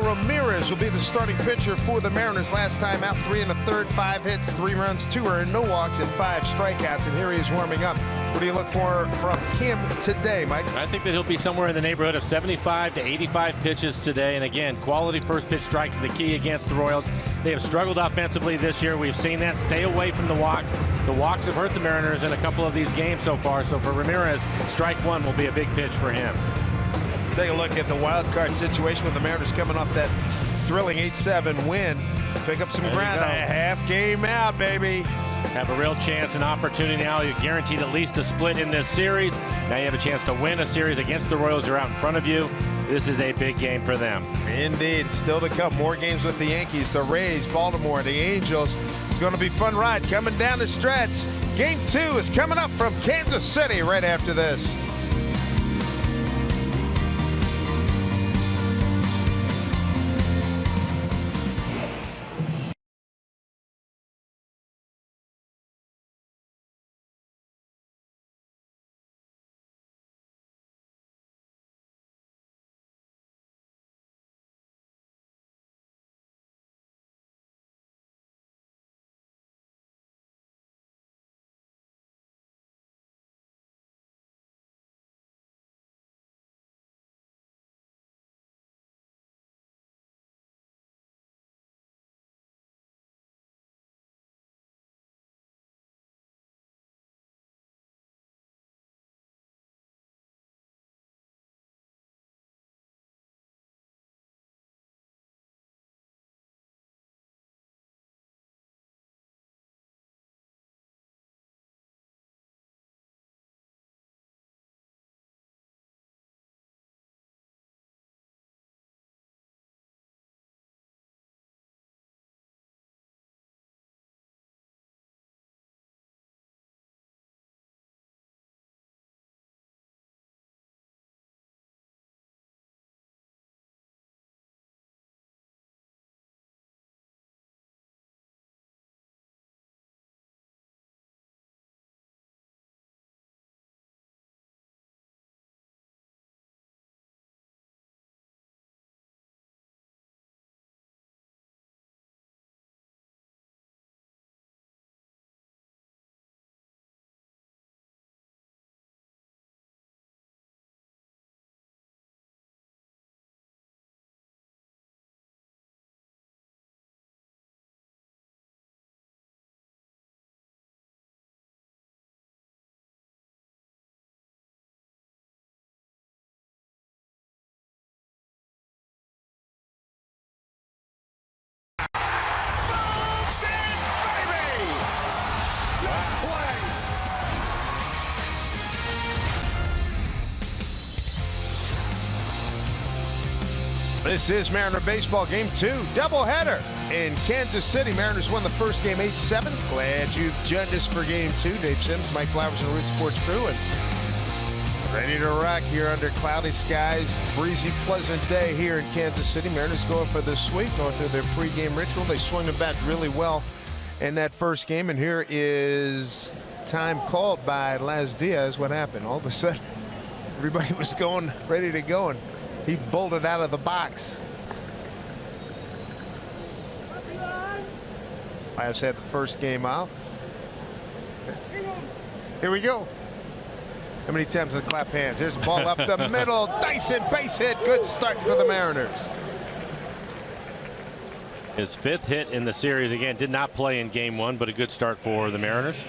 Ramirez will be the starting pitcher for the Mariners. Last time out, 3 1/3, 5 hits, 3 runs, 2 earned, no walks, and 5 strikeouts. And here he is warming up. What do you look for from him today, Mike? I think that he'll be somewhere in the neighborhood of 75 to 85 pitches today. And again, quality first pitch strikes is a key against the Royals. They have struggled offensively this year. We've seen that. Stay away from the walks. The walks have hurt the Mariners in a couple of these games so far. So for Ramirez, strike one will be a big pitch for him. Take a look at the wild card situation with the Mariners coming off that thrilling 8-7 win. Pick up some ground. A half game out, baby. Have a real chance and opportunity now. You're guaranteed at least a split in this series. Now you have a chance to win a series against the Royals. They're out in front of you. This is a big game for them. Indeed. Still to come. More games with the Yankees, the Rays, Baltimore, the Angels. It's going to be a fun ride coming down the stretch. Game 2 is coming up from Kansas City right after this. This is Mariner Baseball Game 2, doubleheader in Kansas City. Mariners won the first game 8-7. Glad you've joined us for Game 2. Dave Sims, Mike Flowers, and the Root Sports crew. And ready to rock here under cloudy skies. Breezy, pleasant day here in Kansas City. Mariners going for the sweep, going through their pregame ritual. They swung the bat really well in that first game. And here is time called by Laz Diaz. What happened? All of a sudden, everybody was going, ready to go, and he bolted out of the box. I've had the first game out. Here we go. How many times in the clap hands? Here's the ball up the middle. Dyson, base hit. Good start for the Mariners. His 5th hit in the series. Again, did not play in Game 1, but a good start for the Mariners.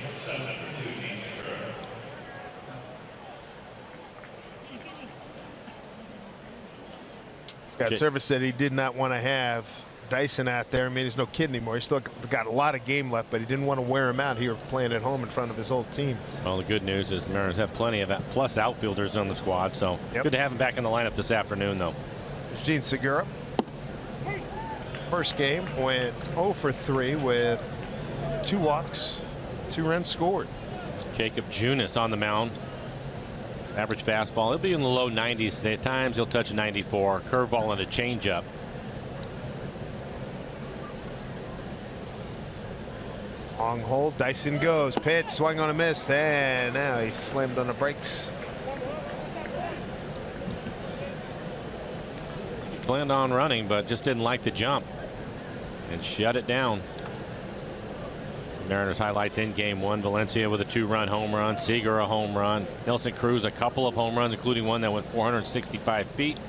Scott Servais said he did not want to have Dyson out there. I mean, there's no kid anymore. He's still got a lot of game left, but he didn't want to wear him out here playing at home in front of his old team. Well, the good news is the Mariners have plenty of plus outfielders on the squad, so good to have him back in the lineup this afternoon, though. There's Gene Segura. First game went 0 for 3 with 2 walks, 2 runs scored. Jacob Junis on the mound. Average fastball. He'll be in the low 90s. At times he'll touch 94. Curveball and a changeup. Long hold. Dyson goes. Pitch. Swung on a miss. And now he slammed on the brakes. planned on running, but just didn't like the jump and shut it down. Mariners highlights in game one. Valencia with a 2-run home run. Seager a home run. Nelson Cruz a couple of home runs, including one that went 465 feet.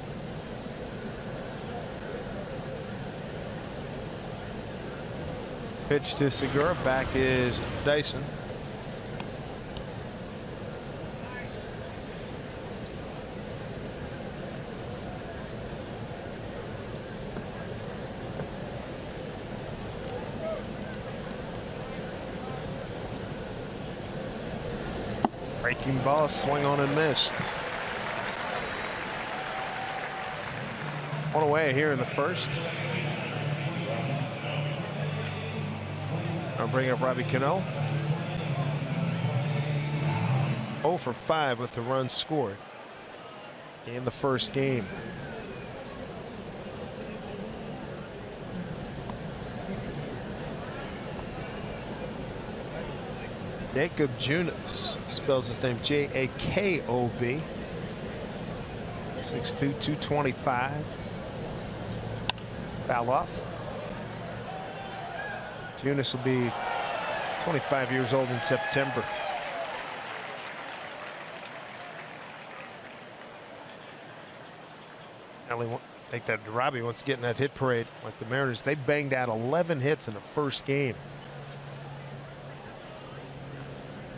Pitch to Segura. Back is Dyson. Breaking ball, swung on and missed. One away here in the first. I'll bring up Robbie Cano. 0 for 5 with the runs scored in the first game. Jacob Junis spells his name Jakob. 6'2", 225. Foul off. Junis will be 25 years old in September. I think that Robbie wants to get in that hit parade like the Mariners. They banged out 11 hits in the first game.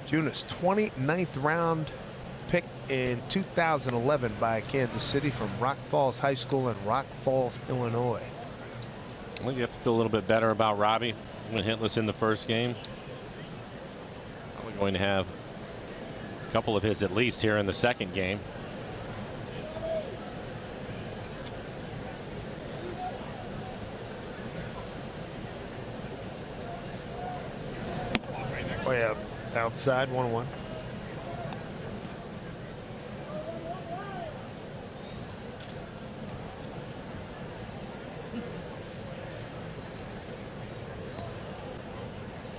Junis, 29th round pick in 2011 by Kansas City from Rock Falls High School in Rock Falls, Illinois. Well, you have to feel a little bit better about Robbie. Went hitless in the first game. Probably going to have a couple of hits at least here in the second game. Oh yeah, outside 1-1.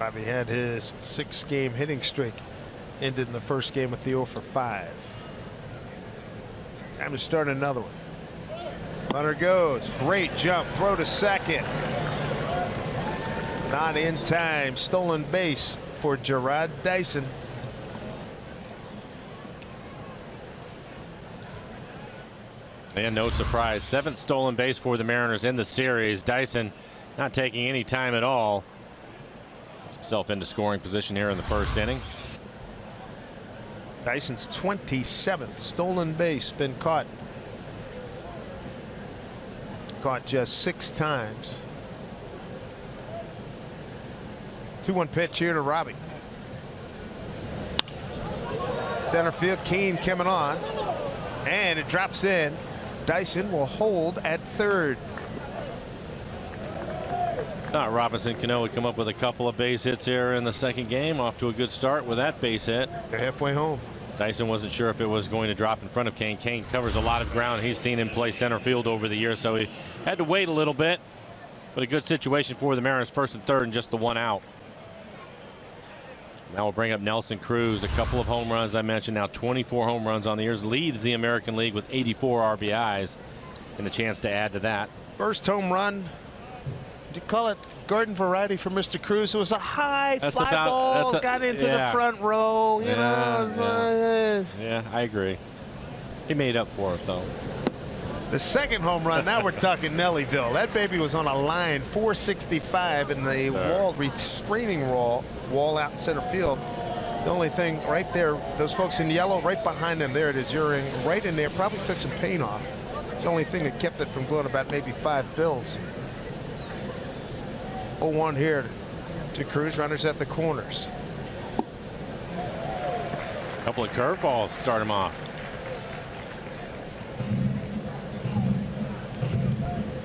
Robbie had his 6-game hitting streak ended in the first game with the 0 for 5. Time to start another one. Runner goes. Great jump. Throw to second. Not in time. Stolen base for Jarrod Dyson. And no surprise, 7th stolen base for the Mariners in the series. Dyson not taking any time at all. Himself into scoring position here in the first inning. Dyson's 27th stolen base, been caught just 6 times. 2-1 pitch here to Robbie. Center field, Keane coming on, and it drops in. Dyson will hold at third. Robinson Cano would come up with a couple of base hits here in the second game. Off to a good start with that base hit. They're halfway home. Dyson wasn't sure if it was going to drop in front of Kane. Kane covers a lot of ground. He's seen him play center field over the years, so he had to wait a little bit. But a good situation for the Mariners, first and third, and just the one out. Now we'll bring up Nelson Cruz. A couple of home runs I mentioned. Now 24 home runs on the years. Leads the American League with 84 RBIs. And a chance to add to that. First home run. Did you call it garden variety for Mr. Cruz? It was a high fly ball. Got into the front row. You know. Yeah, I agree. He made up for it, though. The second home run, now we're talking Nellyville. That baby was on a line, 465 in the wall, restraining wall out in center field. The only thing right there, those folks in yellow right behind them, there it is, Uring right in there, probably took some paint off. It's the only thing that kept it from going about maybe 5 bills. 0-1 here to Cruz, runners at the corners. A couple of curveballs start him off.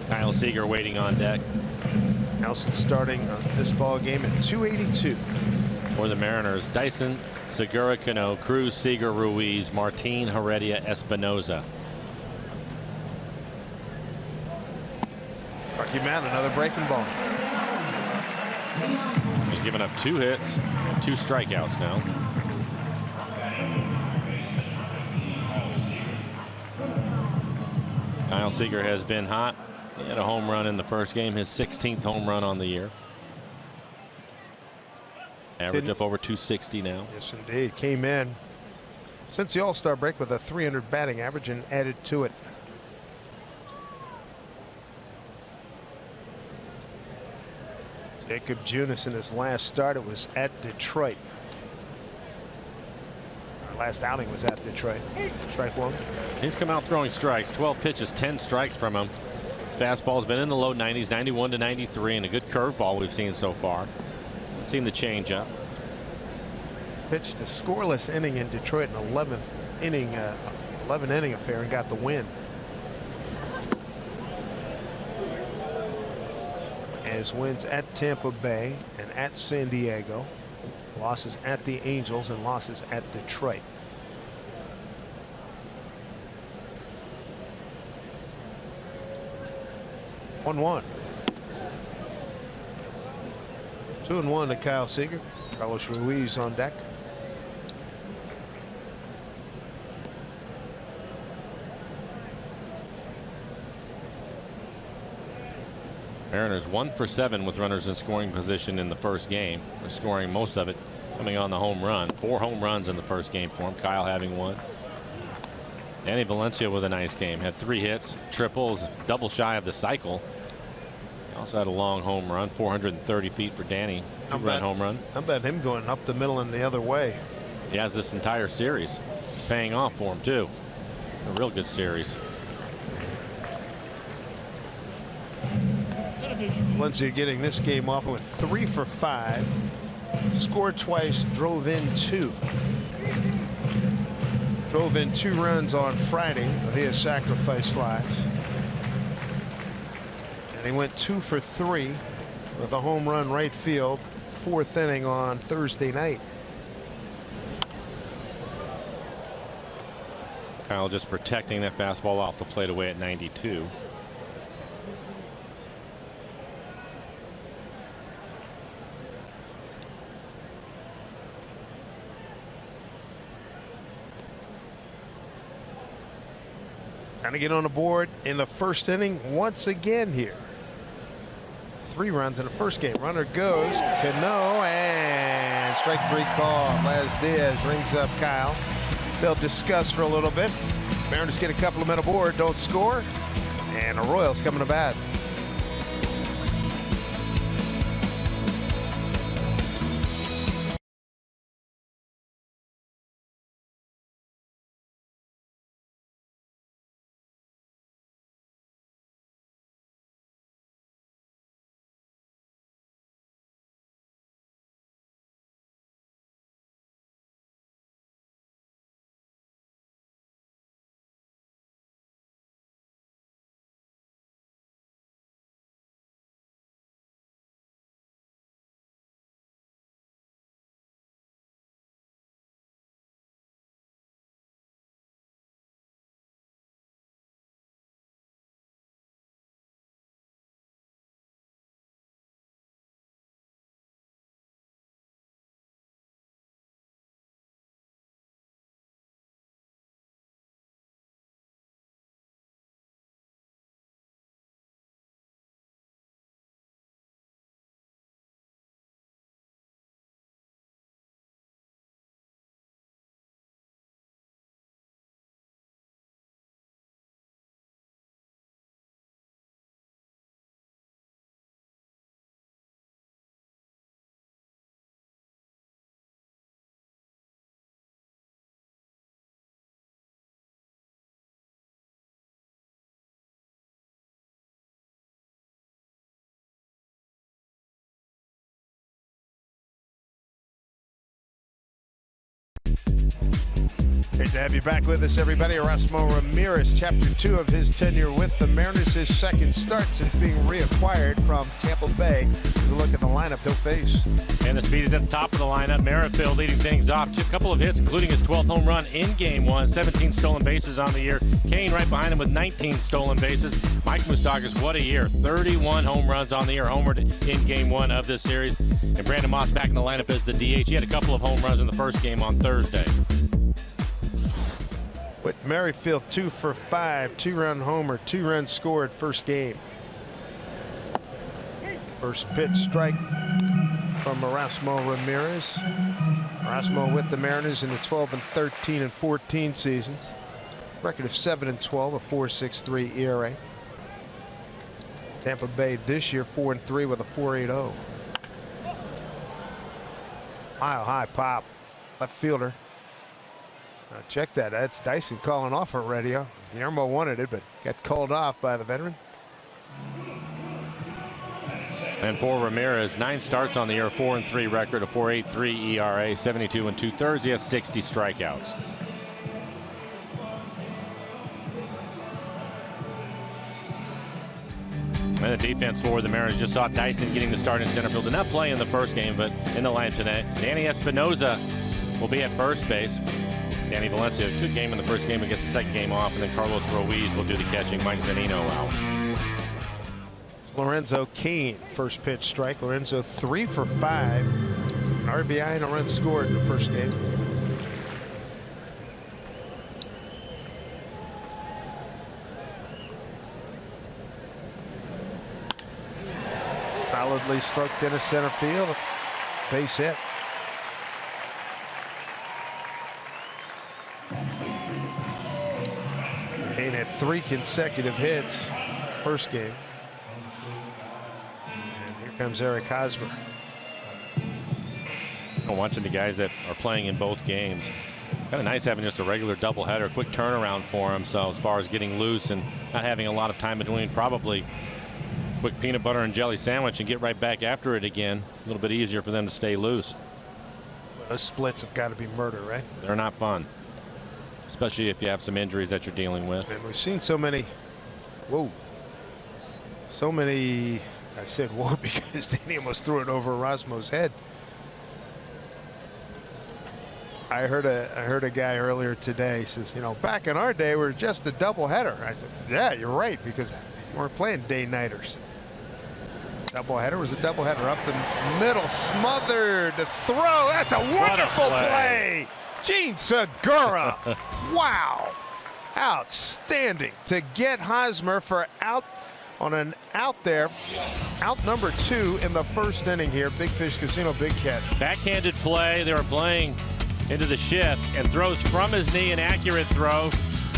Kyle Seager waiting on deck. Nelson starting this ball game at 282. For the Mariners, Dyson, Segura, Cano, Cruz, Seager, Ruiz, Martin, Heredia, Espinoza. Rocky Mountain, another breaking ball. He's given up 2 hits, 2 strikeouts now. Kyle Seager has been hot. He had a home run in the first game, his 16th home run on the year. Average up over 260 now. Yes, indeed. Came in since the All-Star break with a 300 batting average and added to it. Jacob Junis in his last start, it was at Detroit. Our last outing was at Detroit. Strike one. He's come out throwing strikes. 12 pitches, 10 strikes from him. His fastball's been in the low 90s, 91 to 93, and a good curveball we've seen so far. Seen the changeup. Pitched a scoreless inning in Detroit, an 11th inning, 11 inning affair, and got the win. As wins at Tampa Bay and at San Diego, losses at the Angels and losses at Detroit. One. 2-1 to Kyle Seager. Carlos Ruiz on deck. Mariners 1 for 7 with runners in scoring position in the first game. They're scoring most of it coming on the home run. 4 home runs in the first game for him. Kyle having 1. Danny Valencia with a nice game. Had 3 hits, triples, double shy of the cycle. He also had a long home run, 430 feet for Danny. 2-run home run. How about him going up the middle and the other way? He has this entire series. It's paying off for him too. A real good series. Valencia getting this game off with 3 for 5. Scored twice, drove in 2. Drove in 2 runs on Friday via sacrifice flies. And he went 2 for 3 with a home run right field, 4th inning on Thursday night. Kyle just protecting that fastball off the plate away at 92. Trying to get on the board in the first inning once again here. 3 runs in the first game. Runner goes. Cano, and strike 3 call. Laz Diaz rings up Kyle. They'll discuss for a little bit. Mariners get a couple of men aboard, don't score, and the Royals coming to bat. Great to have you back with us, everybody. Erasmo Ramirez, Chapter 2 of his tenure with the Mariners. His second start since being reacquired from Tampa Bay. As we look at the lineup he'll face. And the speed is at the top of the lineup. Merrifield leading things off. A couple of hits, including his 12th home run in Game 1. 17 stolen bases on the year. Kane right behind him with 19 stolen bases. Mike Moustakas, what a year. 31 home runs on the year, homered in Game 1 of this series. And Brandon Moss back in the lineup as the DH. He had a couple of home runs in the first game on Thursday. With Merrifield 2 for 5, 2-run homer, 2 runs scored first game. First pitch strike from Erasmo Ramirez. Erasmo with the Mariners in the 12 and 13 and 14 seasons. Record of 7 and 12, a 4.63 ERA. Tampa Bay this year 4 and 3 with a 4.80. Mile high pop, left fielder. Now check that. That's Dyson calling off on radio. Guillermo wanted it, but got called off by the veteran. And for Ramirez, 9 starts on the year, 4 and 3 record, a 4.83 ERA, 72 and 2/3. He has 60 strikeouts. And the defense for the Mariners just saw Dyson getting the start in center field. Did not play in the first game, but in the lineup today. Danny Espinoza will be at first base. Danny Valencia, good game in the first game, but gets the second game off, and then Carlos Ruiz will do the catching. Mike Zunino out. Lorenzo Cain, first pitch strike. Lorenzo 3 for 5. An RBI and a run scored in the first game. Solidly stroked into center field. Base hit. Cain had 3 consecutive hits first game. And here comes Eric Hosmer. Watching the guys that are playing in both games. Kind of nice having just a regular doubleheader, quick turnaround for them. So as far as getting loose and not having a lot of time between, probably quick peanut butter and jelly sandwich and get right back after it again. A little bit easier for them to stay loose. Those splits have got to be murder, right? They're not fun, especially if you have some injuries that you're dealing with. And we've seen so many. Whoa. So many. I said whoa because Danny almost threw it over Erasmo's head. I heard a guy earlier today says, you know, back in our day we were just a doubleheader. I said, yeah, you're right, because we weren't playing day-nighters. Doubleheader was a doubleheader. Up the middle, smothered, to throw. That's a wonderful play. Gene Segura. Wow. Outstanding to get Hosmer for out on an out there. Out number 2 in the first inning here. Big Fish Casino, big catch. Backhanded play. They were playing into the shift and throws from his knee, an accurate throw.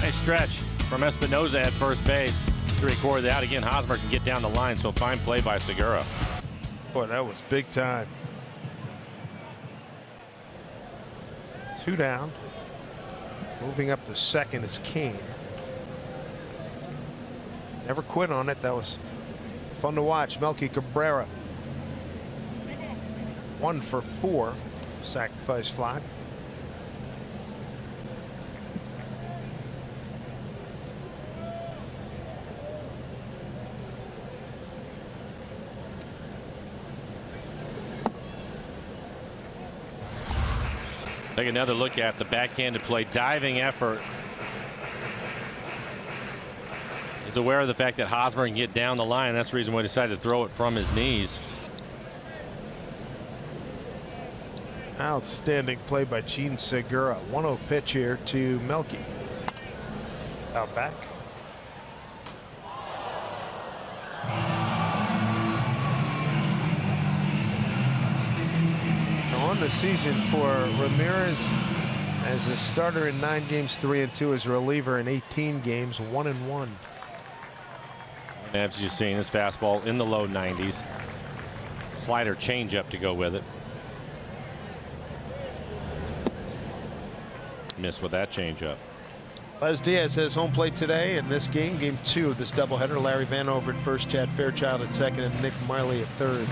Nice stretch from Espinoza at first base to record that. Again, Hosmer can get down the line, so fine play by Segura. Boy, that was big time. 2 down. Moving up to second is King. Never quit on it. That was fun to watch. Melky Cabrera. 1 for 4. Sacrifice fly. Take another look at the backhanded play, diving effort. He's aware of the fact that Hosmer can get down the line. That's the reason why he decided to throw it from his knees. Outstanding play by Gene Segura. 1-0 pitch here to Melky. Out back. On the season for Ramirez as a starter in 9 games, 3-2, as a reliever in 18 games, 1-1. As you've seen, his fastball in the low 90s. Slider changeup to go with it. Missed with that changeup. Les Diaz has home plate today in this game, game 2 of this doubleheader. Larry Vanover at first, Chad Fairchild at second, and Nick Marley at third.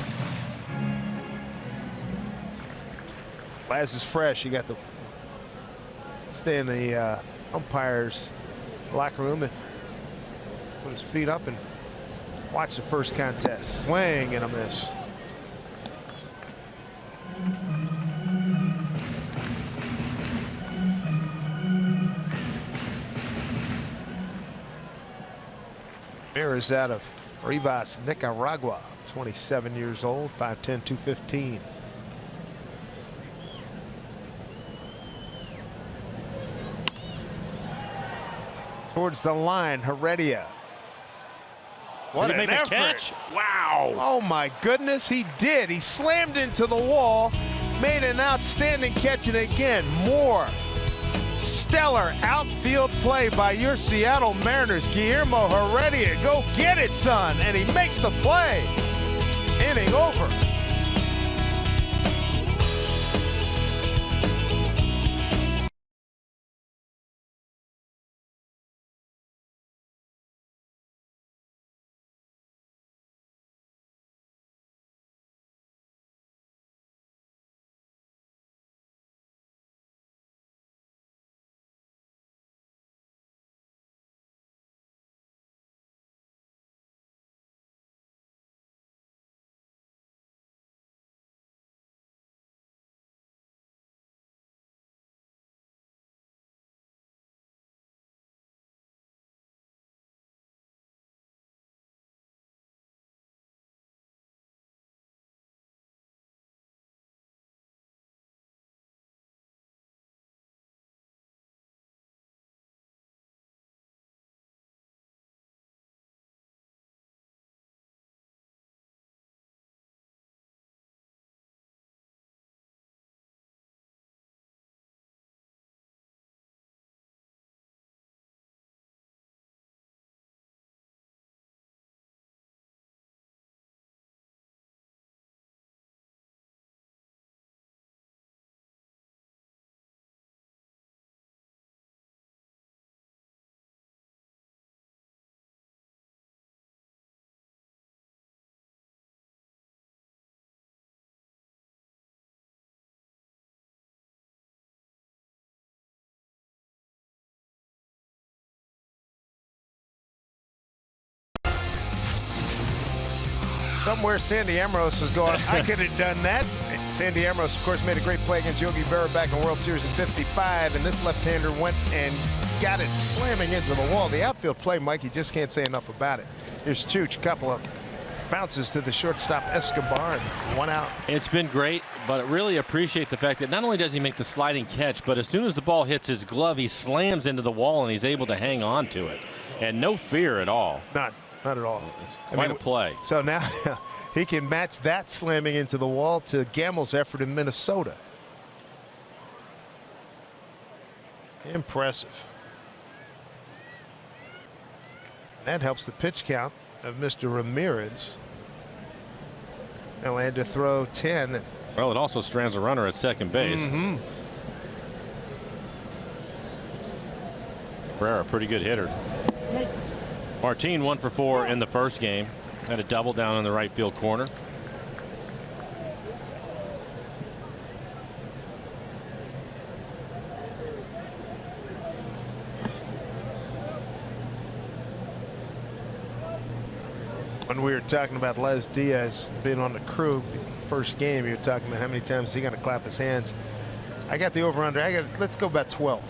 Laz is fresh. He got to stay in the umpire's locker room and put his feet up and watch the first contest. Swing and a miss. Ramirez out of Rivas, Nicaragua, 27 years old, 5'10", 215. towards the line. Heredia. What an effort. Catch? Wow. Oh, my goodness, he did. He slammed into the wall, made an outstanding catch, and again, more stellar outfield play by your Seattle Mariners. Guillermo Heredia, go get it, son. And he makes the play. Inning over. Somewhere Sandy Ambrose is going, I could have done that. Sandy Ambrose, of course, made a great play against Yogi Berra back in World Series in '55, and this left-hander went and got it slamming into the wall. The outfield play, Mike, you just can't say enough about it. Here's Chooch, a couple of bounces to the shortstop Escobar, and 1 out. It's been great, but I really appreciate the fact that not only does he make the sliding catch, but as soon as the ball hits his glove, he slams into the wall and he's able to hang on to it. And no fear at all. Not at all. It's quite a play. So now he can match that slamming into the wall to Gamel's effort in Minnesota. Impressive. That helps the pitch count of Mr. Ramirez. He'll had to throw 10. Well, it also strands a runner at second base. Cabrera, a pretty good hitter. Martin 1 for 4 in the first game. Had a double down in the right field corner. When we were talking about Les Diaz being on the crew first game, you were talking about how many times he got to clap his hands. I got the over-under. Let's go about 12.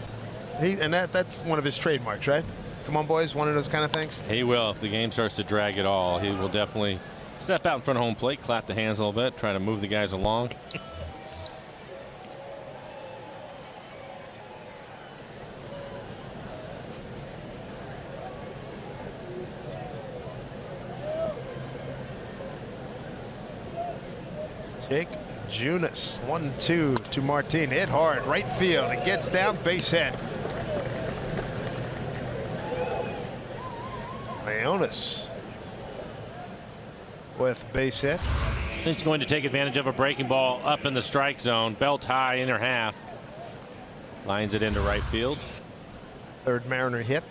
That's one of his trademarks, right? Come on, boys, one of those kind of things. He will. If the game starts to drag at all, he will definitely step out in front of home plate, clap the hands a little bit, try to move the guys along. Jake Junis, 1-2 to Martin. Hit hard, right field. It gets down, base hit. Leonis with base hit. He's going to take advantage of a breaking ball up in the strike zone. Belt high, inner half. Lines it into right field. Third Mariner hit.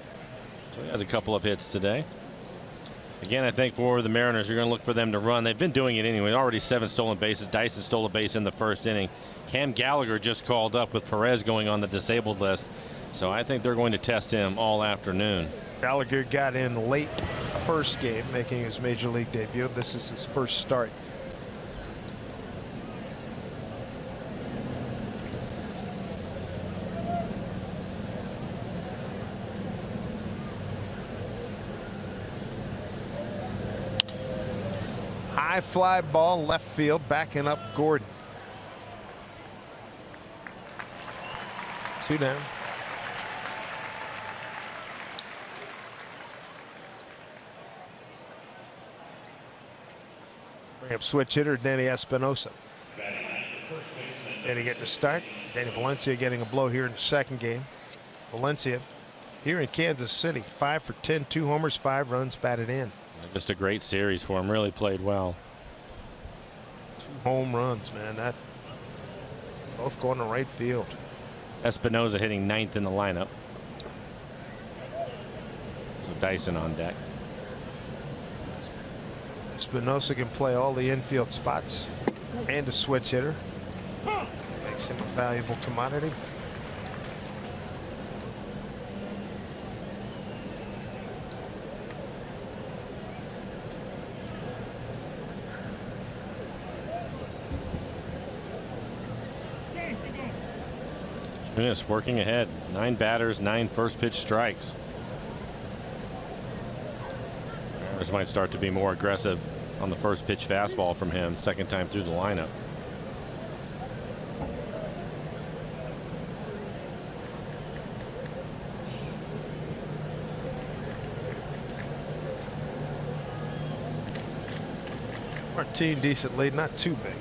So he has a couple of hits today. Again, I think for the Mariners, you're going to look for them to run. They've been doing it anyway. Already 7 stolen bases. Dyson stole a base in the first inning. Cam Gallagher just called up with Perez going on the disabled list. So I think they're going to test him all afternoon. Gallagher got in late first game, making his major league debut. This is his first start. High fly ball left field, backing up Gordon. 2 down. Bring up switch hitter Danny Espinosa. Danny getting to start. Danny Valencia getting a blow here in the second game. Valencia here in Kansas City, 5 for 10, 2 homers, 5 runs batted in. Just a great series for him. Really played well. 2 home runs, man. That both going to right field. Espinosa hitting 9th in the lineup. So Dyson on deck. Espinosa can play all the infield spots and a switch hitter. Makes him a valuable commodity. Yes, working ahead. 9 batters, 9 first pitch strikes. Mariners might start to be more aggressive on the first pitch fastball from him, second time through the lineup. Martin decent lead, not too big.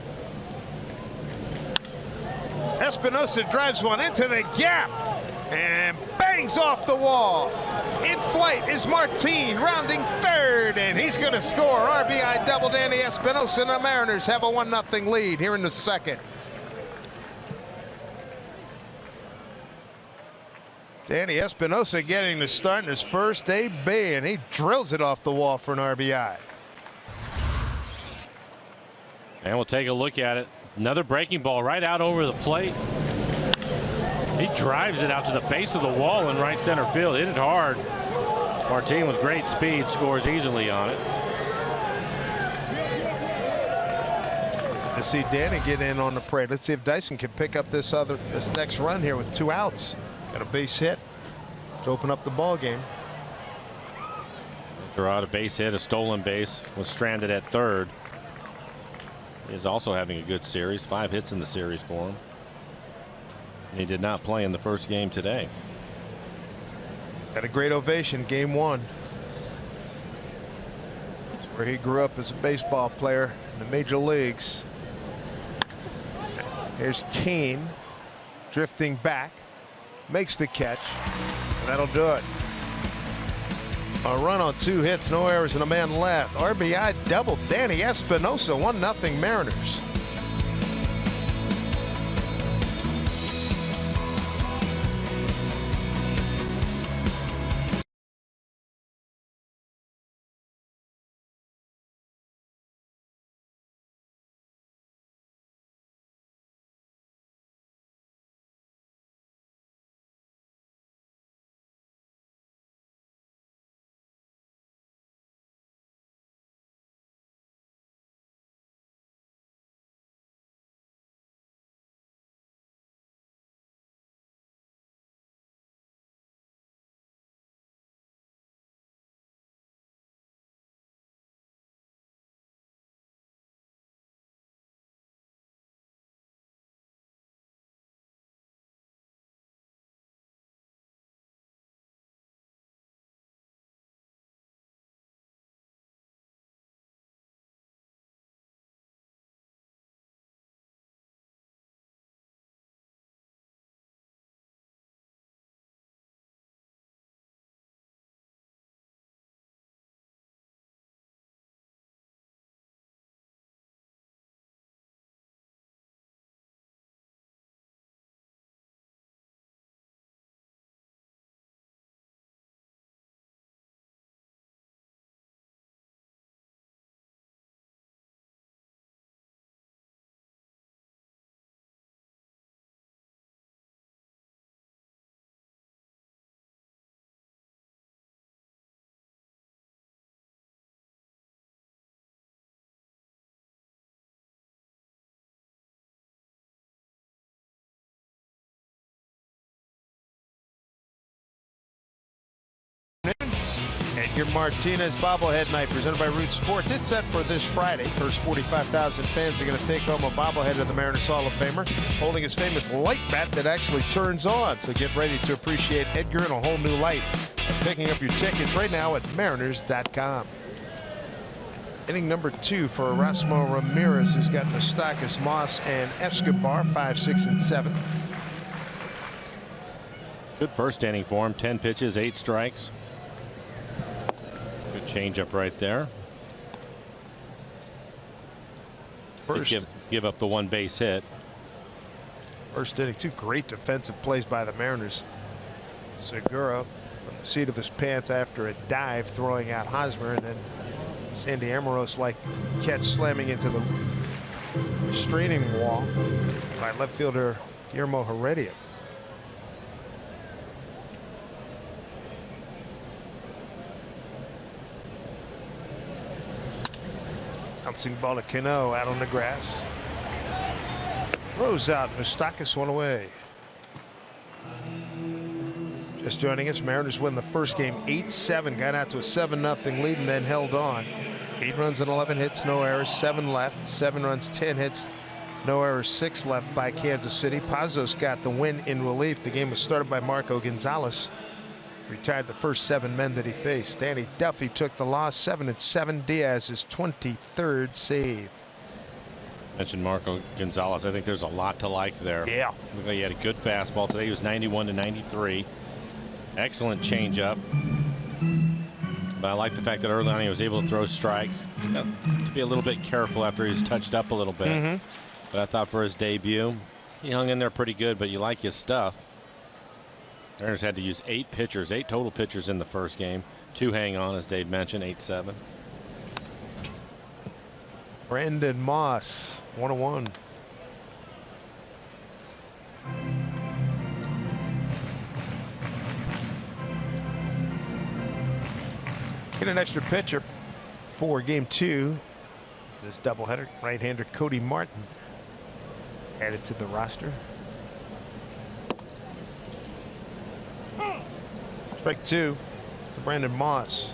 Espinosa drives one into the gap and bangs off the wall. In flight is Martin, rounding third, and he's going to score. RBI double Danny Espinosa, and the Mariners have a 1-0 lead here in the second. Danny Espinosa getting the start in his first AB, and he drills it off the wall for an RBI. And we'll take a look at it. Another breaking ball right out over the plate. He drives it out to the base of the wall in right center field. Hit it hard. Martin with great speed scores easily on it. To see Danny get in on the parade. Let's see if Dyson can pick up this next run here with 2 outs. Got a base hit to open up the ball game. Draw a base hit, a stolen base, was stranded at third. He is also having a good series. 5 hits in the series for him. And he did not play in the first game today. Had a great ovation game 1. That's where he grew up as a baseball player in the major leagues. Here's Kane drifting back, makes the catch. That'll do it. A run on 2 hits, no errors, and a man left. RBI double Danny Espinosa, 1-0 Mariners. Edgar Martinez bobblehead night presented by Root Sports. It's set for this Friday. First 45,000 fans are going to take home a bobblehead of the Mariners Hall of Famer, holding his famous light bat that actually turns on. So get ready to appreciate Edgar in a whole new light. Picking up your tickets right now at Mariners.com. Inning number 2 for Erasmo Ramirez, who's got Moustakas, Moss, and Escobar, 5, 6, and 7. Good first inning for him. 10 pitches, 8 strikes. Good changeup right there. First, give up the 1 base hit. First inning, 2 great defensive plays by the Mariners. Segura from the seat of his pants after a dive, throwing out Hosmer, and then Sandy Amaros like catch slamming into the restraining wall by left fielder Guillermo Heredia. Bouncing ball to Cano out on the grass. Throws out Moustakas, 1 away. Just joining us, Mariners win the first game 8-7, got out to a 7-0 lead and then held on. 8 runs and 11 hits, no errors, 7 left. 7 runs, 10 hits, no errors, 6 left by Kansas City. Pazos got the win in relief. The game was started by Marco Gonzalez. Retired the first 7 men that he faced. Danny Duffy took the loss, 7-7. Diaz's 23rd save. Mentioned Marco Gonzalez. I think there's a lot to like there. Yeah. Looked like he had a good fastball today. He was 91-93. Excellent changeup. But I like the fact that early on he was able to throw strikes. To be a little bit careful after he's touched up a little bit. But I thought for his debut, he hung in there pretty good, but you like his stuff. Mariners had to use 8 pitchers, 8 total pitchers in the first game. 2 hang on, as Dave mentioned, 8-7. Brandon Moss, 1-1. Get an extra pitcher for game 2. This doubleheader, right-hander Cody Martin added to the roster. Strike 2 to Brandon Moss.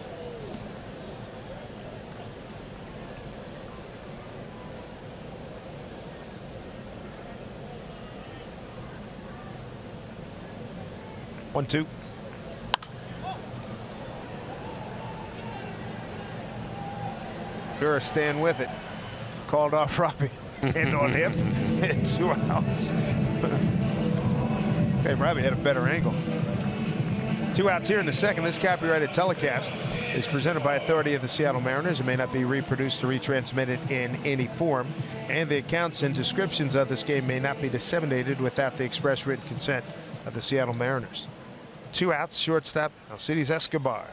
One, 2. Segura staying with it. Called off Robbie. And on him. And 2 outs. Okay, Robbie had a better angle. 2 outs here in the second. This copyrighted telecast is presented by authority of the Seattle Mariners. It may not be reproduced or retransmitted in any form. And the accounts and descriptions of this game may not be disseminated without the express written consent of the Seattle Mariners. 2 outs, shortstop Alcides Escobar.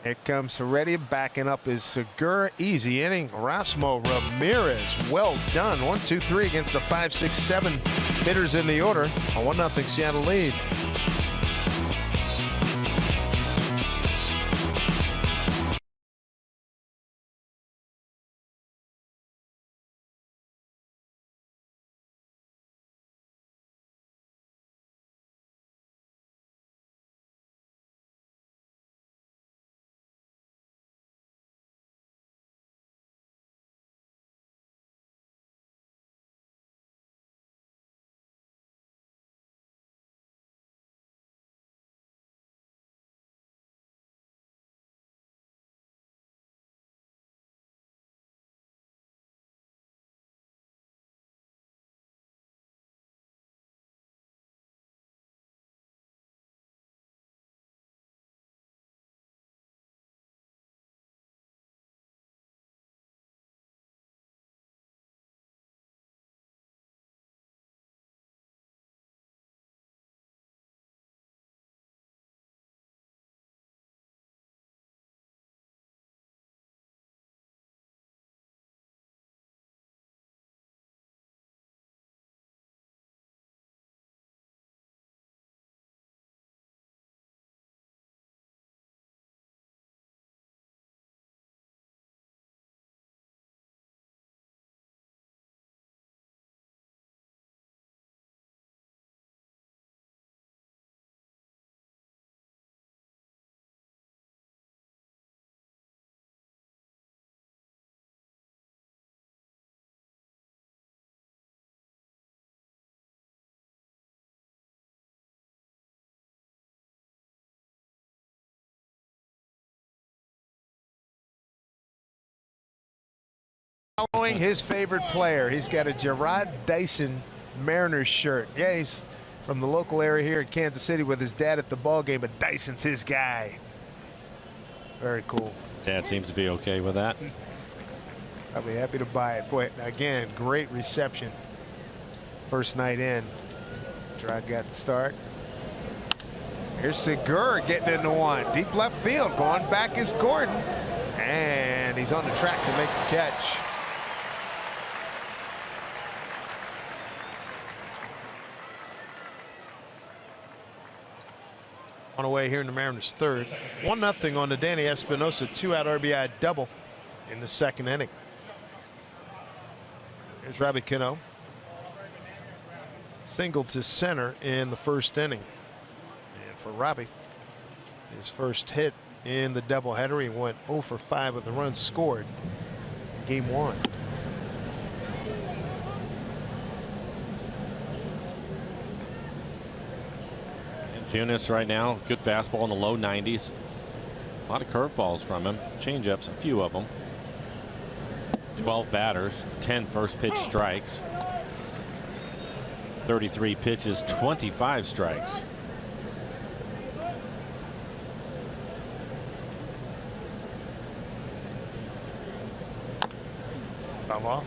Here comes Heredia, backing up is Segura. Easy inning. Erasmo Ramirez, well done. 1, 2, 3 against the 5, 6, 7 hitters in the order. A 1-0 Seattle lead. following his favorite player. He's got a Gerard Dyson Mariners shirt. Yeah, he's from the local area here in Kansas City with his dad at the ball game, but Dyson's his guy. Very cool. Dad seems to be okay with that. I'll be happy to buy it. Boy, again, great reception. First night in. Gerard got the start. Here's Segura getting into one. Deep left field. Going back is Gordon. And he's on the track to make the catch. On the way here in the Mariners' third. 1-0 on the Danny Espinosa 2-out RBI double in the second inning. Here's Robbie Cano. Single to center in the first inning. And for Robbie, his first hit in the doubleheader, he went 0 for 5 with the runs scored in game 1. Junis right now, good fastball in the low 90s. A lot of curveballs from him, changeups, a few of them. 12 batters, 10 first pitch strikes. 33 pitches, 25 strikes. Foul off.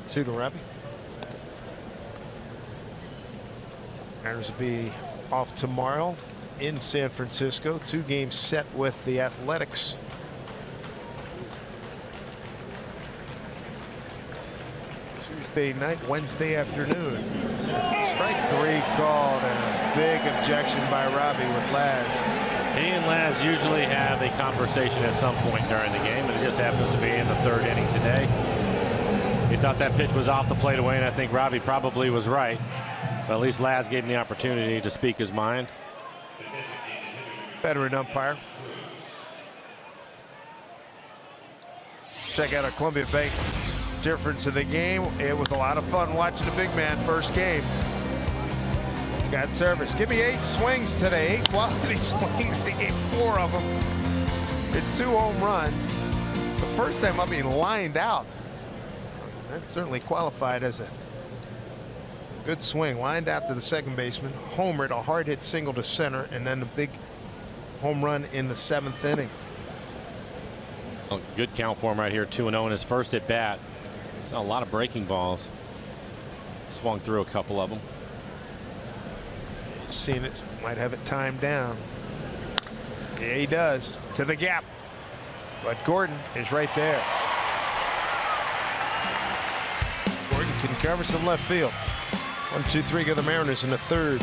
2 to Robbie. Mariners will be off tomorrow in San Francisco. 2 games set with the Athletics. Tuesday night, Wednesday afternoon. Strike 3 called and a big objection by Robbie with Laz. He and Laz usually have a conversation at some point during the game, but it just happens to be in the third inning today. He thought that pitch was off the plate away, and I think Robbie probably was right. But at least Laz gave him the opportunity to speak his mind. Veteran umpire. Check out our Columbia Bank difference of the game. It was a lot of fun watching the big man first game. He's got service. Give me 8 swings today. 8 quality swings. He gave 4 of them. Hit 2 home runs. The first time up being lined out. That certainly qualified as a good swing. Lined after the second baseman. Homered, a hard hit single to center, and then the big home run in the 7th inning. Oh, good count for him right here. 2-0 in his first at bat. Saw a lot of breaking balls. Swung through a couple of them. Seen it. Might have it timed down. Yeah, he does. To the gap. But Gordon is right there. Gordon can cover some left field. 1-2-3 go the Mariners in the third.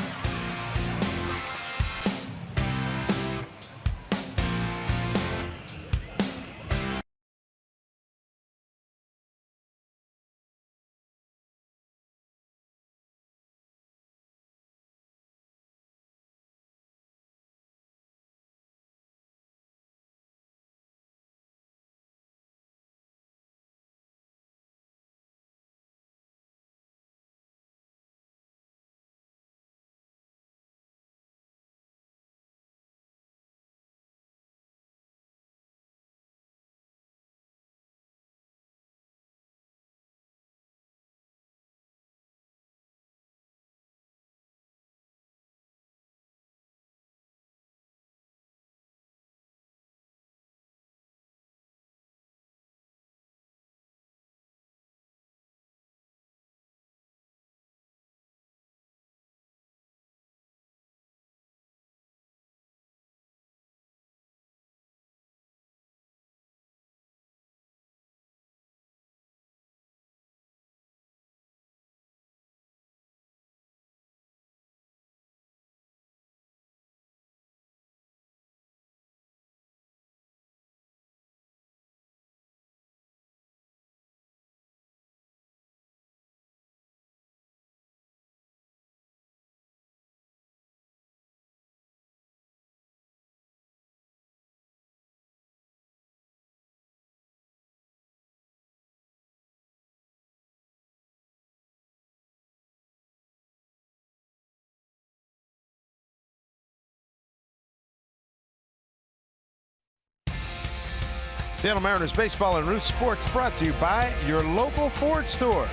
Seattle Mariners baseball and Root Sports brought to you by your local Ford stores.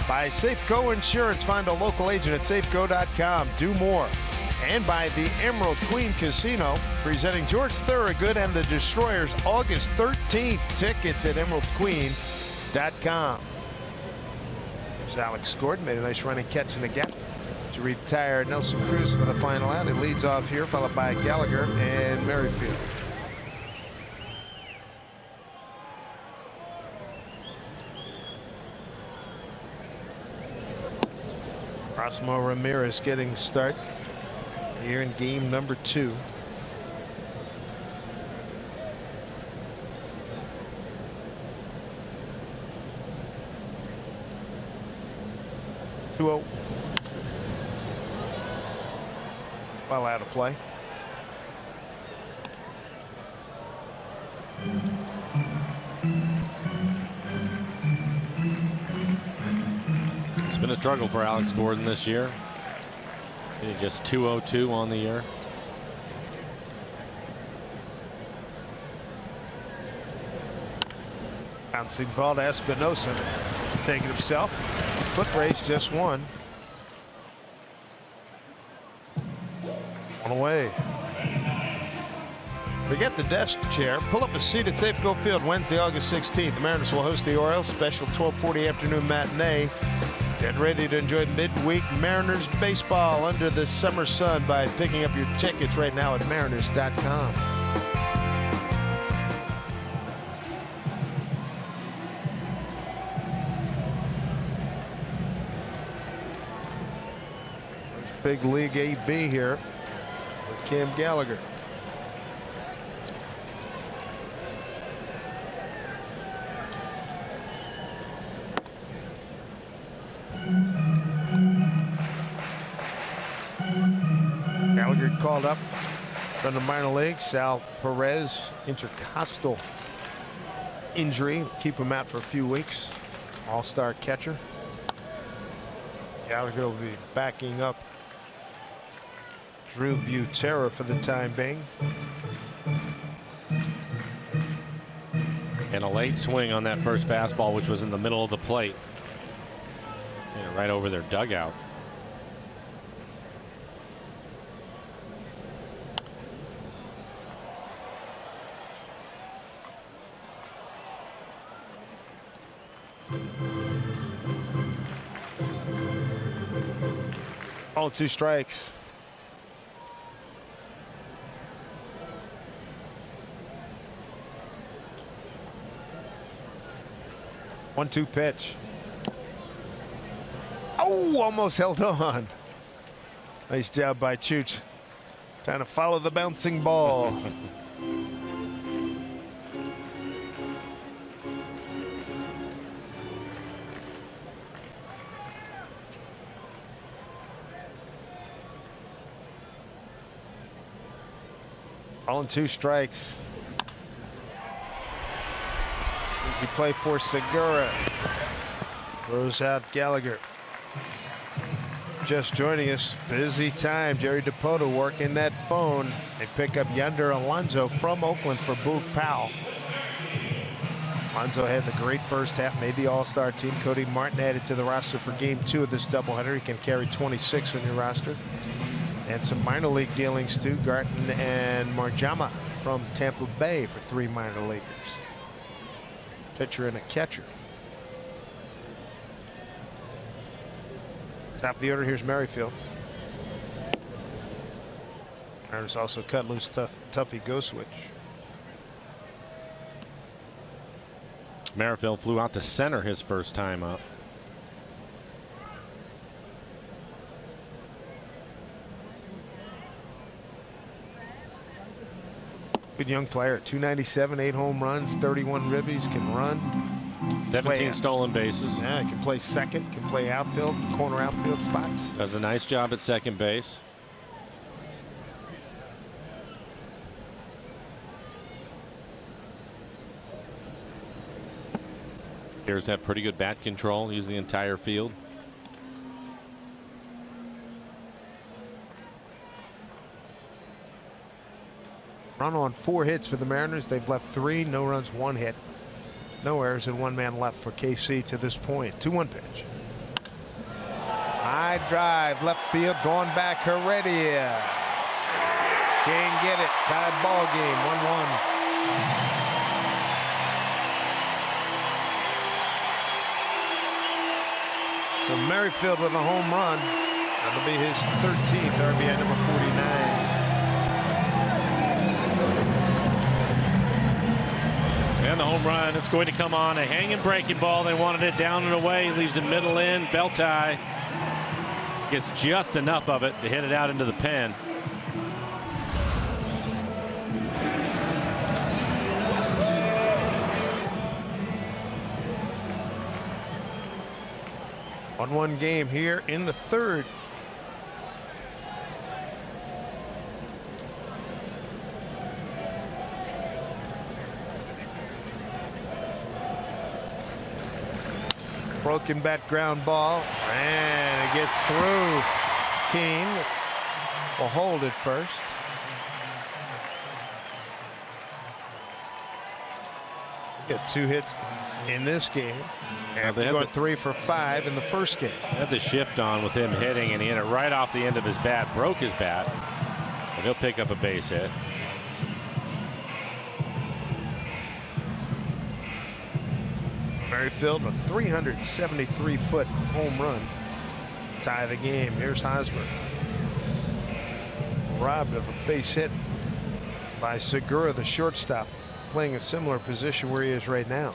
By Safeco Insurance. Find a local agent at safeco.com. Do more. And by the Emerald Queen Casino, presenting George Thorogood and the Destroyers August 13th. Tickets at emeraldqueen.com. There's Alex Gordon, made a nice running catch in the gap to retire Nelson Cruz for the final out. He leads off here, followed by Gallagher and Merrifield. Rosmo Ramirez getting the start here in game number 2. Well out of play. It's been a struggle for Alex Gordon this year. He just 202 on the year. Bouncing ball to Espinosa. Taking himself. Foot race just one. One away. Forget the desk chair. Pull up a seat at Safeco Field Wednesday, August 16th. The Mariners will host the Orioles. Special 12:40 afternoon matinee. Get ready to enjoy midweek Mariners baseball under the summer sun by picking up your tickets right now at mariners.com. Big League AB here with Cam Gallagher. Gallagher called up from the minor league. Sal Perez, intercostal injury, keep him out for a few weeks. All-star catcher. Gallagher will be backing up Drew Butera for the time being. And a late swing on that first fastball, which was in the middle of the plate. And right over their dugout. All 2 strikes. One-two pitch. Oh, almost held on. Nice job by Chooch. Trying to follow the bouncing ball. All in 2 strikes. Easy play for Segura. Throws out Gallagher. Just joining us, busy time. Jerry DiPoto working that phone. They pick up Yonder Alonso from Oakland for Boog Powell. Alonso had the great first half, made the All-Star team. Cody Martin added to the roster for game 2 of this doubleheader. He can carry 26 on your roster. And some minor league dealings too. Garton and Marjama from Tampa Bay for 3 minor leaguers. Pitcher and a catcher. Top of the order, here's Merrifield. Mariners also cut loose Tuffy Goswitch. Merrifield flew out to center his first time up. Good young player, 297, 8 home runs, 31 ribbies, can run. 17 stolen bases. Yeah, can play second, can play outfield, corner outfield spots. Does a nice job at second base. Appears to have pretty good bat control, using the entire field. run on 4 hits for the Mariners. They've left 3, no runs, 1 hit. No errors and 1 man left for KC to this point. 2-1 pitch. High drive, left field, going back, Heredia. Can't get it. Tied ball game, 1-1. So Merrifield with a home run. That'll be his 13th RBI, number 49. And the home run, it's going to come on a hanging breaking ball. They wanted it down and away. Leaves it middle in. Belt tie gets just enough of it to hit it out into the pen. One game here in the 3rd. Broken bat ground ball, and it gets through. King will hold it first. Get 2 hits in this game. And they got 3 for 5 in the first game. They had the shift on with him hitting, and he hit it right off the end of his bat, broke his bat, and he'll pick up a base hit. Merrifield, a 373-foot home run. Tie the game. Here's Hosmer. Robbed of a base hit by Segura, the shortstop, playing a similar position where he is right now.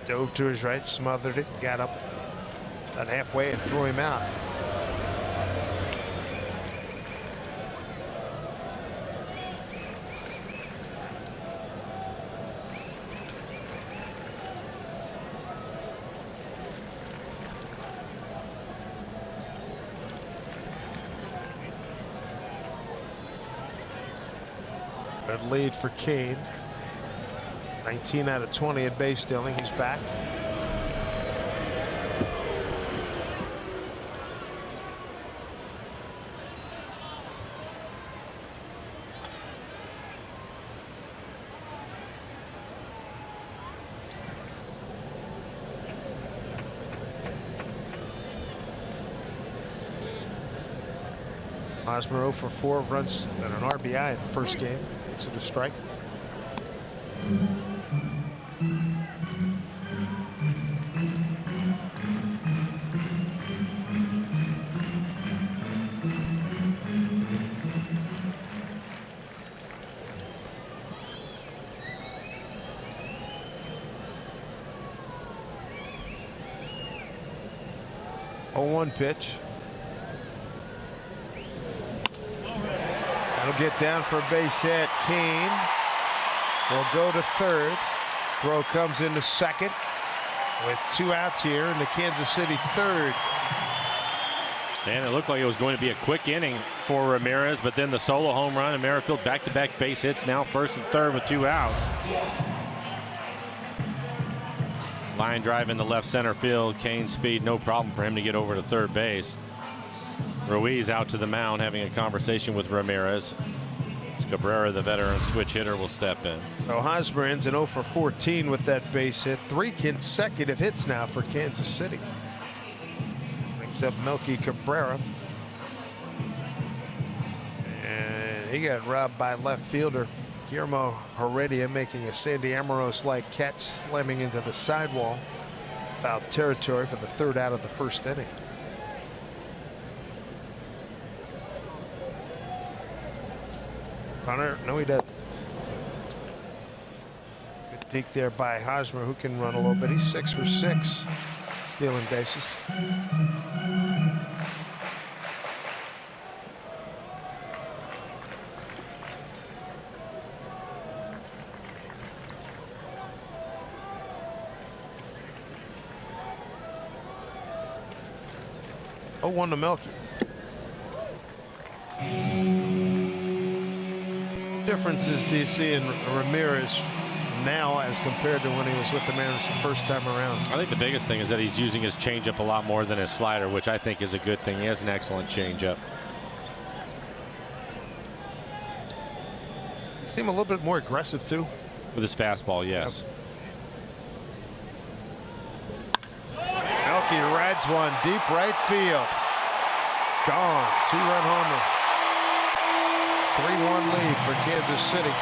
Dove to his right, smothered it, got up about halfway and threw him out. Good lead for Kane. 19 out of 20 at base stealing. He's back. Hosmer 0 for 4, runs and an RBI in the first game. It's a strike. One pitch. That'll get down for a base hit. Kane will go to 3rd. Throw comes into 2nd with 2 outs here in the Kansas City 3rd. And it looked like it was going to be a quick inning for Ramirez, but then the solo home run and Merrifield back-to-back base hits, now 1st and 3rd with 2 outs. Line drive into left center field. Kane's speed, no problem for him to get over to 3rd base. Ruiz out to the mound having a conversation with Ramirez. Cabrera, the veteran switch hitter, will step in. So Hosmer ends in 0 for 14 with that base hit. 3 consecutive hits now for Kansas City. Brings up Melky Cabrera. And he got robbed by left fielder Guillermo Heredia, making a Sandy Amaros-like catch, slamming into the sidewall. Foul territory for the 3rd out of the 1st inning. Connor, no, he doesn't. Good deke there by Hosmer, who can run a little bit. He's 6 for 6, stealing bases. Oh, 1 to Melky. Differences do you see in Ramirez now as compared to when he was with the Mariners the first time around? I think the biggest thing is that he's using his changeup a lot more than his slider, which I think is a good thing. He has an excellent changeup. Seem a little bit more aggressive too. With his fastball, yes. Melky rides one deep right field. Gone. 2-run homer. 3-1 lead for Kansas City.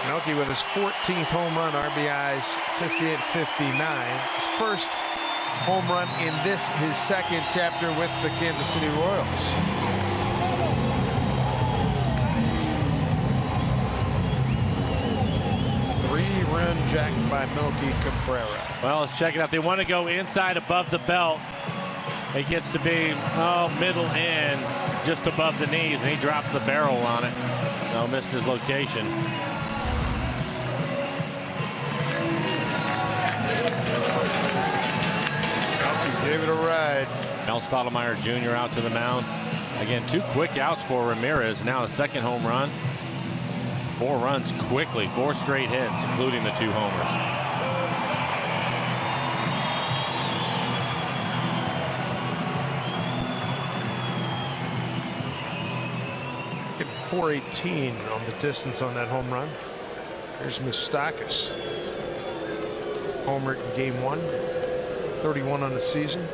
Melky with his 14th home run, RBIs 58-59. His first home run in this, his second chapter with the Kansas City Royals. Three-run jack by Melky Cabrera. Well, let's check it out. They want to go inside above the belt. It gets to be middle in, just above the knees, and he drops the barrel on it. No, missed his location. Gave it a ride. Mel Stottlemyre Jr. out to the mound. Again, 2 quick outs for Ramirez. Now a second home run. 4 runs quickly. 4 straight hits, including the 2 homers. 418 on the distance on that home run. Here's Moustakas. Homer in game 1. 31 on the season.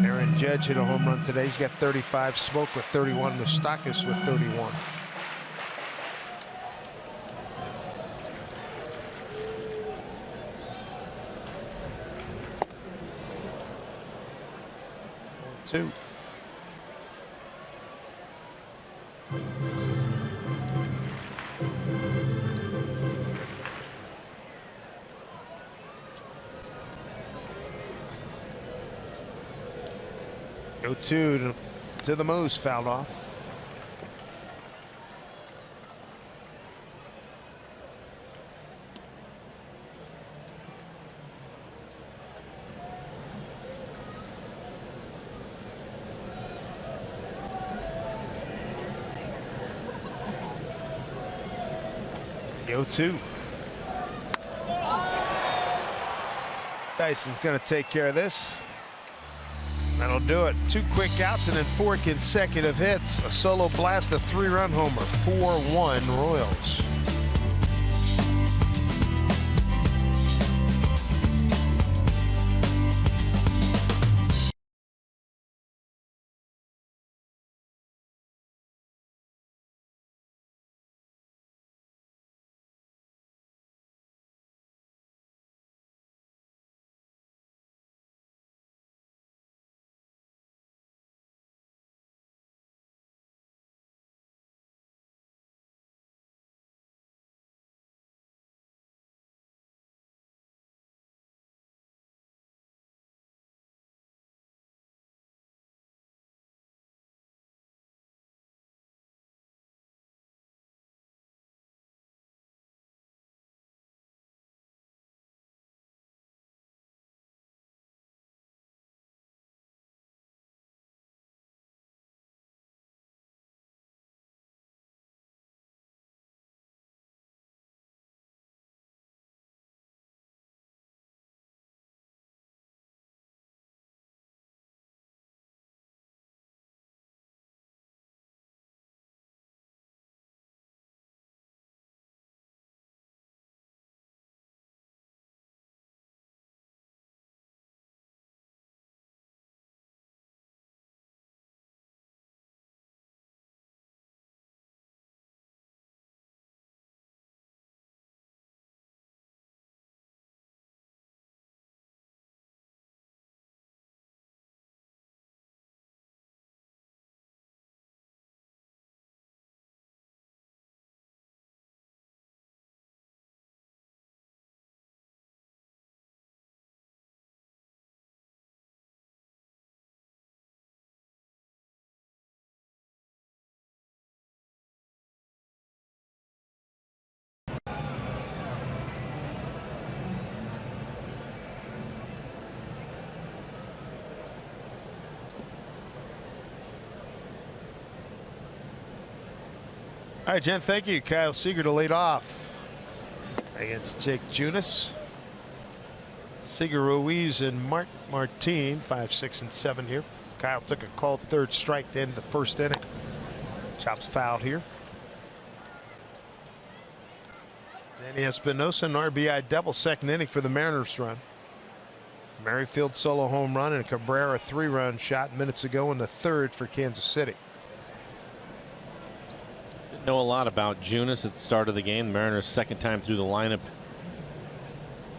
Aaron Judge hit a home run today. He's got 35. Smoke with 31. Moustakas with 31. Two. Go to the Moose, fouled off. Go to. Dyson's going to take care of this. That'll do it. 2 quick outs and then 4 consecutive hits. A solo blast, a 3-run homer. 4-1 Royals. All right, Jen, thank you. Kyle Seager to lead off against Jake Junis. Seager, Ruiz, and Martin, 5, 6, and 7 here. Kyle took a called third strike to end the first inning. Chops fouled here. Danny Espinosa, an RBI double, second inning for the Mariners run. Merrifield solo home run and Cabrera 3-run shot minutes ago in the third for Kansas City. Didn't know a lot about Junis at the start of the game. The Mariners' second time through the lineup.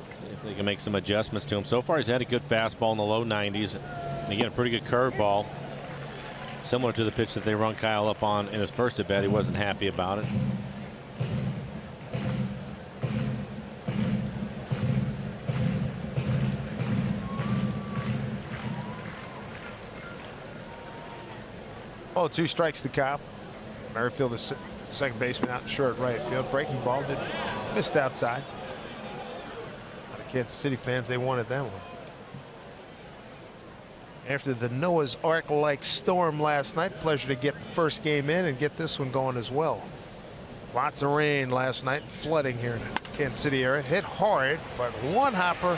See if they can make some adjustments to him. So far, he's had a good fastball in the low 90s. And again, a pretty good curveball. Similar to the pitch that they run Kyle up on in his first at bat. He wasn't happy about it. Well, 2 strikes to Cobb. Merrifield is second baseman out in short right field. Breaking ball missed outside. A lot of Kansas City fans, they wanted that one. After the Noah's Ark-like storm last night, pleasure to get the first game in and get this one going as well. Lots of rain last night, flooding here in the Kansas City area. Hit hard, but one hopper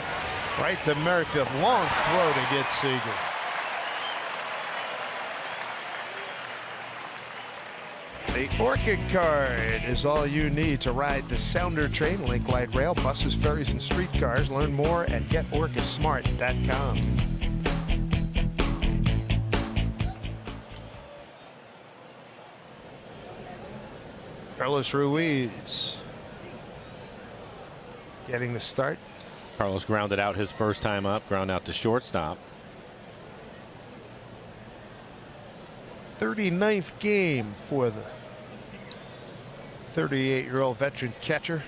right to Merrifield. Long throw to get Seager. The Orchid card is all you need to ride the Sounder train, link light rail, buses, ferries, and streetcars. Learn more at getorchidsmart.com. Carlos Ruiz getting the start. Carlos grounded out his first time up, ground out to shortstop. 39th game for the 38-year-old veteran catcher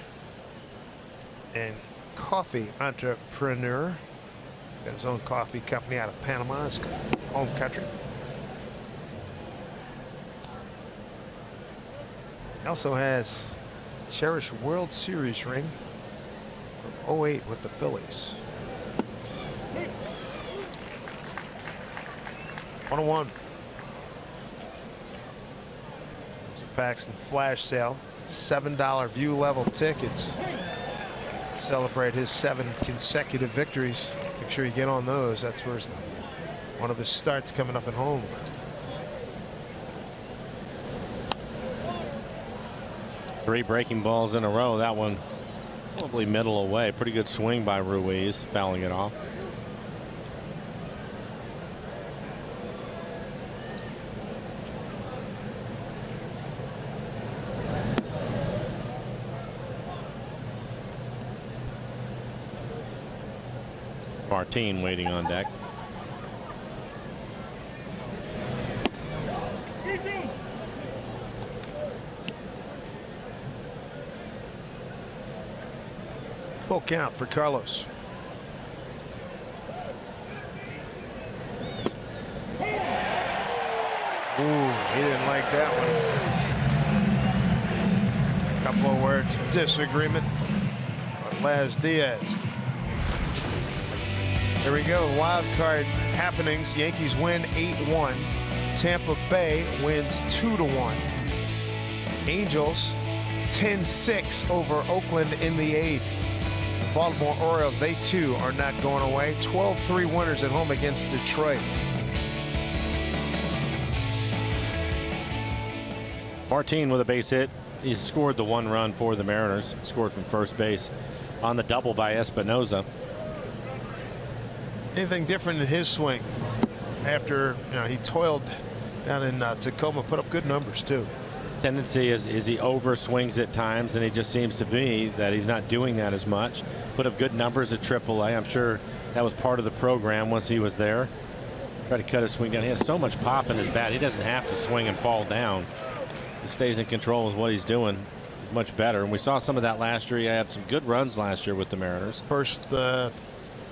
and coffee entrepreneur. Got his own coffee company out of Panama, his home country. He also has a cherished World Series ring from '08 with the Phillies. 1-1. There's a Paxton flash sale. $7 view level tickets. Celebrate his 7 consecutive victories. Make sure you get on those. That's where one of his starts coming up at home. Three breaking balls in a row. That one probably middle away. Pretty good swing by Ruiz, fouling it off. Martin waiting on deck. Full count for Carlos. Ooh, he didn't like that one. Couple of words of disagreement with Laz Diaz. Here we go. Wild card happenings. Yankees win 8-1. Tampa Bay wins 2-1. Angels 10-6 over Oakland in the 8th. Baltimore Orioles, they too are not going away. 12-3 winners at home against Detroit. Martin with a base hit. He scored the 1 run for the Mariners. Scored from first base on the double by Espinosa. Anything different in his swing after he toiled down in Tacoma, put up good numbers too. His tendency is he over swings at times, and it just seems to me that he's not doing that as much. Put up good numbers at AAA. I'm sure that was part of the program once he was there. Try to cut his swing down. He has so much pop in his bat. He doesn't have to swing and fall down. He stays in control with what he's doing. He's much better. And we saw some of that last year. He had some good runs last year with the Mariners. First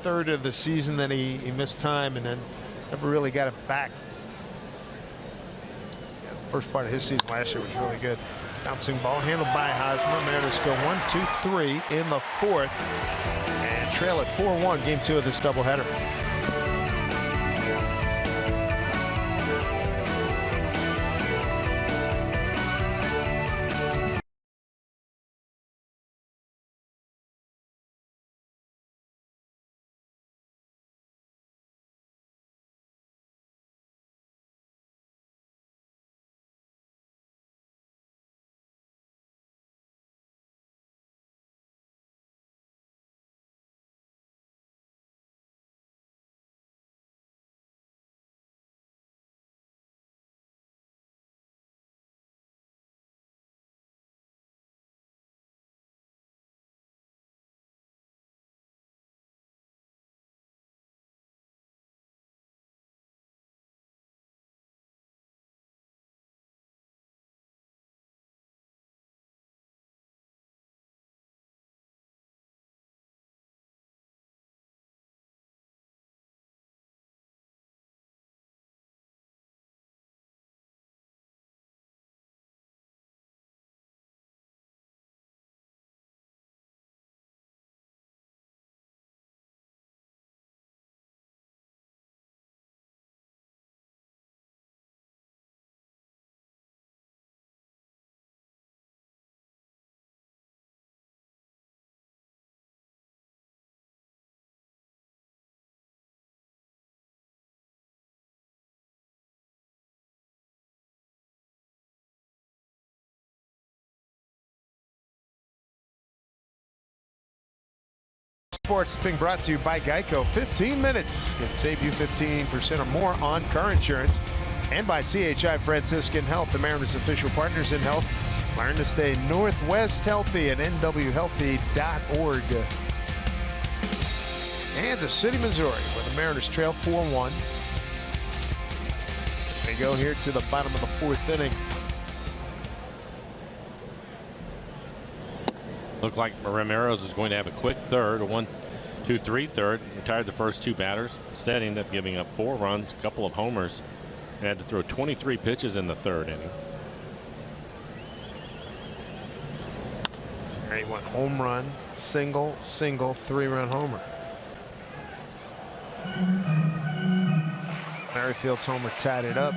third of the season, then he missed time and then never really got it back. Yeah, the first part of his season last year was really good. Bouncing ball handled by Hosmer. Mariners go 1-2-3 in the 4th and trail at 4-1. Game 2 of this doubleheader. Sports is being brought to you by Geico. 15 minutes can save you 15% or more on car insurance. And by CHI Franciscan Health, the Mariners' official partners in health. Learn to stay Northwest healthy at nwhealthy.org. Kansas City, Missouri, where the Mariners trail 4-1. They go here to the bottom of the fourth inning. Looked like Ramirez was going to have a quick third, a 1-2-3 third. Retired the first two batters. Instead, he ended up giving up 4 runs, a couple of homers, and had to throw 23 pitches in the third inning. He went home run, single, 3-run homer. Merrifield's homer tied it up.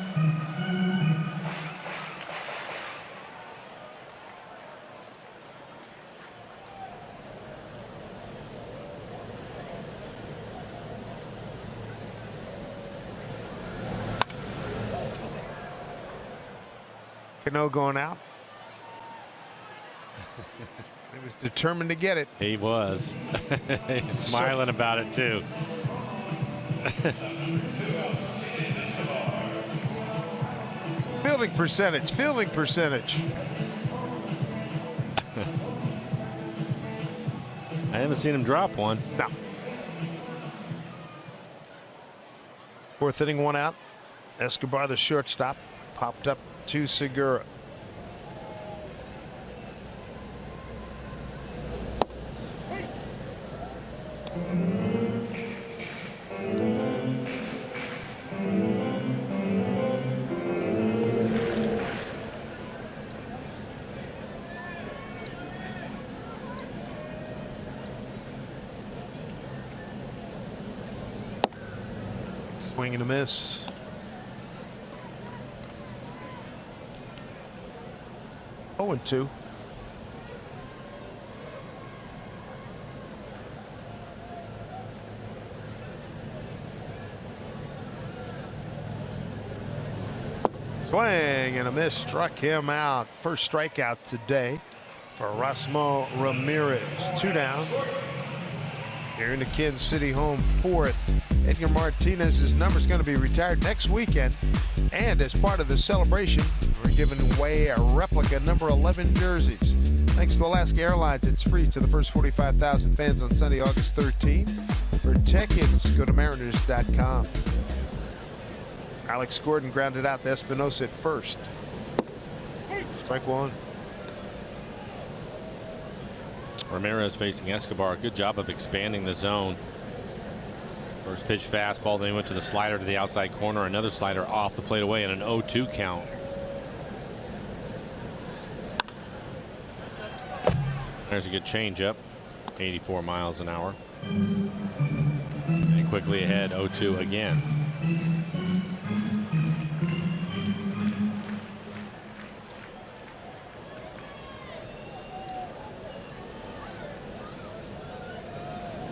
Cano going out. He was determined to get it. He was. He's smiling about it too. Fielding percentage. I haven't seen him drop one. No. Fourth inning, 1 out. Escobar, the shortstop, popped up to Segura. Swing and a miss. Oh, and 2. Swing and a miss, struck him out. First strikeout today for Erasmo Ramirez. 2 down. Here in the Kansas City home fourth. Edgar Martinez's number is going to be retired next weekend. And as part of the celebration, we're giving away a replica number 11 jerseys. Thanks to Alaska Airlines, it's free to the first 45,000 fans on Sunday, August 13th. For tickets, go to mariners.com. Alex Gordon grounded out to Espinosa at first. Strike 1. Ramirez facing Escobar. Good job of expanding the zone. First pitch fastball, then he went to the slider to the outside corner. Another slider off the plate away, and an 0-2 count. There's a good changeup, 84 miles an hour. And quickly ahead, 0-2 again.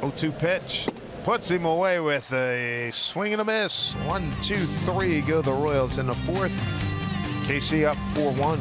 Oh-2 pitch. Puts him away with a swing and a miss. 1, 2, 3 go the Royals in the fourth. KC up 4-1.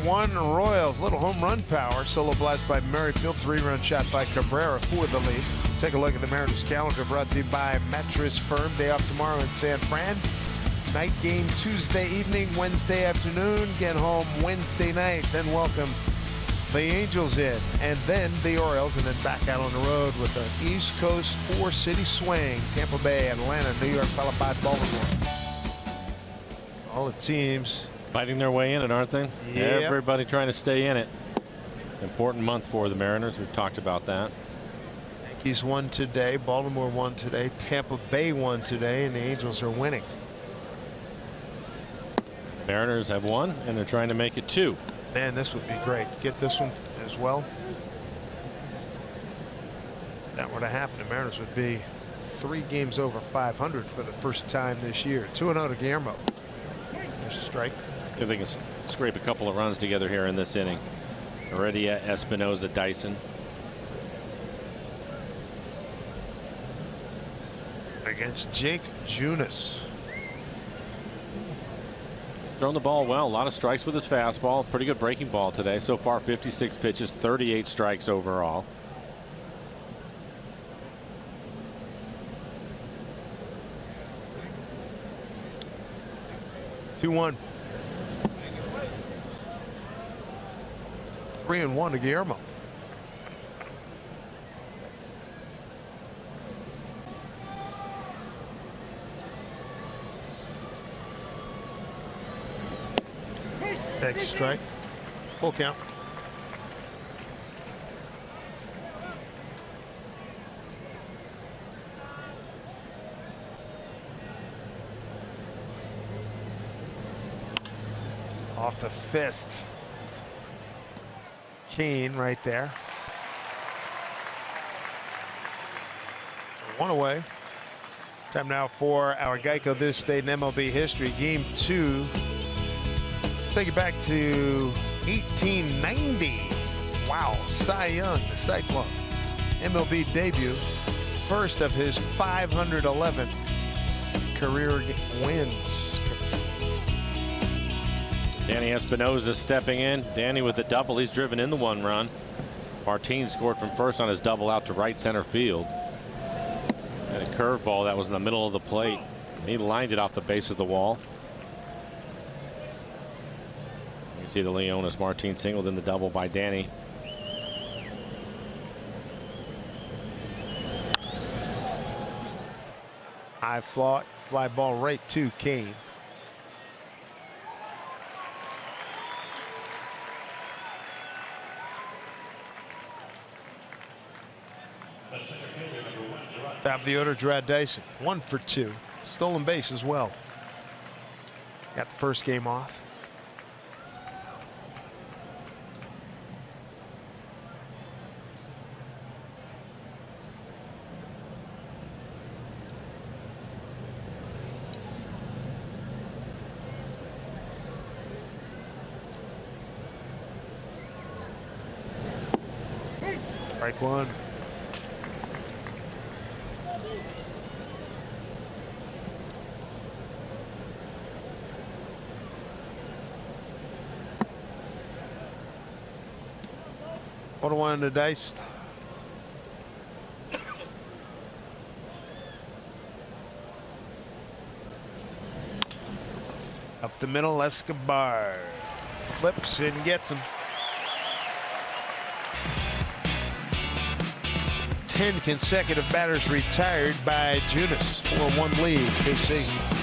4-1 Royals. Little home run power. Solo blast by Merrifield. 3-run shot by Cabrera for the lead. Take a look at the Mariners calendar, brought to you by Mattress Firm. Day off tomorrow in San Fran. Night game Tuesday evening, Wednesday afternoon. Get home Wednesday night. Then welcome the Angels in, and then the Orioles, and then back out on the road with an East Coast 4-city swing. Tampa Bay, Atlanta, New York, followed by Baltimore. All the teams fighting their way in it, aren't they? Yep. Everybody trying to stay in it. Important month for the Mariners. We've talked about that. Yankees won today. Baltimore won today. Tampa Bay won today, and the Angels are winning. Mariners have won, and they're trying to make it 2. Man, this would be great. Get this one as well. If that were to happen, the Mariners would be 3 games over 500 for the first time this year. 2-0 to Guillermo. There's a strike. See if they can scrape a couple of runs together here in this inning. Heredia, Espinoza, Dyson. Against Jake Junis. Thrown the ball well. A lot of strikes with his fastball. Pretty good breaking ball today. So far 56 pitches, 38 strikes overall. Two 1. 3-1 to Guillermo. Takes a strike. Full count. Off the fist. Keen right there. 1 away. Time now for our Geico This State in MLB history. Game 2. Take it back to 1890. Wow, Cy Young, the Cyclone. MLB debut. First of his 511 career wins. Danny Espinoza stepping in. Danny with the double. He's driven in the 1 run. Martin scored from first on his double out to right center field. And a curveball that was in the middle of the plate. He lined it off the base of the wall. You see the Leonis Martin single, then the double by Danny. High fly ball right to Kane. Top of the order, Gerard Dyson. 1 for 2. Stolen base as well. Got the first game off. Strike 1. What a one to dice. Up the middle, Escobar flips and gets him. 10 consecutive batters retired by Junis. 4-1 lead, KC.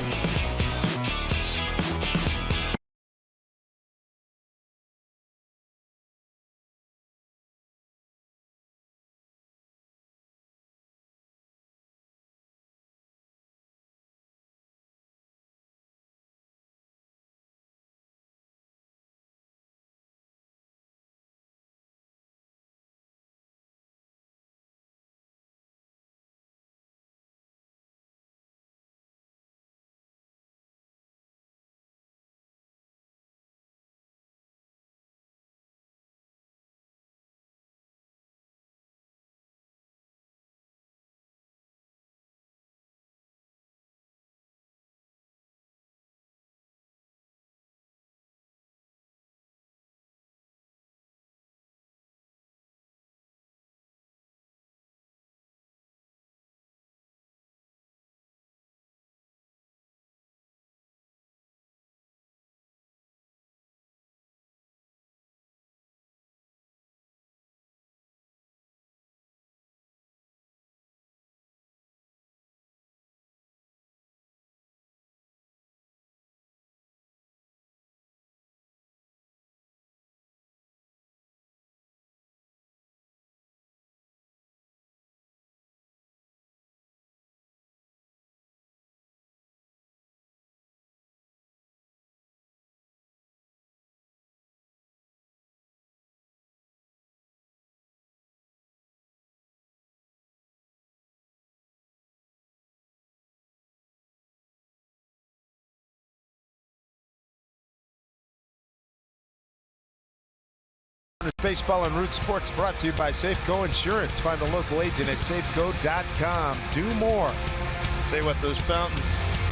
Baseball and Root Sports brought to you by Safeco Insurance. Find a local agent at safeco.com. Do more. Tell you what, those fountains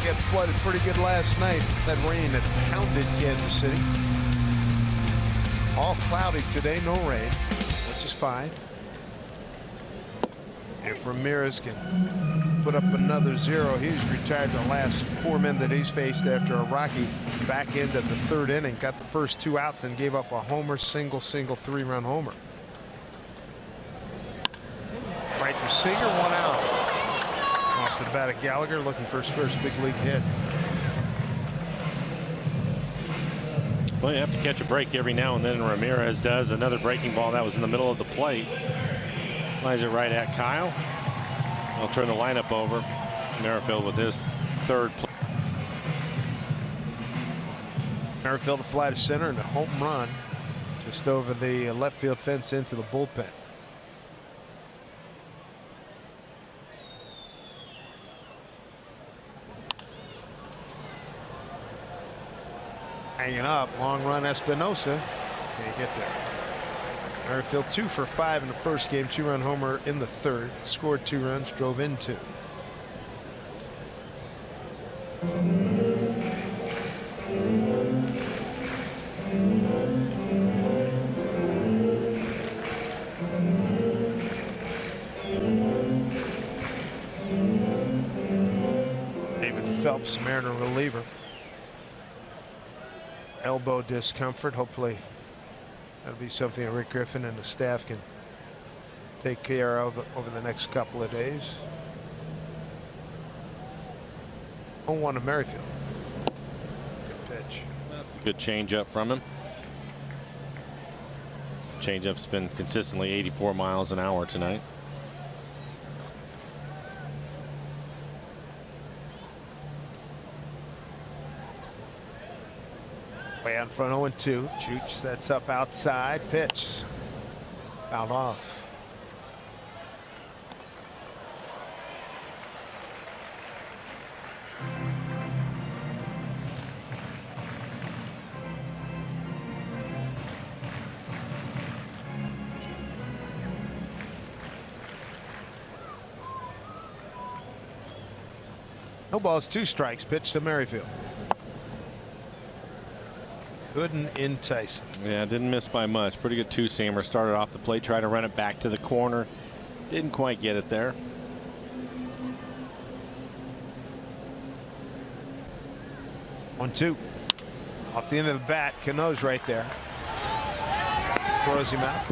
got flooded pretty good last night. That rain that pounded Kansas City. All cloudy today, no rain, which is fine. If Ramirez can put up another 0, he's retired the last 4 men that he's faced after a rocky back end of the 3rd inning. Got the first 2 outs and gave up a homer, single, 3-run homer. Right to Singer, 1 out. Off to the bat of Gallagher, looking for his first big league hit. Well, you have to catch a break every now and then. Ramirez does. Another breaking ball that was in the middle of the plate. Flies it right at Kyle. I'll turn the lineup over. Merrifield with his 3rd play. Merrifield to fly to center and a home run just over the left field fence into the bullpen. Hanging up, long run Espinosa. Can't get there. Merrifield 2 for 5 in the first game, 2-run homer in the 3rd. Scored 2 runs, drove in 2. David Phelps, Mariner reliever. Elbow discomfort. Hopefully that'll be something that Rick Griffin and the staff can take care of over the next couple of days. 0-1 to Merrifield. Good pitch. That's a good changeup from him. Changeup's been consistently 84 miles an hour tonight. Way out in front, 0-2. Chooch sets up outside. Pitch. Fouled off. No balls, 2 strikes. Pitch to Merrifield. Couldn't entice him. Yeah, didn't miss by much. Pretty good 2-seamer. Started off the plate, tried to run it back to the corner. Didn't quite get it there. One, 2. Off the end of the bat. Cano's right there. Throws him out.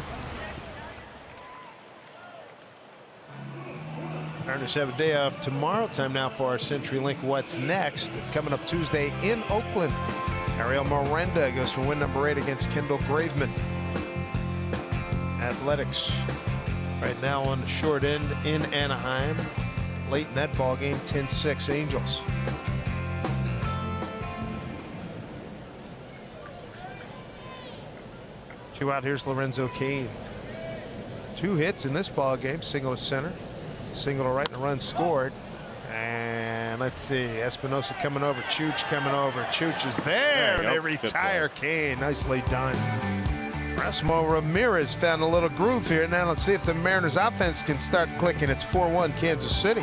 Mariners have a day off tomorrow. Time now for our CenturyLink What's Next. Coming up Tuesday in Oakland. Ariel Miranda goes for win number 8 against Kendall Graveman. Athletics right now on the short end in Anaheim. Late in that ball game, 10-6 Angels. Two out. Here's Lorenzo Cain. 2 hits in this ball game. Single to center, single to right, and a run scored. And let's see, Espinosa coming over, Chooch coming over. Chooch is there, and they retire Cain. Nicely done. Erasmo Ramirez found a little groove here. Now let's see if the Mariners offense can start clicking. It's 4-1 Kansas City.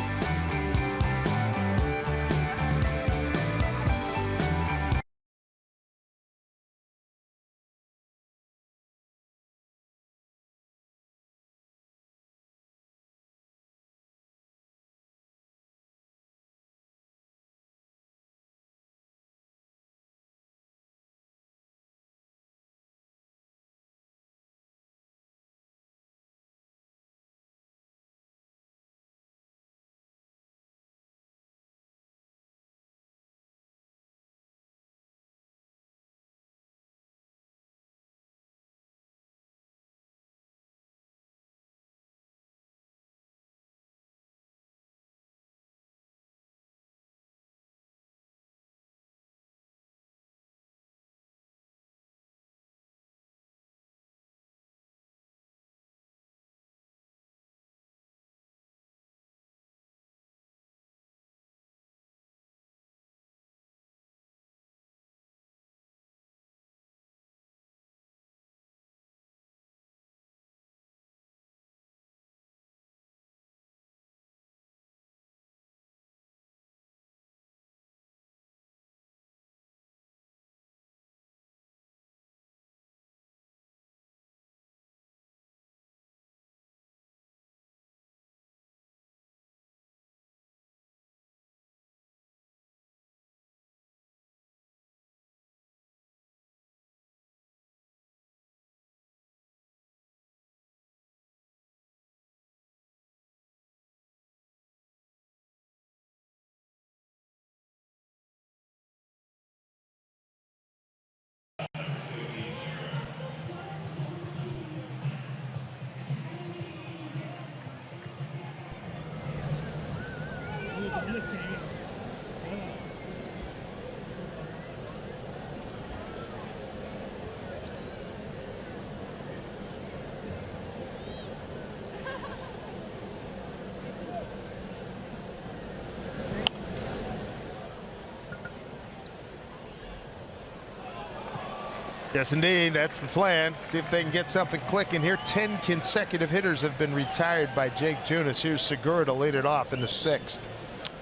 Yes, indeed. That's the plan. See if they can get something clicking here. 10 consecutive hitters have been retired by Jake Junis. Here's Segura to lead it off in the 6th.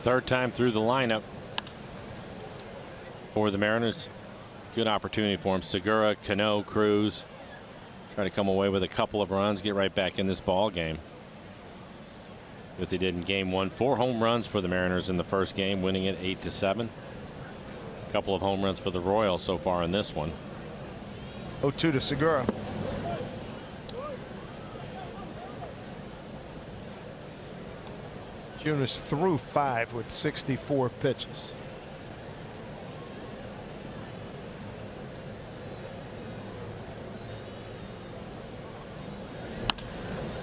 Third time through the lineup for the Mariners. Good opportunity for him. Segura, Cano, Cruz trying to come away with a couple of runs, get right back in this ball game. What they did in game 1. 4 home runs for the Mariners in the first game, winning it 8-7. A couple of home runs for the Royals so far in this one. 0-2 to Segura. Junis threw 5 with 64 pitches.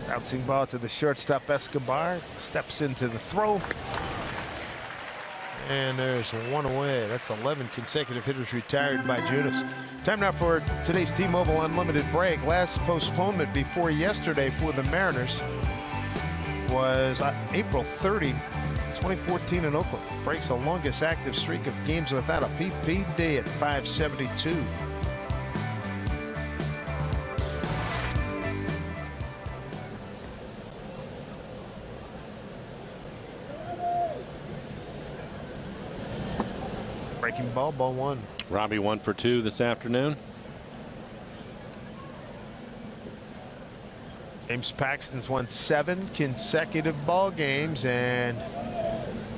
Bouncing ball to the shortstop. Escobar steps into the throw. And there's one away. That's 11 consecutive hitters retired by Junis. Time now for today's T-Mobile Unlimited break. Last postponement before yesterday for the Mariners was April 30, 2014 in Oakland. Breaks the longest active streak of games without a PPD at 572. Breaking ball, ball 1. Robbie 1 for 2 this afternoon. James Paxton's won 7 consecutive ball games, and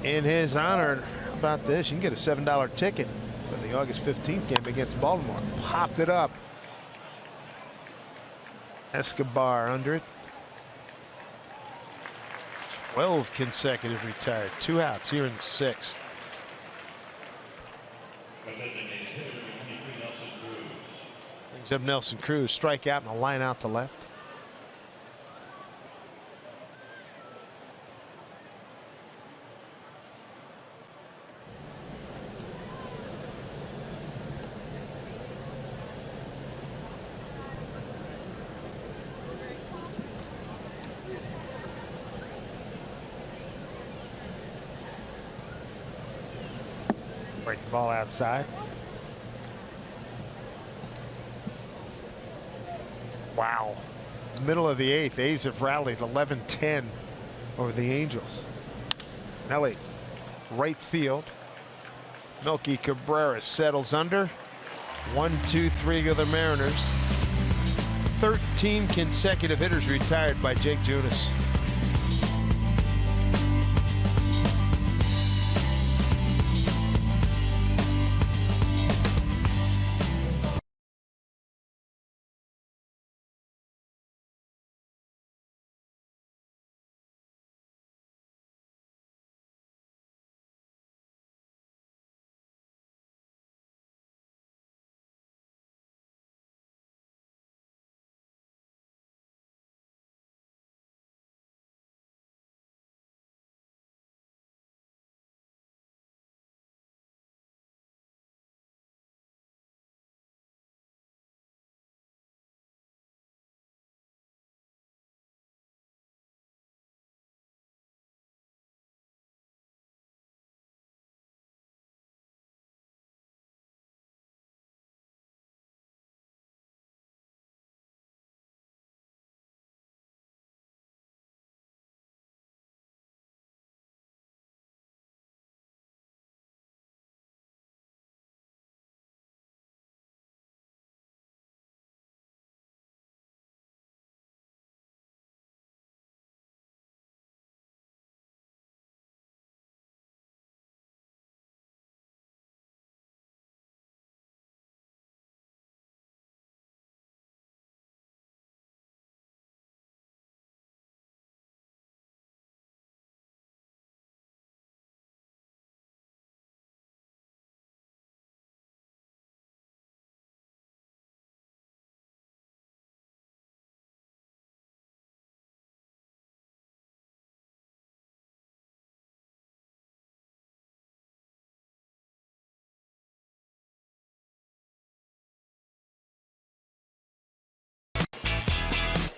in his honor, how about this? You can get a $7 ticket for the August 15th game against Baltimore. Popped it up. Escobar under it. 12 consecutive retired. 2 outs here in the 6th. Brings up Nelson Cruz. Strikeout and a line out to left. Breaking ball outside. Wow. Middle of the 8th. A's have rallied 11-10 over the Angels. Nelly, right field. Melky Cabrera settles under. 1-2-3 go the Mariners. 13 consecutive hitters retired by Jake Junis.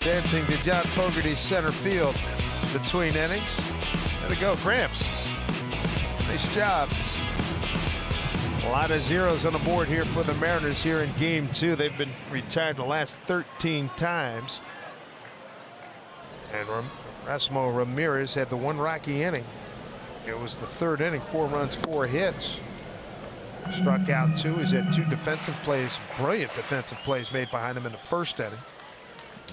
dancing to John Fogerty's center field between innings. There to go, Gramps. Nice job. A lot of zeros on the board here for the Mariners here in Game 2. They've been retired the last 13 times. And Erasmo Ramirez had the one Rocky inning. It was the third inning, 4 runs, 4 hits. Struck out 2. He's had 2 defensive plays, brilliant defensive plays made behind him in the first inning.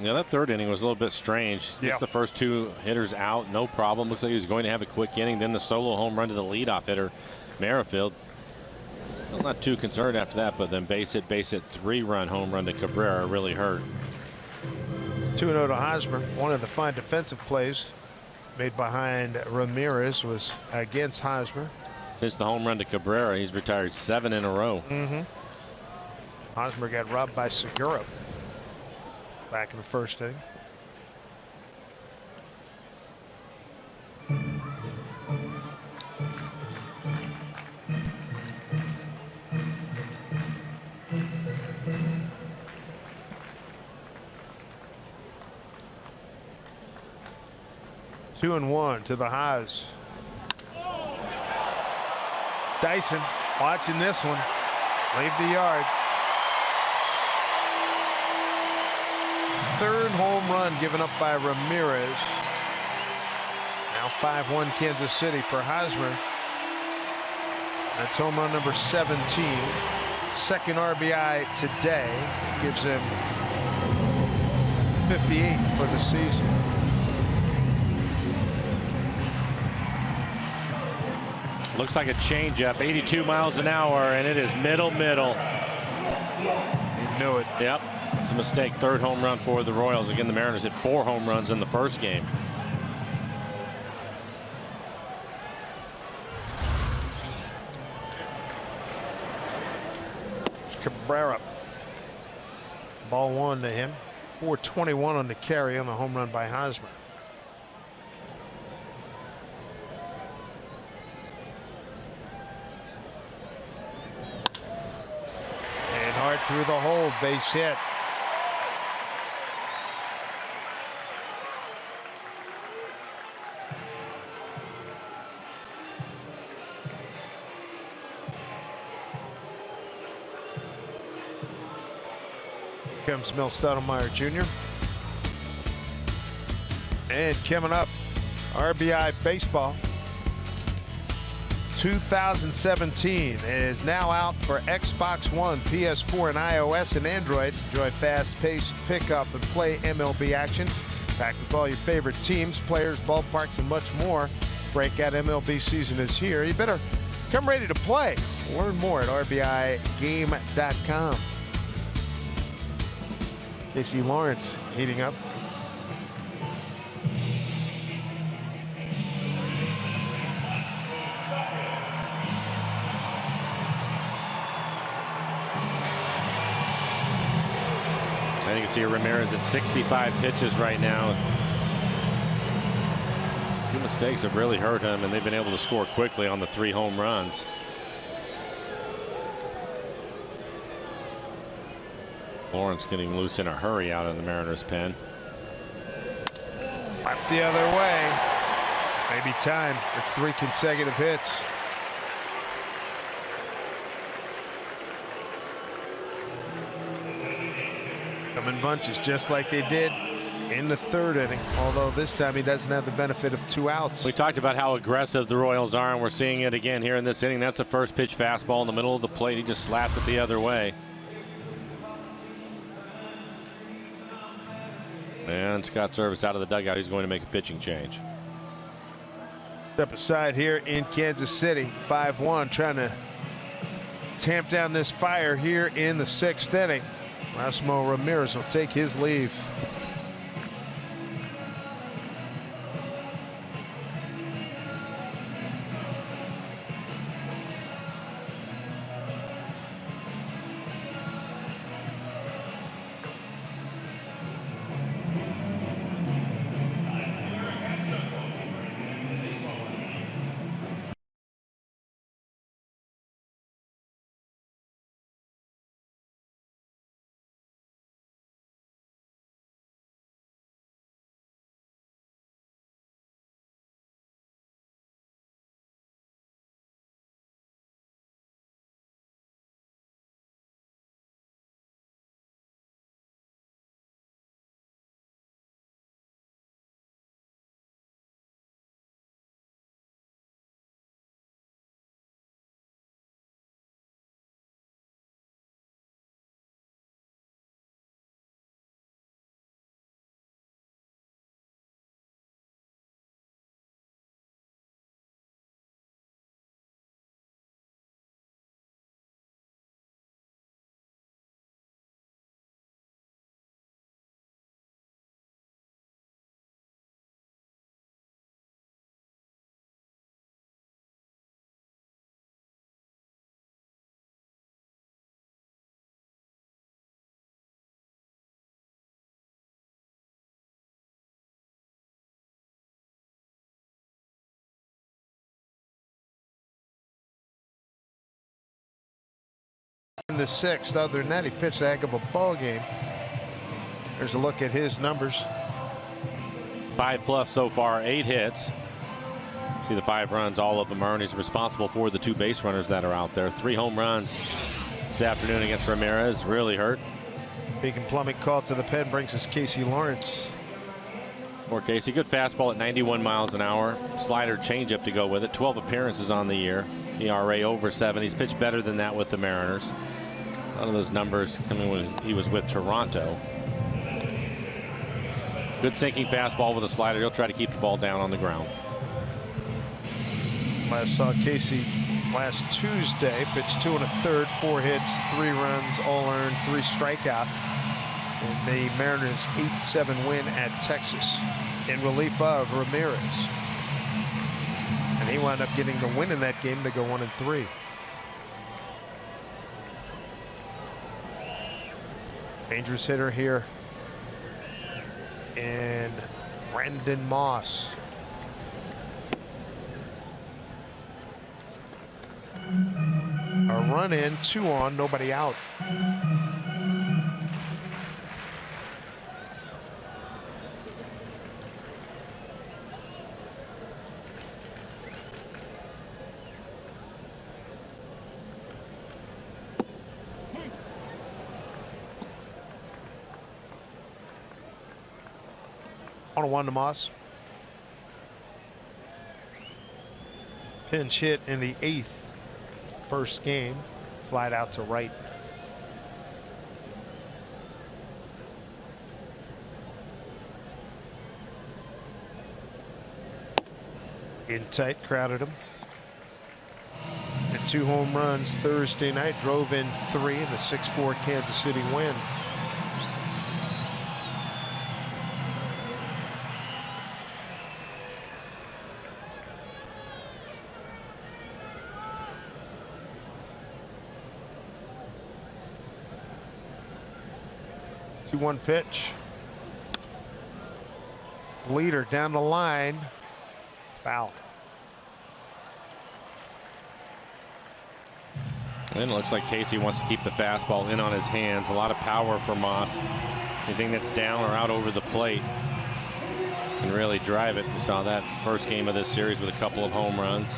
Yeah, that third inning was a little bit strange. Just the first 2 hitters out, no problem. Looks like he was going to have a quick inning. Then the solo home run to the leadoff hitter, Merrifield. Still not too concerned after that, but then base hit, 3-run home run to Cabrera really hurt. 2-0 to Hosmer. One of the fine defensive plays made behind Ramirez was against Hosmer. Since the home run to Cabrera, he's retired 7 in a row. Hosmer got robbed by Segura back in the first inning. Two and one to the Haas. Dyson watching this one. Leave the yard. Third home run given up by Ramirez. Now 5-1 Kansas City for Hosmer. That's home run number 17. Second RBI today. Gives him 58 for the season. Looks like a changeup, 82 miles an hour, and it is middle. He knew it. Yep, it's a mistake. Third home run for the Royals. Again, the Mariners hit 4 home runs in the first game. Cabrera. Ball 1 to him. 421 on the carry on the home run by Hosmer. Hard through the hole, base hit. Here comes Mil Stottlemyre Jr. And coming up, RBI Baseball 2017 is now out for Xbox One, PS4, and iOS and Android. Enjoy fast-paced pick-up and play MLB action. Packed with all your favorite teams, players, ballparks, and much more. Breakout MLB season is here. You better come ready to play. Learn more at RBIGame.com. Casey Lawrence heating up. And you can see Ramirez at 65 pitches right now. 2 mistakes have really hurt him, and they've been able to score quickly on the 3 home runs. Lawrence getting loose in a hurry out in the Mariners pen. Slapped the other way. Maybe time. It's 3 consecutive hits. Come in bunches just like they did in the third inning, although this time he doesn't have the benefit of 2 outs. We talked about how aggressive the Royals are, and we're seeing it again here in this inning. That's the first pitch fastball in the middle of the plate. He just slaps it the other way. And Scott Service out of the dugout. He's going to make a pitching change. Step aside here in Kansas City. 5-1, trying to tamp down this fire here in the 6th inning. Erasmo Ramirez will take his leave. in the 6th. Other than that, he pitched a heck of a ball game. There's a look at his numbers. 5+ so far, 8 hits. See the 5 runs, all of them earned. He's responsible for the 2 base runners that are out there. 3 home runs this afternoon against Ramirez. Really hurt. Big and plumbing call to the pen brings us Casey Lawrence. More Casey. Good fastball at 91 miles an hour. Slider changeup to go with it. 12 appearances on the year. ERA over 7. He's pitched better than that with the Mariners. A lot of those numbers coming when he was with Toronto. Good sinking fastball with a slider. He'll try to keep the ball down on the ground. Last saw Casey last Tuesday. Pitched 2 1/3, 4 hits, 3 runs, all earned, 3 strikeouts. And the Mariners 8-7 win at Texas in relief of Ramirez. And he wound up getting the win in that game to go 1-3. Dangerous hitter here. And Brandon Moss. A run in, 2 on, nobody out. On a 1 to Moss. Pinch hit in the 8th. First game, flied out to right. In tight, crowded him. And 2 home runs Thursday night, drove in 3 in the 6-4 Kansas City win. One pitch. Leader down the line. Foul. And it looks like Casey wants to keep the fastball in on his hands. A lot of power for Moss. Anything that's down or out over the plate can really drive it. We saw that first game of this series with a couple of home runs.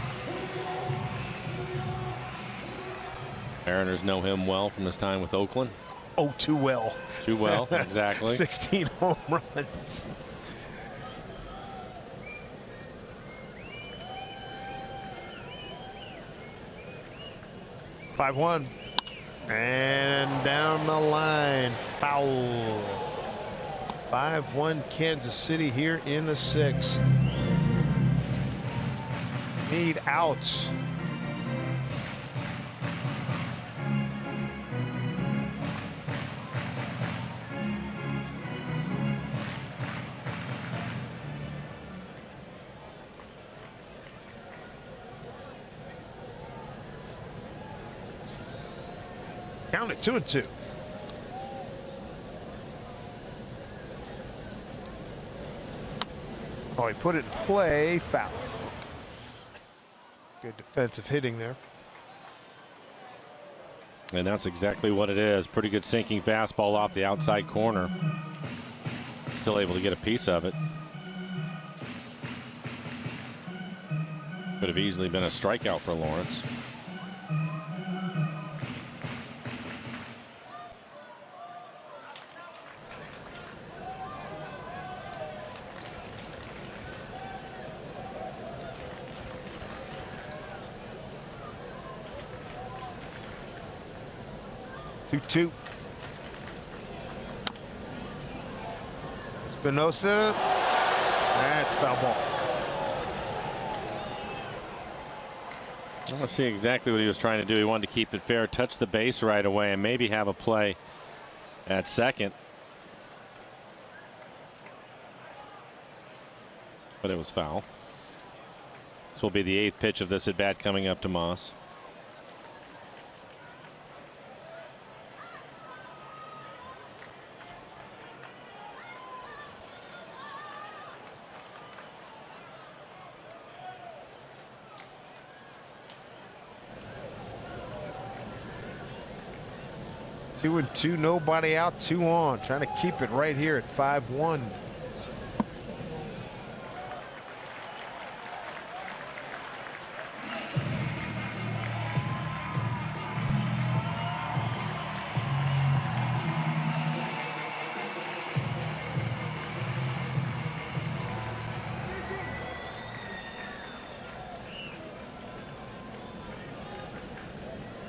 Mariners know him well from his time with Oakland. Oh, too well. Too well, exactly. 16 home runs. Five one. And down the line. Foul. 5-1 Kansas City here in the 6th. Need outs. Count it 2-2. Oh, he put it in play. Foul. Good defensive hitting there. And that's exactly what it is. Pretty good sinking fastball off the outside corner. Still able to get a piece of it. Could have easily been a strikeout for Lawrence. Two. Espinosa. That's foul ball. I want to see exactly what he was trying to do. He wanted to keep it fair, touch the base right away, and maybe have a play at second. But it was foul. This will be the 8th pitch of this at bat coming up to Moss. 2-2, nobody out, 2 on. Trying to keep it right here at 5-1.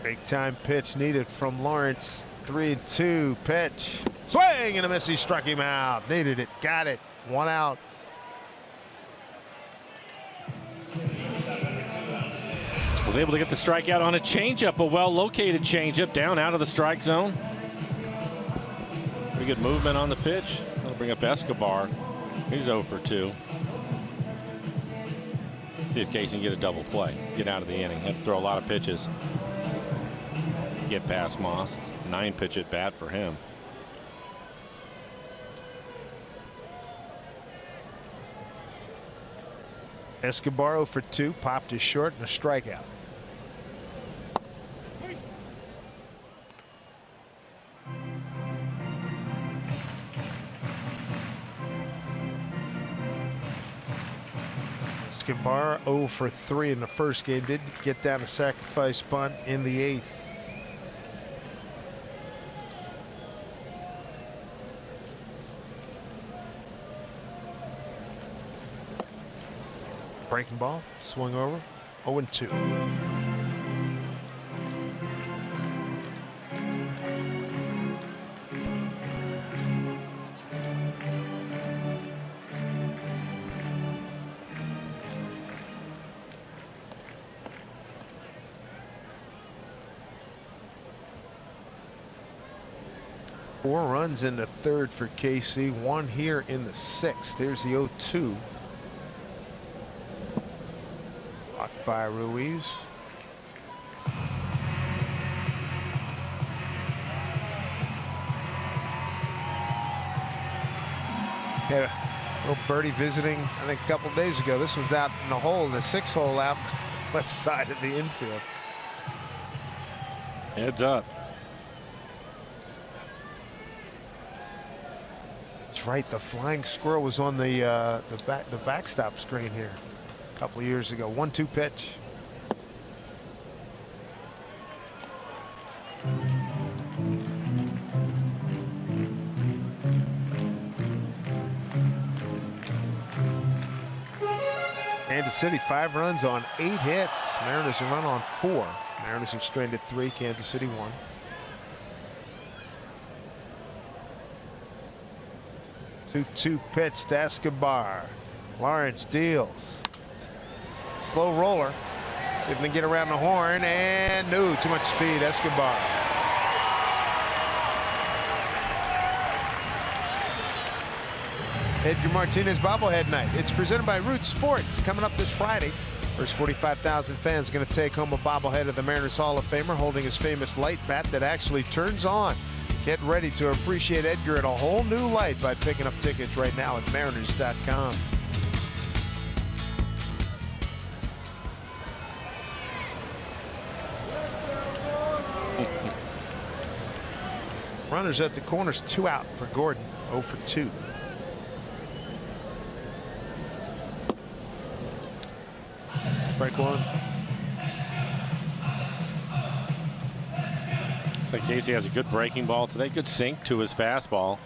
Big time pitch needed from Lawrence. 3-2 pitch. Swing and a miss. He struck him out. Needed it. Got it. 1 out. Was able to get the strikeout on a changeup, a well-located changeup down out of the strike zone. Pretty good movement on the pitch. That'll bring up Escobar. He's 0 for 2. See if Casey can get a double play. Get out of the inning. Have to throw a lot of pitches. Get past Moss. 9-pitch at bat for him. Escobar 0 for 2. Popped his short and a strikeout. Escobar 0 for 3 in the first game. Did get down a sacrifice bunt in the 8th. Breaking ball, swung over, 0-2. Four runs in the 3rd for KC, 1 here in the 6th. There's the 0-2. Blocked by Ruiz. Had a little birdie visiting, I think, a couple days ago. This one's out in the hole, the 6th hole out left side of the infield. Heads up. That's right. The flying squirrel was on the backstop screen here a couple of years ago. 1-2 pitch. Kansas City 5 runs on 8 hits. Mariners a run on 4. Mariners are stranded 3. Kansas City 1. 2-2 pitch to Escobar. Lawrence deals. Slow roller. See if they can get around the horn. And no, too much speed. Escobar. Edgar Martinez bobblehead night. It's presented by Root Sports. Coming up this Friday. First 45,000 fans going to take home a bobblehead of the Mariners Hall of Famer holding his famous light bat that actually turns on. Get ready to appreciate Edgar in a whole new light by picking up tickets right now at Mariners.com. Runners at the corners, 2 out for Gordon. 0 for 2. Strike 1. Looks like Casey has a good breaking ball today. Good sink to his fastball.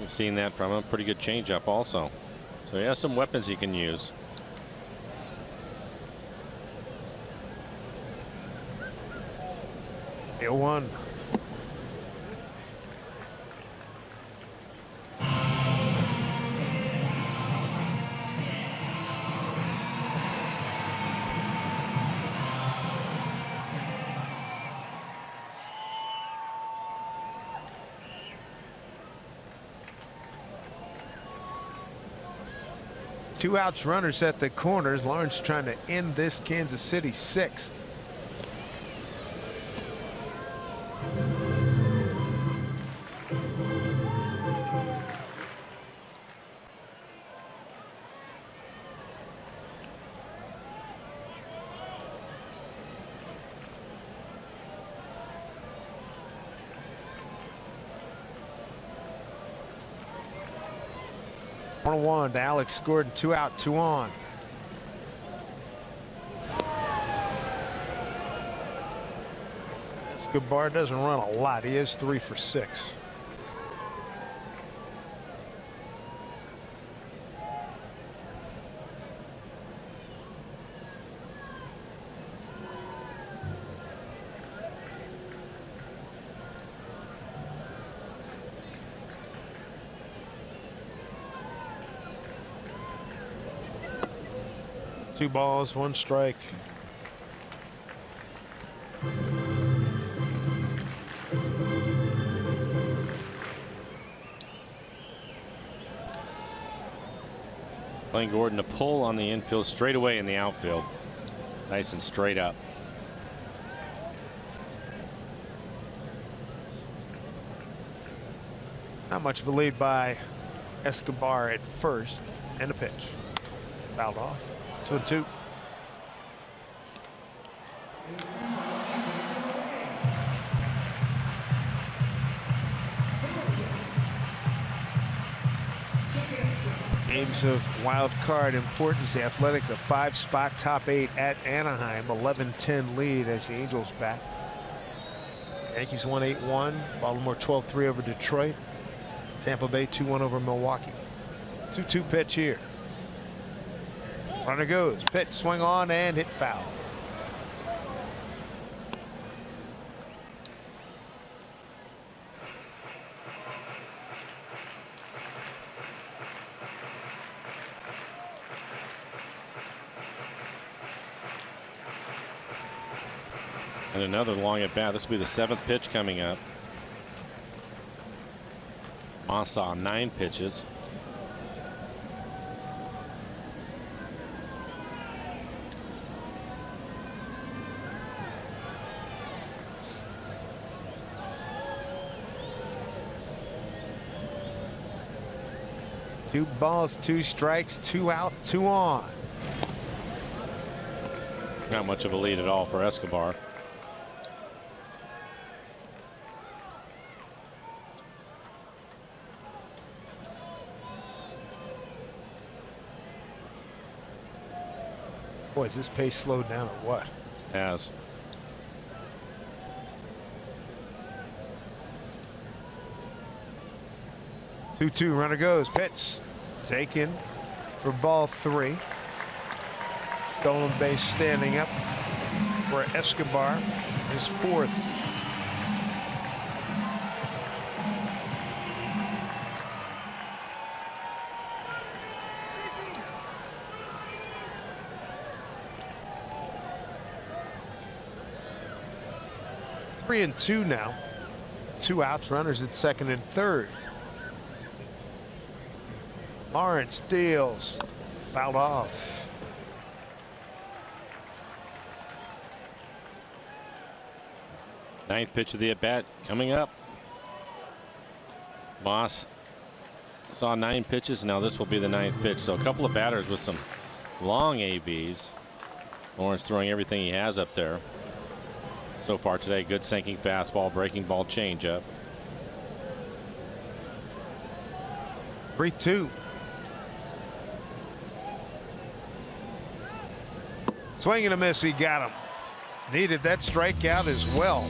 We've seen that from him. Pretty good changeup also. So he has some weapons he can use. Hill 1. Two outs, runners at the corners. Lawrence trying to end this Kansas City 6th. 1-1 to Alex Gordon. 2 out, 2 on. Escobar doesn't run a lot. He is 3 for 6. Two balls, 1 strike. Playing Gordon to pull on the infield, straight away in the outfield. Nice and straight up. Not much of a lead by Escobar at first, and a pitch. Fouled off. 2-2. Games of wild card importance. The Athletics a 5-spot top 8 at Anaheim. 11-10 lead as the Angels back. Yankees won 8-1. Baltimore 12-3 over Detroit. Tampa Bay 2-1 over Milwaukee. 2-2 pitch here. Runner goes. Pitch, swing on, and hit foul. And another long at bat. This will be the 7th pitch coming up. Moss saw 9 pitches. Two balls, 2 strikes, 2 out, 2 on. Not much of a lead at all for Escobar. Boy, is this pace slowed down or what? Has. Two runner goes. Pitch taken for ball 3. Stolen base standing up for Escobar. His 4th. Three and 2 now. 2 outs, runners at 2nd and 3rd. Lawrence deals. Fouled off. Ninth pitch of the at bat coming up. Moss saw 9 pitches. Now this will be the 9th pitch. So a couple of batters with some long ABs. Lawrence throwing everything he has up there so far today. Good sinking fastball, breaking ball, changeup. 3-2. Swing and a miss. He got him. Needed that strikeout as well.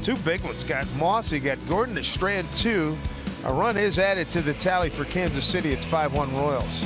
2 big ones. Got Moss. He got Gordon to strand 2. A run is added to the tally for Kansas City. It's 5-1 Royals.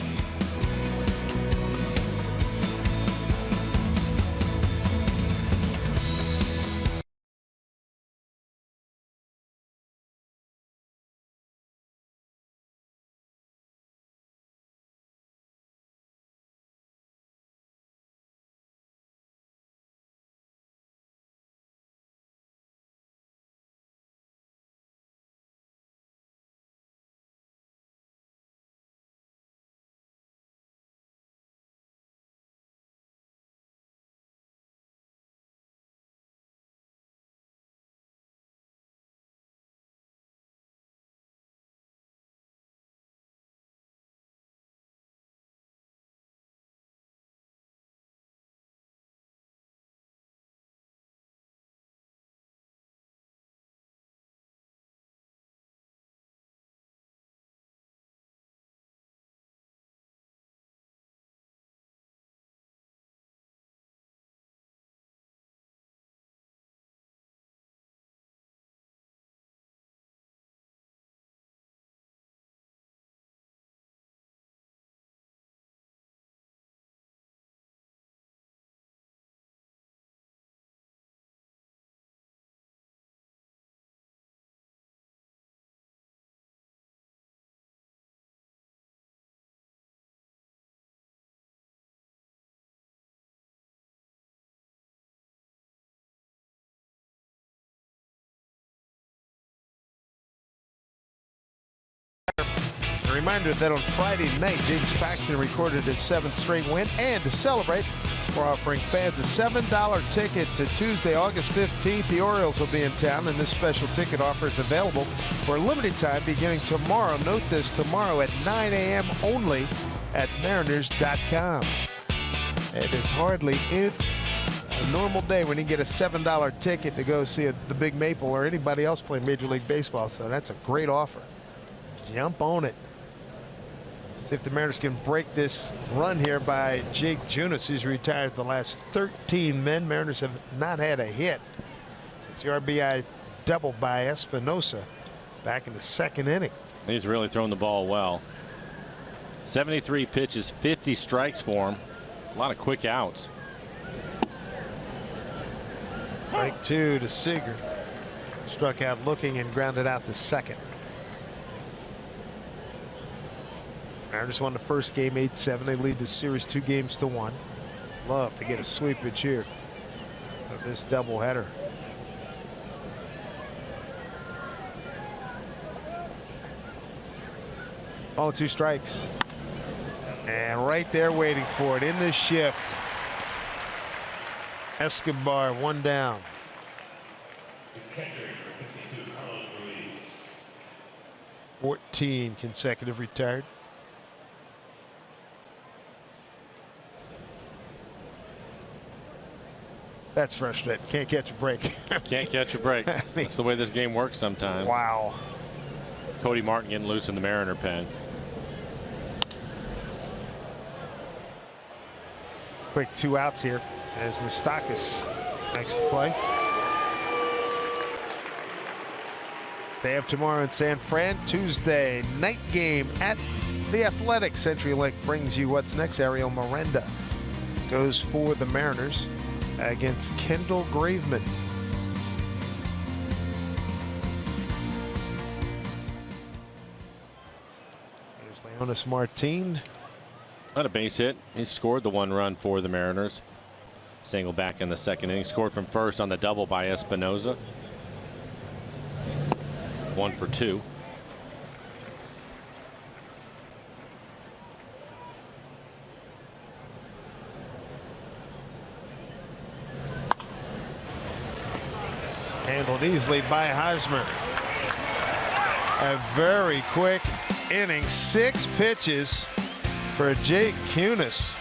A reminder that on Friday night, James Paxton recorded his 7th straight win, and to celebrate, we're offering fans a $7 ticket to Tuesday, August 15th. The Orioles will be in town, and this special ticket offer is available for a limited time beginning tomorrow. Note this, tomorrow at 9 a.m. only at Mariners.com. It is hardly a normal day when you get a $7 ticket to go see the Big Maple or anybody else playing Major League Baseball, so that's a great offer. Jump on it. See if the Mariners can break this run here by Jake Junis, who's retired the last 13 men. Mariners have not had a hit since the RBI double by Espinosa back in the 2nd inning. He's really thrown the ball well. 73 pitches, 50 strikes for him. A lot of quick outs. Strike 2 to Seager. Struck out looking and grounded out the 2nd. Mariners won the first game 8-7. They lead the series 2-1. Love to get a sweepage here of this doubleheader. All 2 strikes. And right there waiting for it in this shift. Escobar, 1 down. 14 consecutive retired. That's frustrating. Can't catch a break. Can't catch a break. That's the way this game works sometimes. Wow. Cody Martin getting loose in the Mariner pen. Quick 2 outs here as Moustakas makes the play. Day of tomorrow in San Fran. Tuesday night game at the Athletic. CenturyLink brings you what's next. Ariel Miranda goes for the Mariners against Kendall Graveman. Here's Leonis Martin. Not a base hit. He scored the 1 run for the Mariners. Single back in the 2nd inning. Scored from first on the double by Espinosa. 1 for 2. Handled easily by Hosmer. A very quick inning. 6 pitches for Jake Junis.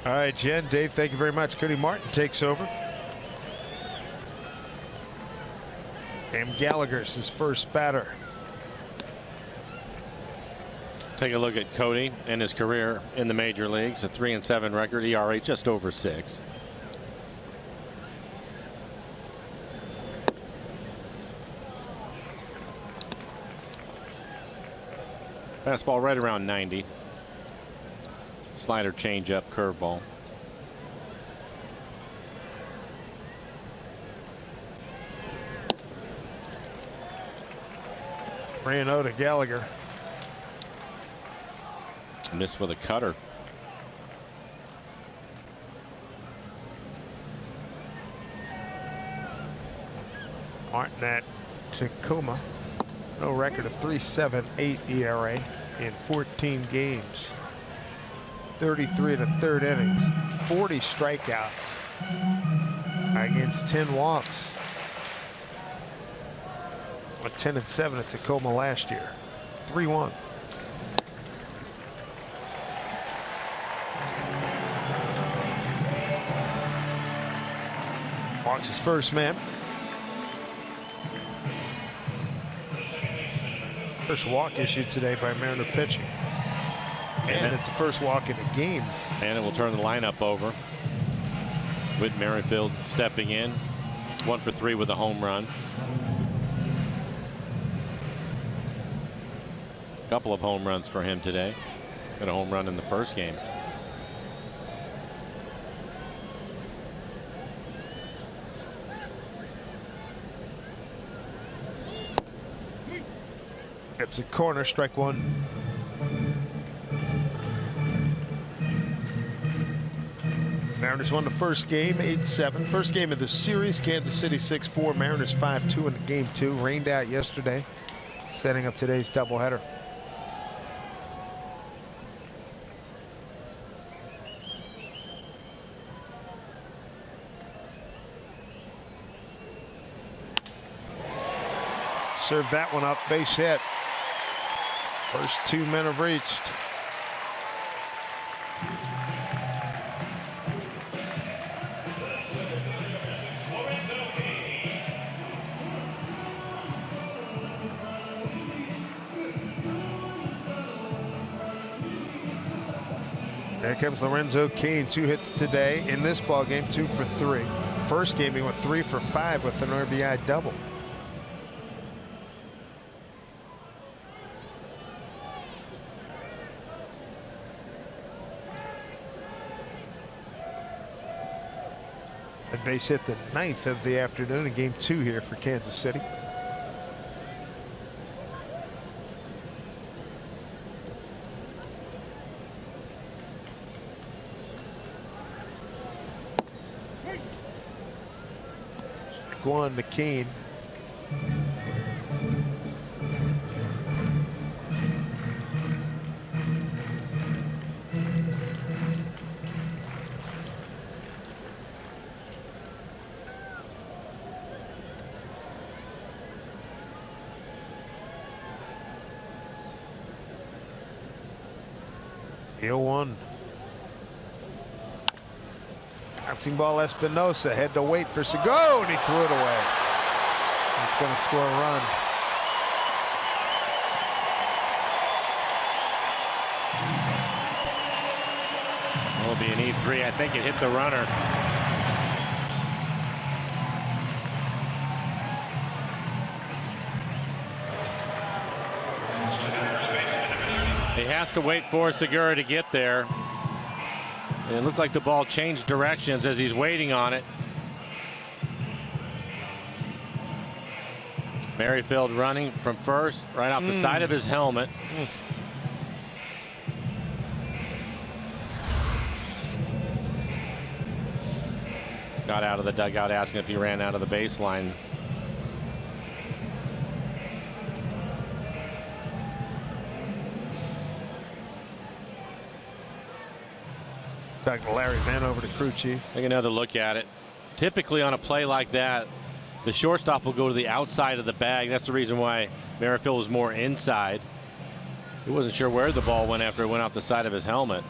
All right, Jen, Dave, thank you very much. Cody Martin takes over. Cam Gallagher's his first batter. Take a look at Cody and his career in the major leagues. A 3-7 record, ERA just over 6. Fastball right around 90. Slider, changeup, curveball. Rano to Gallagher. Missed with a cutter. Martin at Tacoma. No record of 3.78 ERA in 14 games. 33 in the third innings. 40 strikeouts against 10 walks. A 10-7 at Tacoma last year. 3-1. Walks his first man. First walk issued today by Mariner pitching. And it's the first walk in the game. And it will turn the lineup over with Merrifield stepping in. 1 for 3 with a home run. Couple of home runs for him today. Got a home run in the first game. It's a corner, strike one. Mariners won the first game 8-7. First game of the series. Kansas City 6-4. Mariners 5-2 in the game 2. Rained out yesterday. Setting up today's doubleheader. Served that one up, base hit. First 2 men have reached. There comes Lorenzo Cain, 2 hits today in this ball game, 2 for 3. First game he went 3 for 5 with an RBI double. A base hit the 9th of the afternoon in game 2 here for Kansas City. One to Cain. Hill 1. Bouncing ball, Espinosa had to wait for Seago, and he threw it away. It's going to score a run. It will be an E3. I think it hit the runner. He has to wait for Segura to get there. And it looked like the ball changed directions as he's waiting on it. Merrifield running from first, right off the side of his helmet. Scott out of the dugout asking if he ran out of the baseline. Talking to Larry Mann over to crew chief. Take another look at it. Typically on a play like that, the shortstop will go to the outside of the bag. That's the reason why Merrifield was more inside. He wasn't sure where the ball went after it went off the side of his helmet.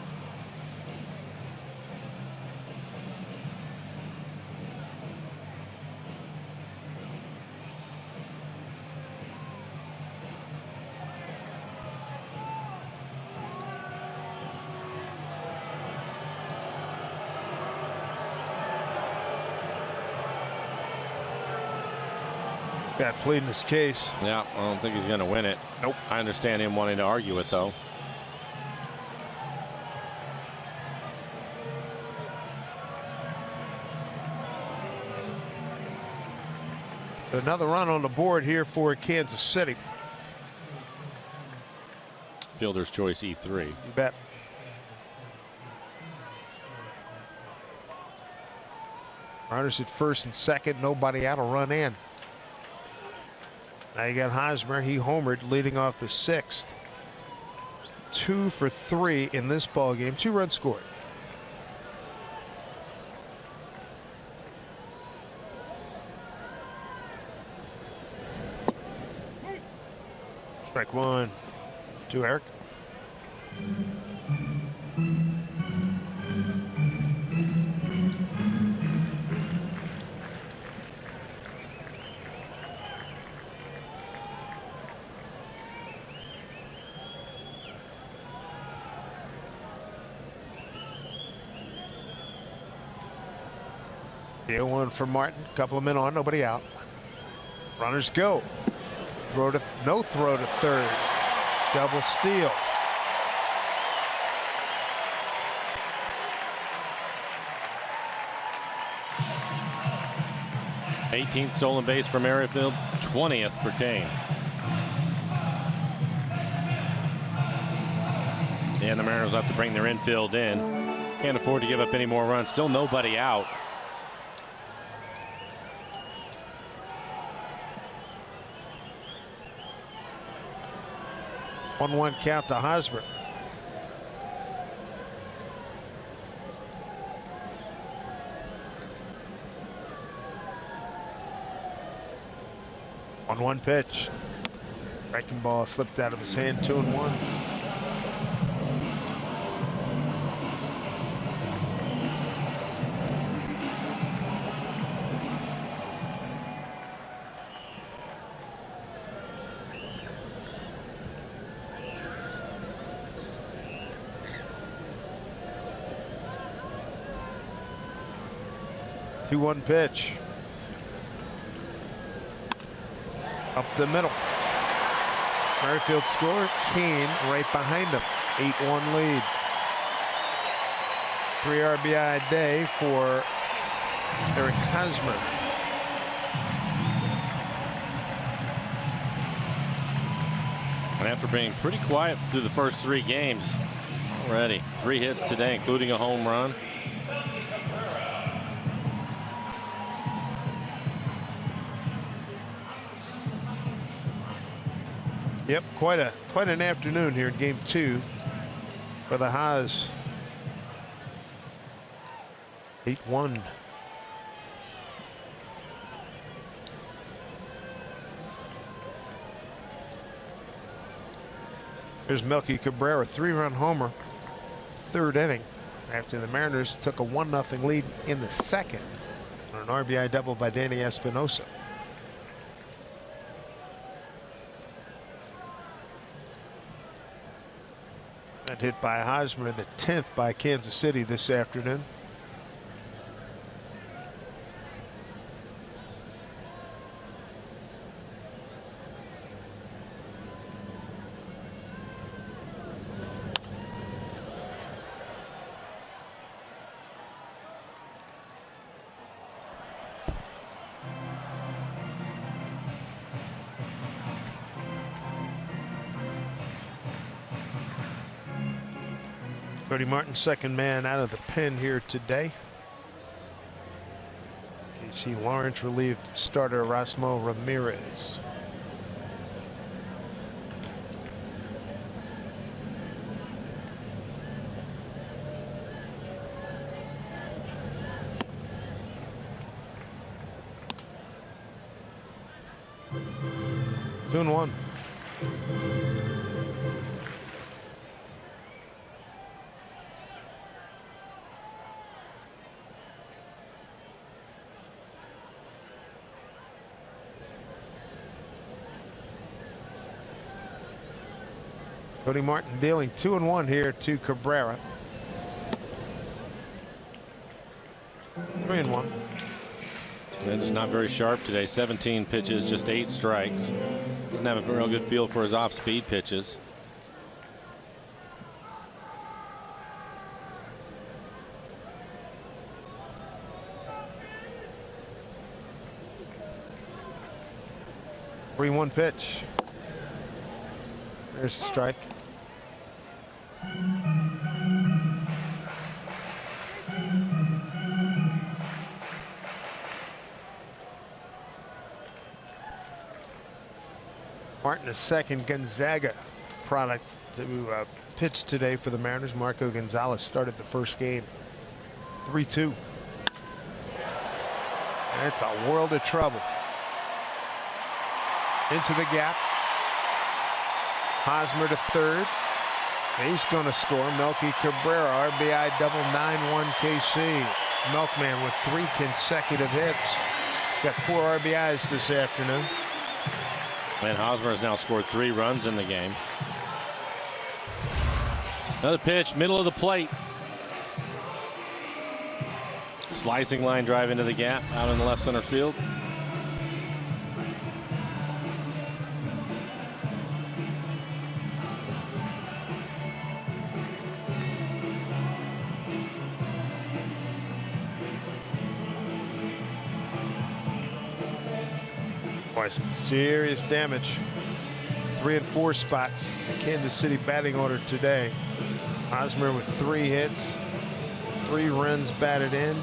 Got pleading his case. Yeah, I don't think he's going to win it. Nope. I understand him wanting to argue it, though. So another run on the board here for Kansas City. Fielder's choice E3. You bet. Runners at first and second, nobody out, a run in. Now you got Hosmer, he homered leading off the sixth. 2 for 3 in this ball game, 2 runs scored. Strike 1 to Eric. The 0-1 for Martin. Couple of men on, nobody out. Runners go. No throw to third. Double steal. '18th stolen base for Merrifield, 20th for Kane. And the Mariners have to bring their infield in. Can't afford to give up any more runs. Still nobody out. 1-1 count to Hosmer. One pitch. Breaking ball slipped out of his hand. 2-1. Two-one pitch. Up the middle. Merrifield scored. Kane right behind him. 8-1 lead. 3 RBI day for Eric Hosmer. And after being pretty quiet through the first 3 games, already 3 hits today, including a home run. Yep, quite an afternoon here in game 2 for the Haas. 8-1. Here's Melky Cabrera, 3-run homer, 3rd inning, after the Mariners took a 1-0 lead in the second on an RBI double by Danny Espinosa. That hit by Hosmer, the 10th by Kansas City this afternoon. Cody Martin, second man out of the pen here today. KC Lawrence relieved starter Erasmo Ramirez. Two and one. Cody Martin dealing 2-1 here to Cabrera. 3-1. And just not very sharp today. 17 pitches, just 8 strikes. Doesn't have a real good feel for his off-speed pitches. Three-one pitch. There's a strike. Martin, a second Gonzaga product to pitch today for the Mariners. Marco Gonzalez started the first game. 3-2. That's a world of trouble. Into the gap. Hosmer to third. He's going to score. Melky Cabrera, RBI double, 9-1 KC. Milkman with 3 consecutive hits. Got 4 RBIs this afternoon. And Hosmer has now scored 3 runs in the game. Another pitch, middle of the plate. Slicing line drive into the gap out in the left center field. Boy, some serious damage. 3 and 4 spots in Kansas City batting order today. Hosmer with 3 hits, 3 runs batted in.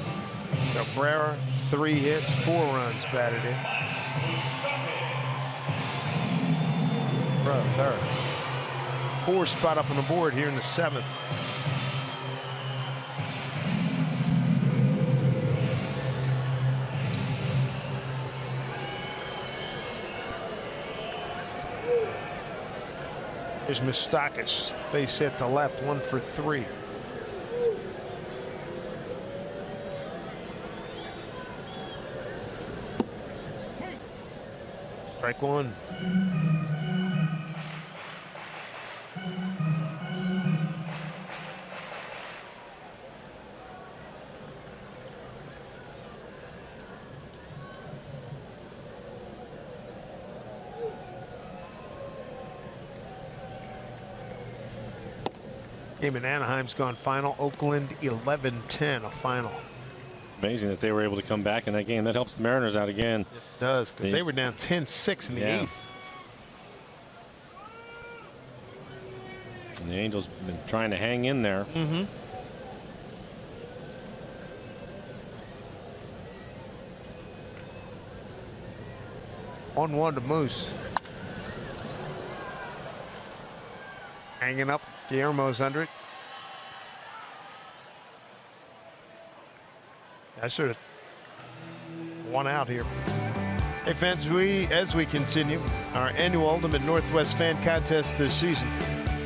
Cabrera, 3 hits, 4 runs batted in. Brother, 4 spot up on the board here in the 7th. Here's Moustakas. Base hit to left, 1 for 3. Strike 1. Game in Anaheim's gone final. Oakland 11-10, a final. Amazing that they were able to come back in that game. That helps the Mariners out again. Yes, it does, because they were down 10-6 in the 8th. And the Angels have been trying to hang in there. 1-1 to Moose. Hanging up. Guillermo's under it. I should have 1 out here. Hey fans, as we continue our annual Ultimate Northwest Fan Contest this season,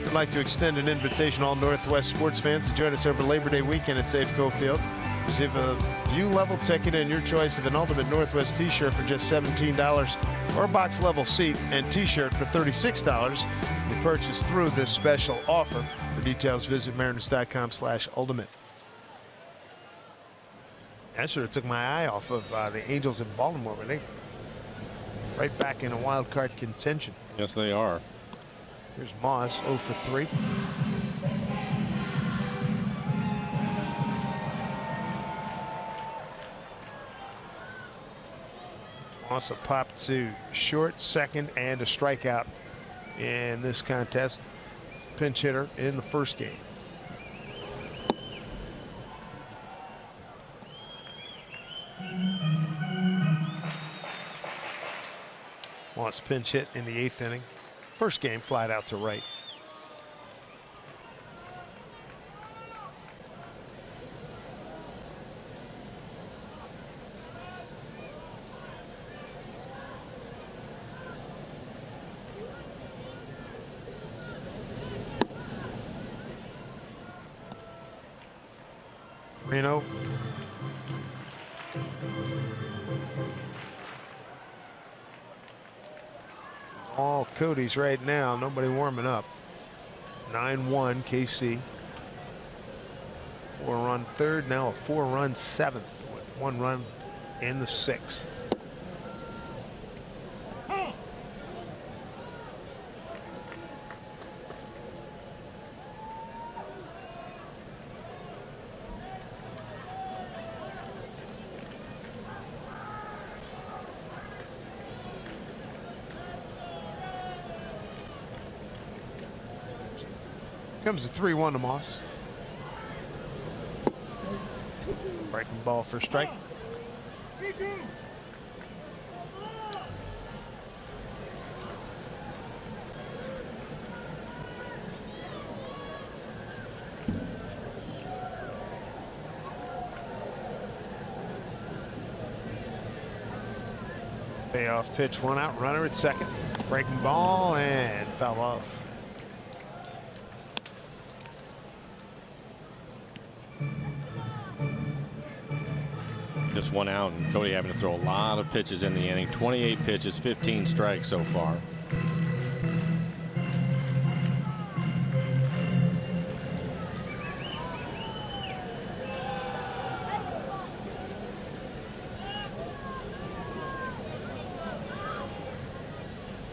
we'd like to extend an invitation to all Northwest sports fans to join us over Labor Day weekend at Safeco Field. Receive a view level ticket and your choice of an Ultimate Northwest t-shirt for just $17 or a box level seat and t-shirt for $36. You purchase through this special offer. For details, visit mariners.com/ultimate. I sort of took my eye off of the Angels in Baltimore, but they right back in a wild card contention. Yes, they are. Here's Moss, 0 for 3. Moss a pop to short, second, and a strikeout in this contest. Pinch hitter in the first game. Moss pinch hit in the 8th inning. First game, flied out to right. Reno. All Cody's right now. Nobody warming up. 9-1 KC. 4-run third. Now a 4-run 7th with 1 run in the 6th. Comes the 3-1 to Moss. Breaking ball for strike. Payoff pitch, 1 out, runner at second. Breaking ball and foul off. Just 1 out, and Cody having to throw a lot of pitches in the inning. 28 pitches, 15 strikes so far.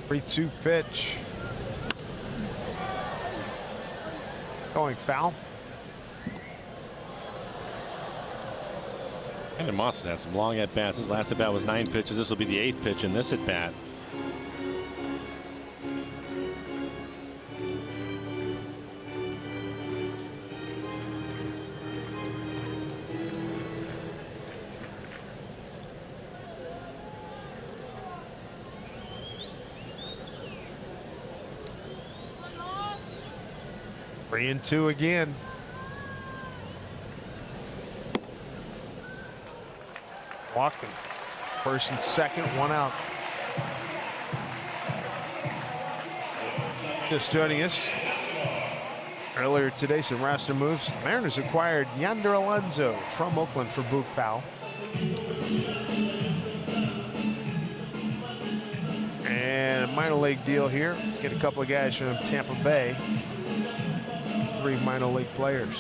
Three-two pitch. Going foul. And Moss has had some long at-bats. His last at-bat was 9 pitches. This will be the 8th pitch in this at-bat. Three and two again. Walking. First and second, 1 out. Just joining us earlier today, some roster moves. Mariners acquired Yonder Alonso from Oakland for Boog Powell. And a minor league deal here. Get a couple of guys from Tampa Bay. 3 minor league players.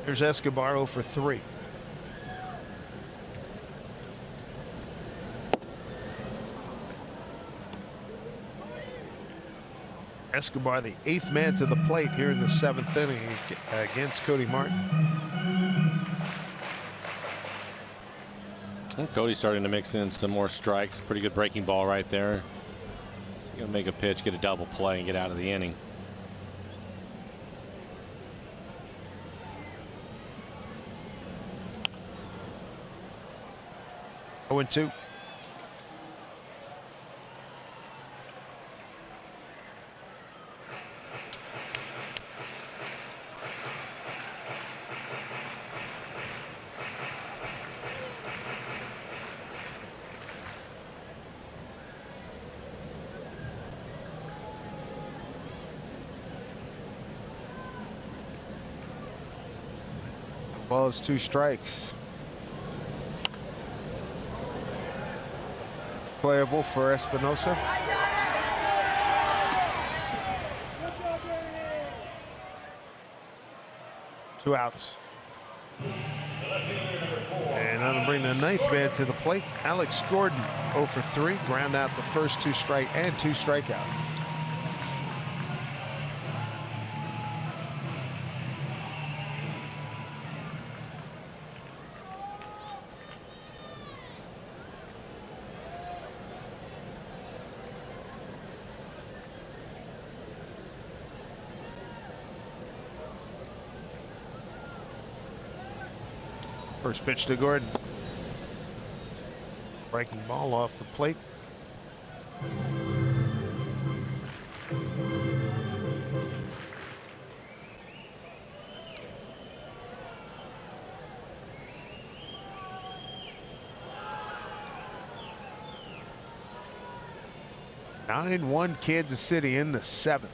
Here's Escobar 0 for 3. Escobar, the 8th man to the plate here in the 7th inning against Cody Martin. And Cody's starting to mix in some more strikes. Pretty good breaking ball right there. He's going to make a pitch, get a double play, and get out of the inning. Oh, and 2. Ball is 2 strikes. Playable for Espinosa. Two outs. And that'll bring the 9th man to the plate. Alex Gordon 0 for 3. Ground out the first 2 strike and 2 strikeouts. First pitch to Gordon. Breaking ball off the plate. Nine 1 Kansas City in the 7th.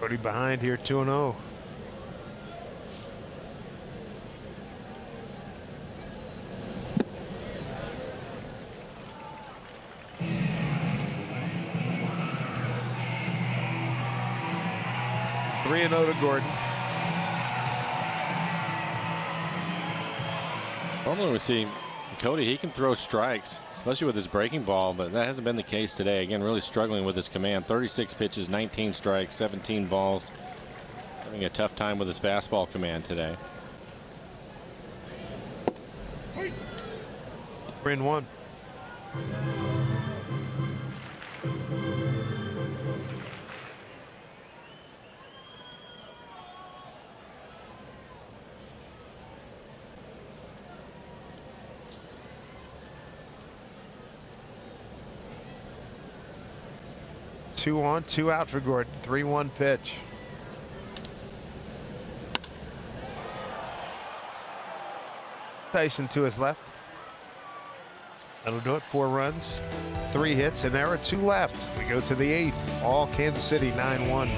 Already behind here, 2-0. Three and 0 to Gordon. Normally we see Cody, he can throw strikes, especially with his breaking ball, but that hasn't been the case today. Again, really struggling with his command. 36 pitches, 19 strikes, 17 balls. Having a tough time with his fastball command today. 3-1. Two on, two out for Gordon. 3-1 pitch. Tyson to his left. That'll do it. 4 runs, 3 hits, an error, 2 left. We go to the 8th. All Kansas City 9-1.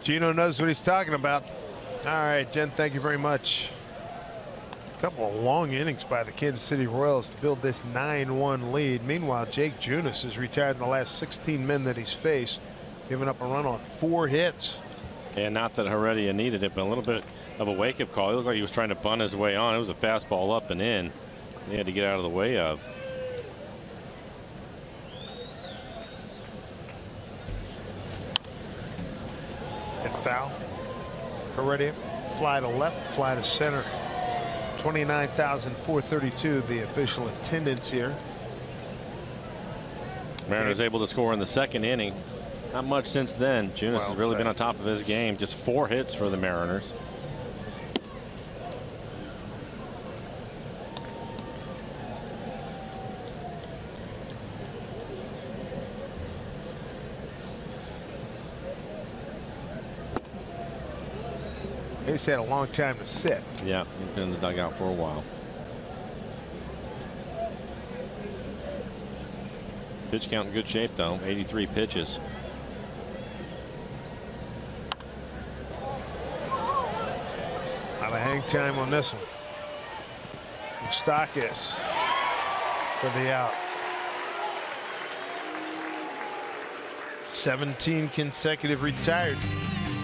Gino knows what he's talking about. All right, Jen, thank you very much. A couple of long innings by the Kansas City Royals to build this 9-1 lead. Meanwhile, Jake Junis has retired in the last 16 men that he's faced, giving up a run on 4 hits. And not that Heredia needed it, but a little bit of a wake-up call. He looked like he was trying to bunt his way on. It was a fastball up and in. He had to get out of the way of. And foul. Heredia, fly to left, fly to center. 29,432 the official attendance here. Mariners able to score in the 2nd inning. Not much since then. Junis has really been on top of his game. Just 4 hits for the Mariners. He's had a long time to sit. Yeah, he's been in the dugout for a while. Pitch count in good shape, though. 83 pitches. Out of hang time on this one. Stockis for the out. 17 consecutive retired.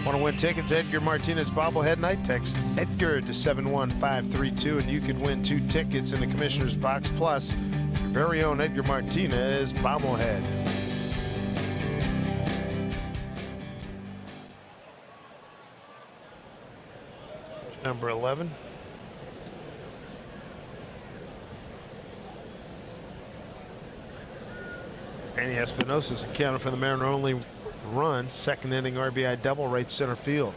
Want to win tickets? Edgar Martinez bobblehead night. Text Edgar to 71532 and you can win 2 tickets in the Commissioner's Box Plus your very own Edgar Martinez bobblehead. Number 11. Danny Espinosa's accounted for the Mariner only run. Second inning RBI double, right center field.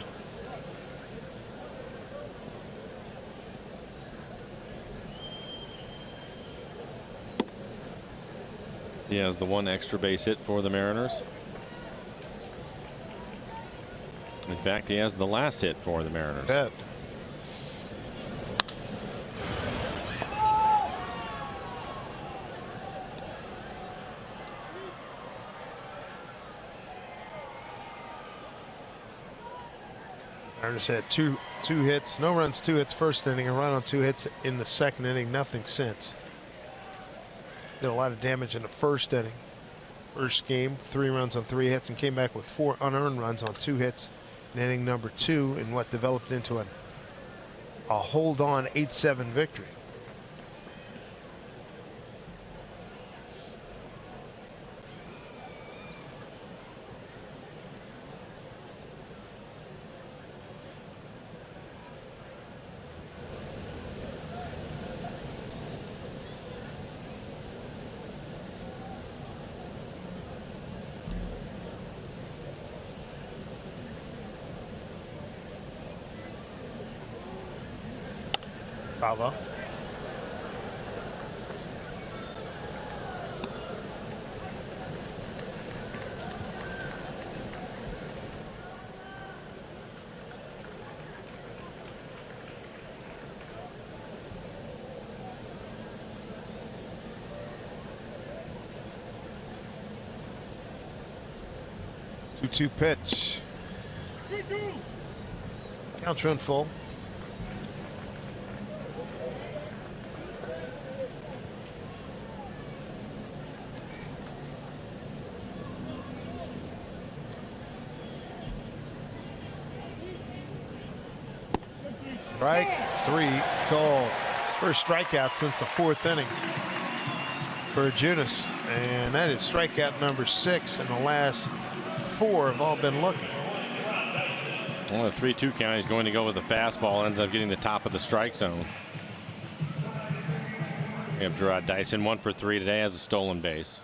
He has the 1 extra base hit for the Mariners. In fact, he has the last hit for the Mariners. Bet. Mariners had two hits, no runs, 2 hits first inning, a run on 2 hits in the second inning, nothing since. Did a lot of damage in the first inning. First game, 3 runs on 3 hits and came back with 4 unearned runs on 2 hits in inning number 2 in what developed into a hold-on 8-7 victory. Bravo. Two pitch. Count's run full. Strike 3 called. First strikeout since the 4th inning for Junis, and that is strikeout number 6, and the last 4 have all been looking. Well, the 3-2 count, he's going to go with the fastball, ends up getting the top of the strike zone. We have Gerard Dyson 1 for 3 today, has a stolen base.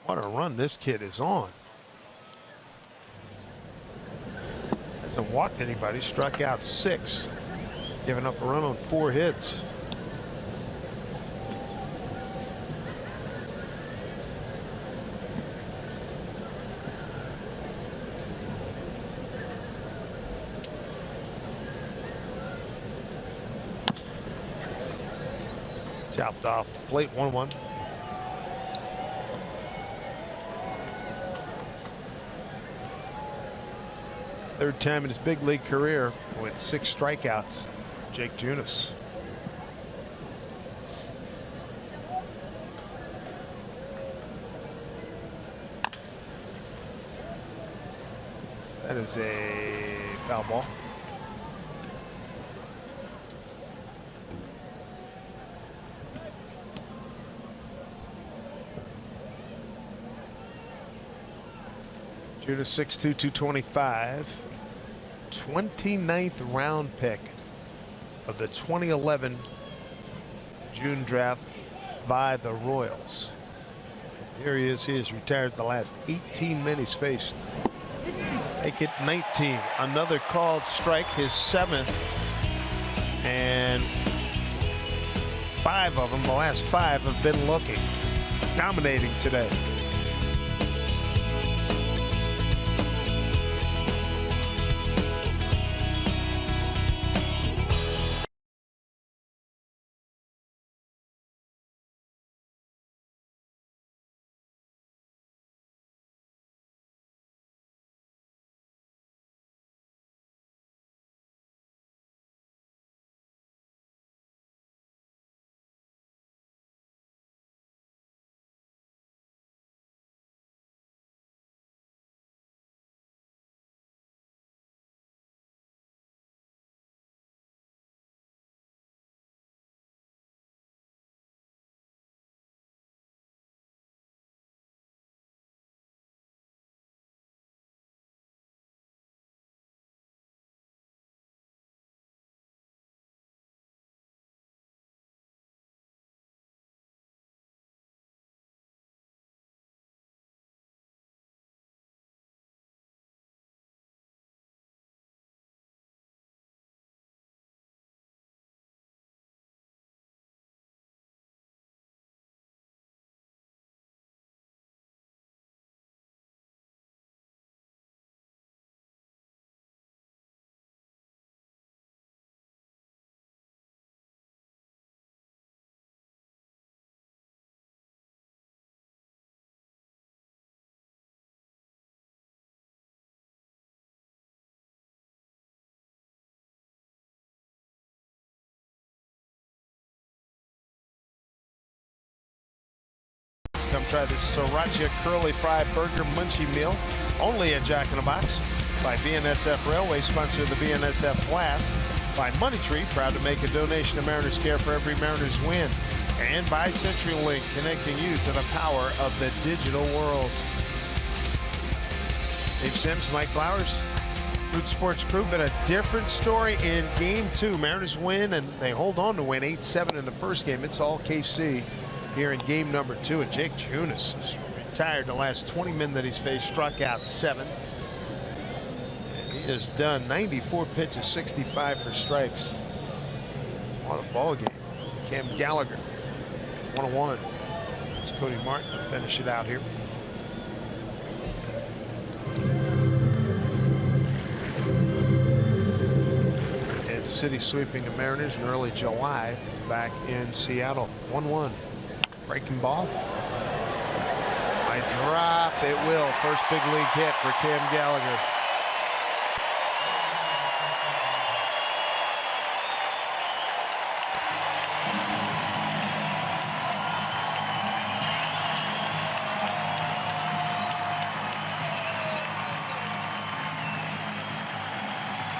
What a run this kid is on. Hasn't walked anybody, struck out 6, giving up a run on 4 hits. Chopped off the plate, 1-1. Third time in his big league career with 6 strikeouts, Jake Junis. That is a foul ball. Junis 6'2", 225. 29th round pick of the 2011 June draft by the Royals. Here he is. He has retired the last 18 men he's faced. Make it 19. Another called strike, his 7th, and 5 of them, the last 5 have been looking. Dominating today. come try this Sriracha Curly Fry Burger Munchie Meal. Only at Jack in the Box. By BNSF Railway, sponsor of the BNSF Blast. By Money Tree, proud to make a donation to Mariners Care for every Mariners win. And by CenturyLink, connecting you to the power of the digital world. Dave Sims, Mike Flowers, Root Sports Crew. Been a different story in Game 2. Mariners win, and they hold on to win 8-7 in the first game. It's all KC here in game number 2. And Jake Junis is retired. The last 20 men that he's faced, struck out 7. And he has done 94 pitches, 65 for strikes. What a ball game. Cam Gallagher, 1-1. It's Cody Martin to finish it out here. Kansas City sweeping the Mariners in early July back in Seattle. 1-1. Breaking ball. Might drop. It will. First big league hit for Cam Gallagher.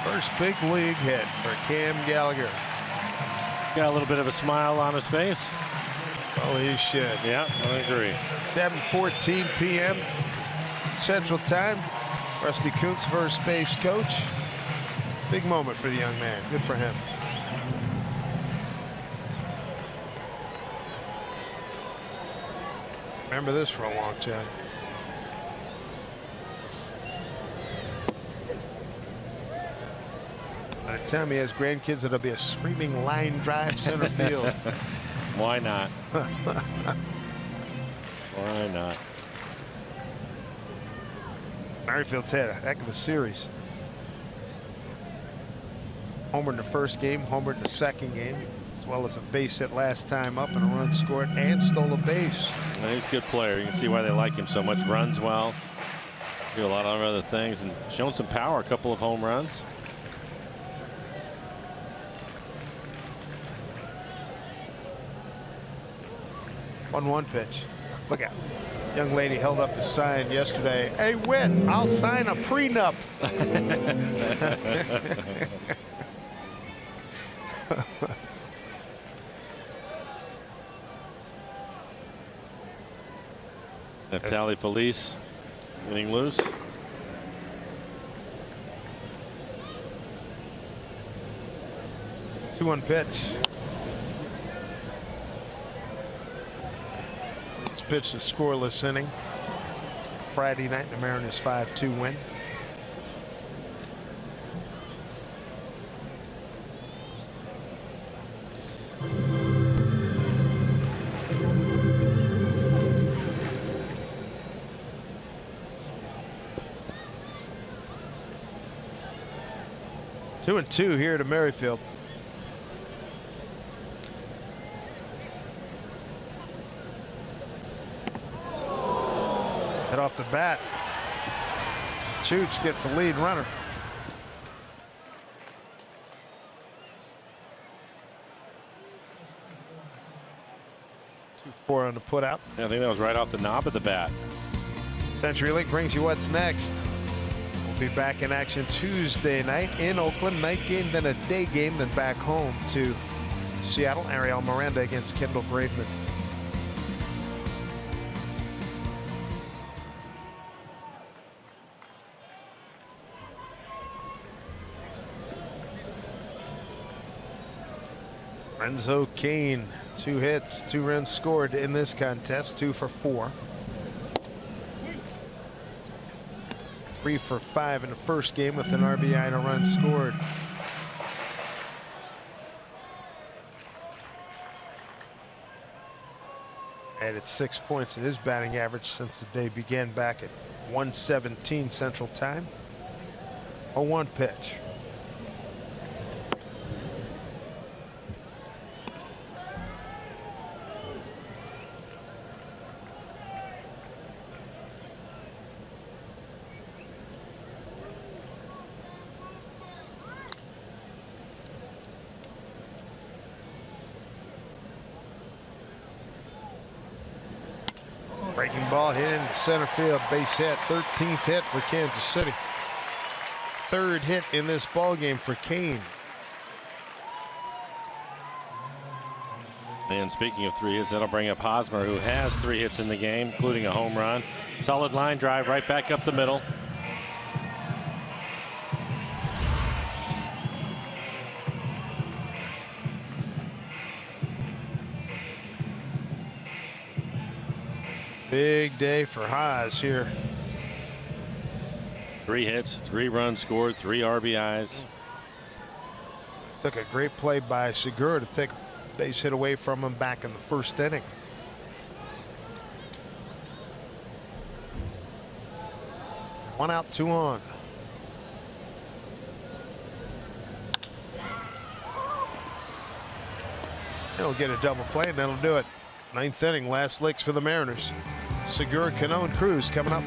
First big league hit for Cam Gallagher. Got a little bit of a smile on his face. Well, he should. Yeah, I agree. 7:14 p.m. Central Time. Rusty Kuntz, first base coach. Big moment for the young man. Good for him. Remember this for a long time. By the time he has grandkids, it'll be a screaming line drive center field. Why not? Why not? Merrifield's had a heck of a series. Homer in the first game, homer in the second game, as well as a base hit last time up and a run scored and stole a base. Well, he's a good player. You can see why they like him so much. Runs well. Do a lot of other things and shown some power. A couple of home runs. One pitch. Look out. Young lady held up a sign yesterday. Hey, Whit, I'll sign a prenup. Neftali Feliz getting loose. Two-one pitch. Pitched a scoreless inning Friday night. The Mariners 5-2 win. Two and two here to Merrifield. Hit off the bat. Chooch gets the lead runner. 2-4 on the put out. Yeah, I think that was right off the knob of the bat. CenturyLink brings you what's next. We'll be back in action Tuesday night in Oakland. Night game, then a day game, then back home to Seattle. Ariel Miranda against Kendall Graveman. Renzo Kane, 2 hits, 2 runs scored in this contest, 2 for 4. 3 for 5 in the first game with an RBI and a run scored. Added 6 points in his batting average since the day began back at 1:17 Central Time. 0-1 pitch. Breaking ball hit in center field, base hit. 13th hit for Kansas City. Third hit in this ball game for Kane. And speaking of 3 hits, that'll bring up Hosmer, who has 3 hits in the game, including a home run. Solid line drive right back up the middle. Big day for Haas here. 3 hits, 3 runs scored, 3 RBIs. Took a great play by Segura to take a base hit away from him back in the first inning. One out, 2 on. They'll get a double play and that'll do it. 9th inning, last licks for the Mariners. Segura, Cano, and Cruz coming up.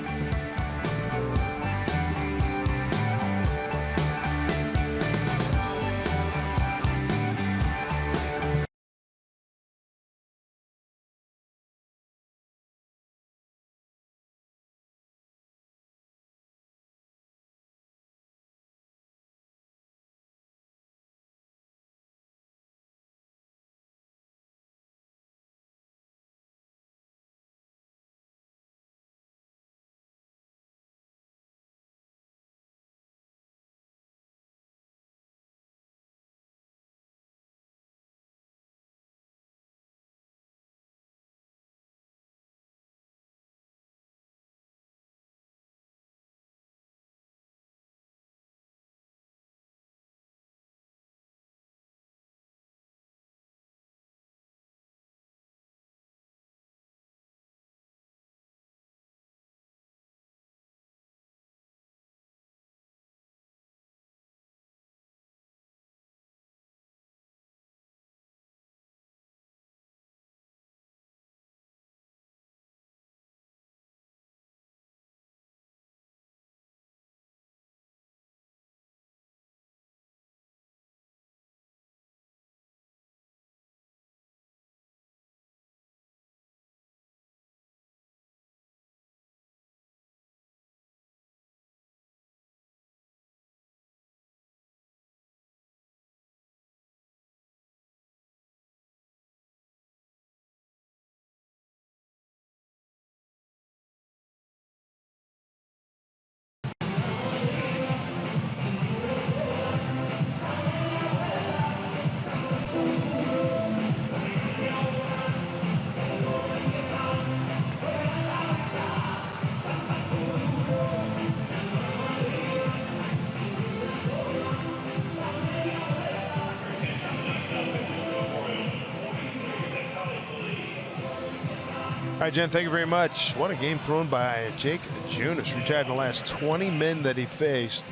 All right, Jen, thank you very much. What a game thrown by Jake Junis. Retired in the last 20 men that he faced.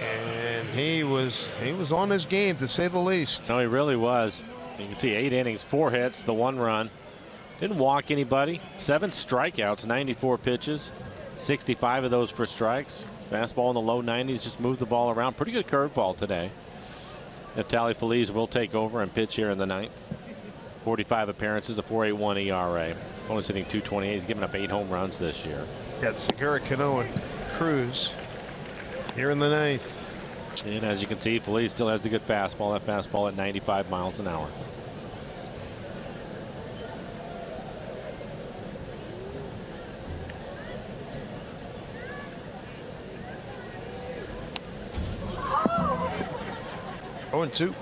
And he was on his game, to say the least. No, he really was. You can see 8 innings, 4 hits, the 1 run. Didn't walk anybody. 7 strikeouts, 94 pitches. 65 of those for strikes. Fastball in the low 90s, just moved the ball around. Pretty good curveball today. Neftali Feliz will take over and pitch here in the 9th. 45 appearances, a 4.81 ERA. Only sitting 228. He's given up 8 home runs this year. Got Segura, Cano, and Cruz here in the 9th. And as you can see, Feliz still has the good fastball. That fastball at 95 miles an hour. Oh, and 2.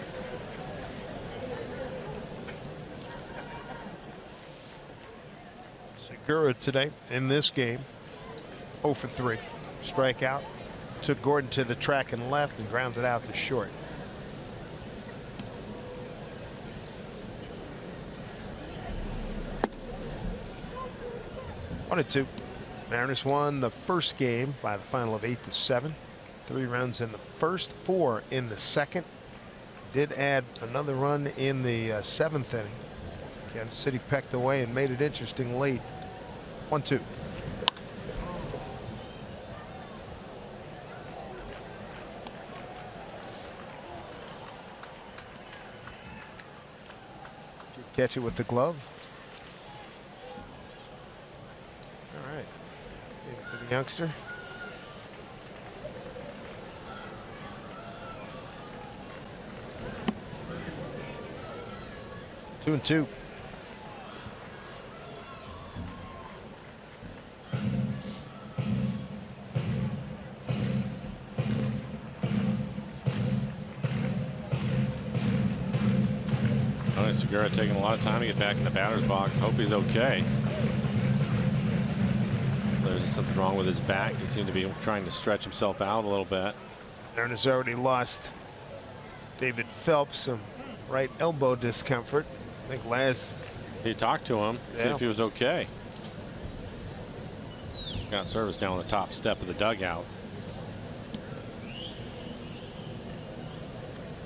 Segura today in this game, 0 for 3. Strikeout. Took Gordon to the track and left and grounds it out to short. One and 2. Mariners won the first game by the final of 8-7. 3 runs in the first, 4 in the second. Did add another run in the 7th inning. Kansas City pecked away and made it interesting late. 1-2. Catch it with the glove. To the youngster. 2-2. Segura taking a lot of time to get back in the batter's box. Hope he's okay. There's something wrong with his back. He seemed to be trying to stretch himself out a little bit. Mariners already lost David Phelps, some right elbow discomfort. I think Laz. He talked to him, see if he was okay. Got service down on the top step of the dugout.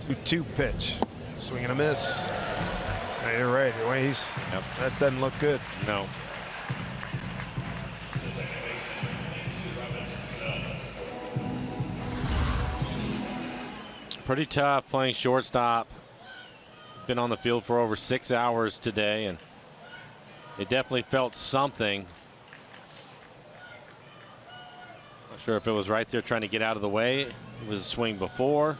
2-2 pitch. Swing and a miss. Yeah, you're right. That doesn't look good. No. Pretty tough playing shortstop. Been on the field for over 6 hours today, and they definitely felt something. Not sure if it was right there trying to get out of the way. It was a swing before.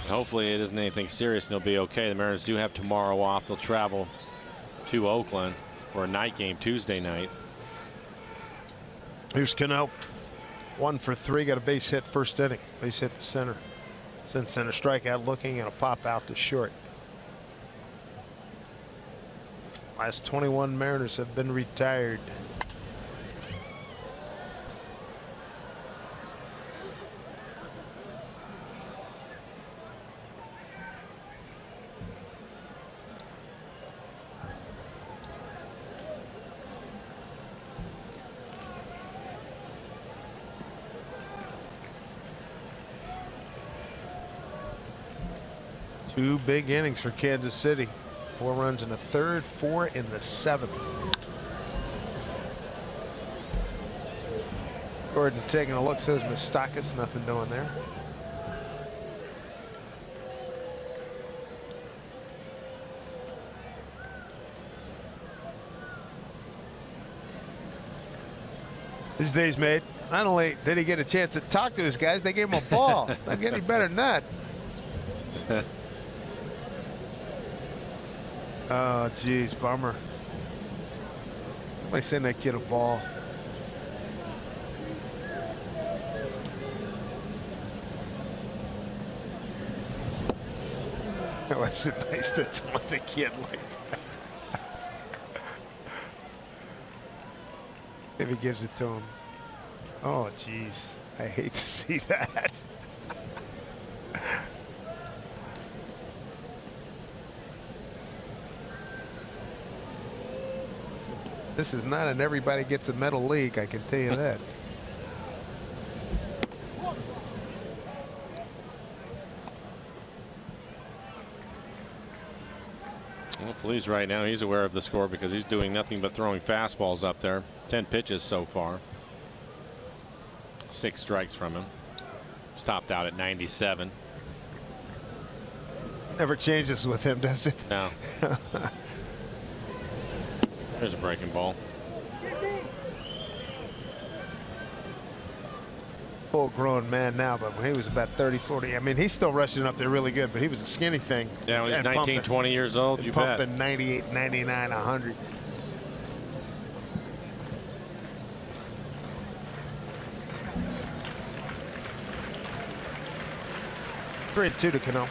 Hopefully it isn't anything serious and they'll be okay. The Mariners do have tomorrow off. They'll travel to Oakland for a night game Tuesday night. Here's Cano. 1 for 3. Got a base hit first inning. Base hit to center. Send center strikeout looking and a pop out to short. Last 21 Mariners have been retired. Two big innings for Kansas City. 4 runs in the third, 4 in the 7th. Gordon taking a look, says Moustakas, nothing doing there. His day's made. Not only did he get a chance to talk to his guys, they gave him a ball. Not get any better than that. Oh, geez, bummer. Somebody send that kid a ball. It wasn't nice to taunt the kid like that. See if he gives it to him. Oh, geez. I hate to see that. This is not an everybody gets a medal league, I can tell you that. Well, Phillies right now, he's aware of the score because he's doing nothing but throwing fastballs up there. 10 pitches so far. 6 strikes from him. Stopped out at 97. Never changes with him, does it? No. There's a breaking ball. Full-grown man now, but when he was about 30, 40, I mean, he's still rushing up there really good, but he was a skinny thing. Yeah, when he's 19, 20 years old, you bet. Pumping 98, 99, 100. Three and 2 to Cano.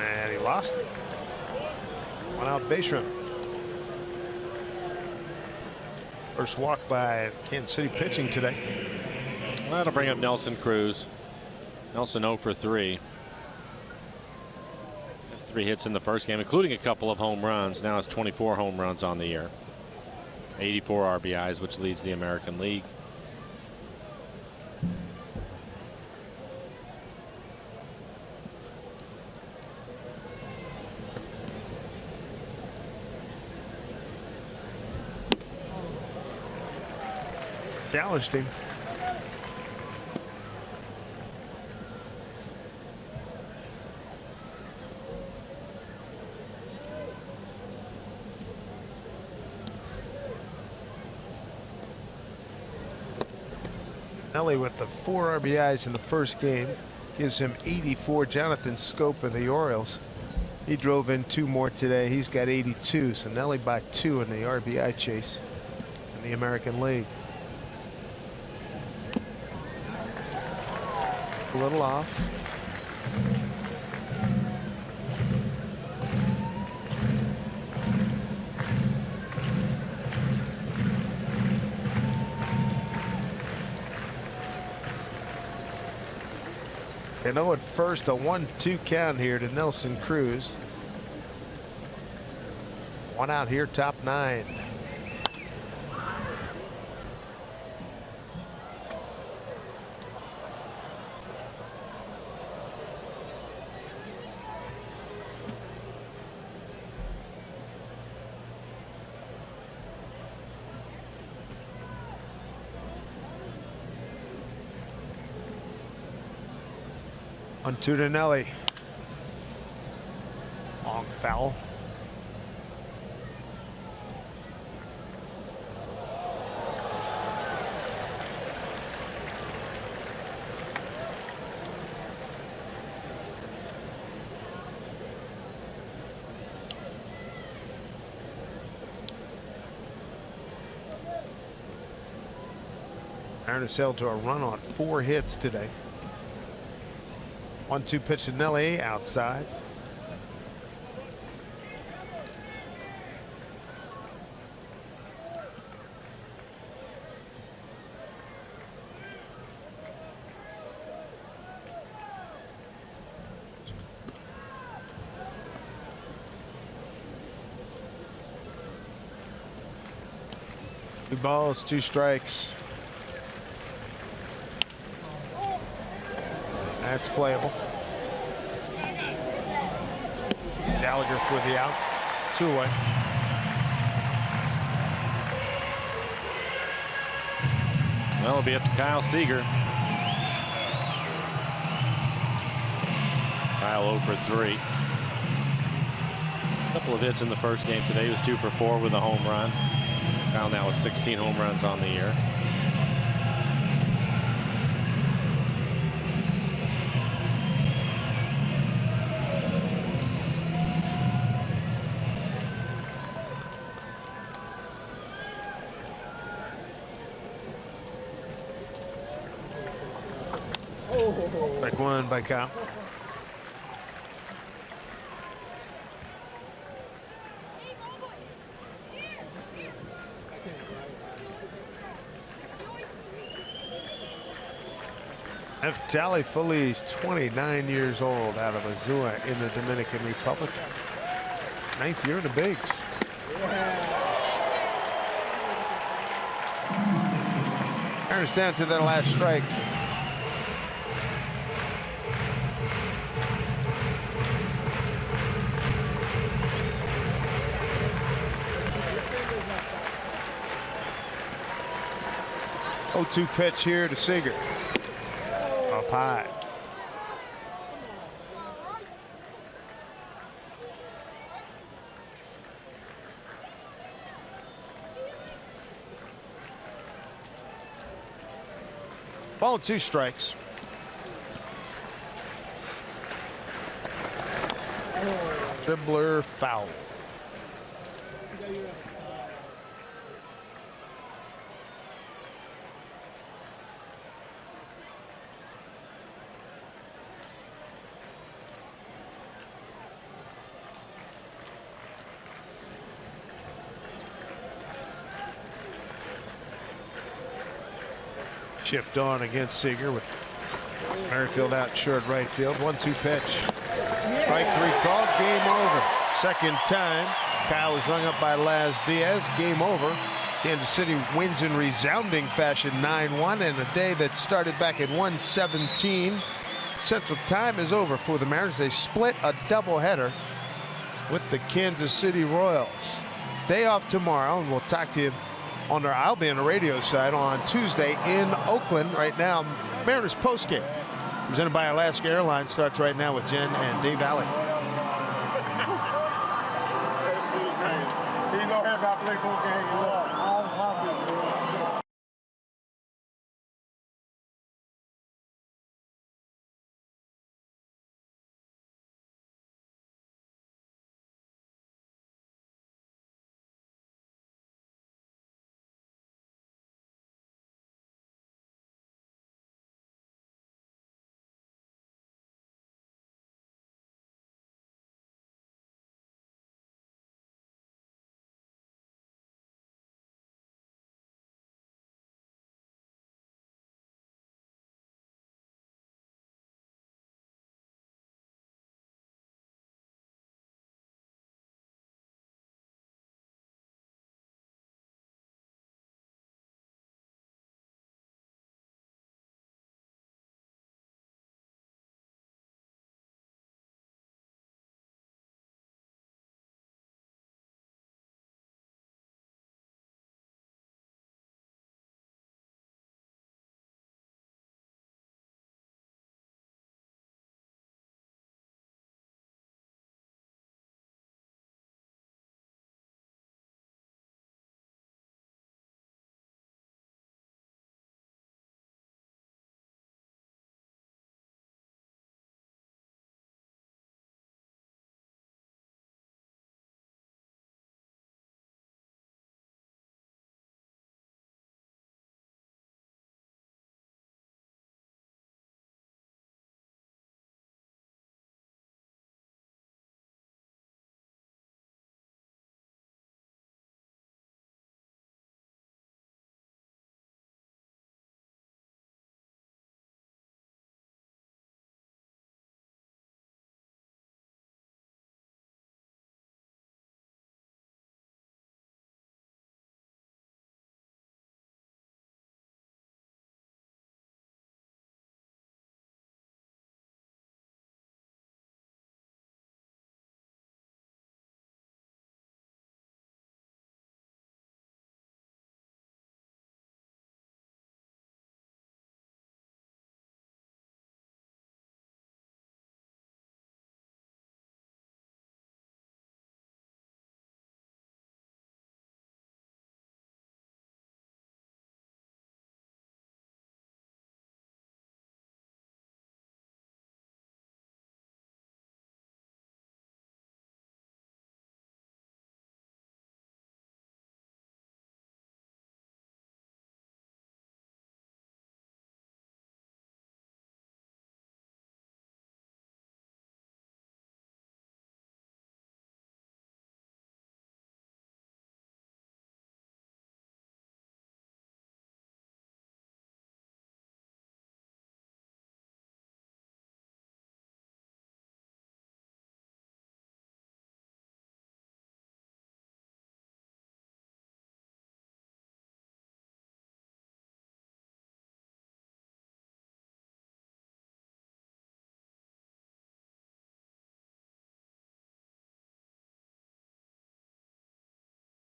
And he lost it. 1 out base run. First walk by Kansas City pitching today. That'll bring up Nelson Cruz. Nelson 0 for 3. 3 hits in the first game, including a couple of home runs. Now it's 24 home runs on the year. 84 RBIs, which leads the American League. Challenged him. Nelly with the 4 RBIs in the first game gives him 84. Jonathan Scope of the Orioles, he drove in 2 more today. He's got 82. So Nelly by 2 in the RBI chase in the American League. A little off. And 0 at first, a 1-2 count here to Nelson Cruz. 1 out here, top 9. On 2 to Nelly. Long foul. Mariners held to a run on 4 hits today. 1-2 pitch to Nelly outside. Two balls, 2 strikes. That's playable. Gallagher for the out. 2 away. Well, it'll be up to Kyle Seager. Kyle 0 for 3. A couple of hits in the first game today. He was 2 for 4 with a home run. Kyle now with 16 home runs on the year. Strike 1 by Kyle. Neftali Feliz, 29 years old, out of Azua in the Dominican Republic. 9th year in the bigs. Mariners down to their last strike. Oh, 2 pitch here to Seager. Up high. Ball 2 strikes. Dribbler foul. Shift on against Seager with Merrifield out short right field. 1-2 pitch. Strike 3 called. Game over. Second time. Kyle was rung up by Laz Diaz. Game over. Kansas City wins in resounding fashion 9-1, and a day that started back at 1:17 Central Time is over for the Mariners. They split a doubleheader with the Kansas City Royals. Day off tomorrow, and we'll talk to you I'll be on the radio side on Tuesday in Oakland. Right now, Mariners postgame presented by Alaska Airlines starts right now with Jen and Dave Alley. He's on here about to play full game.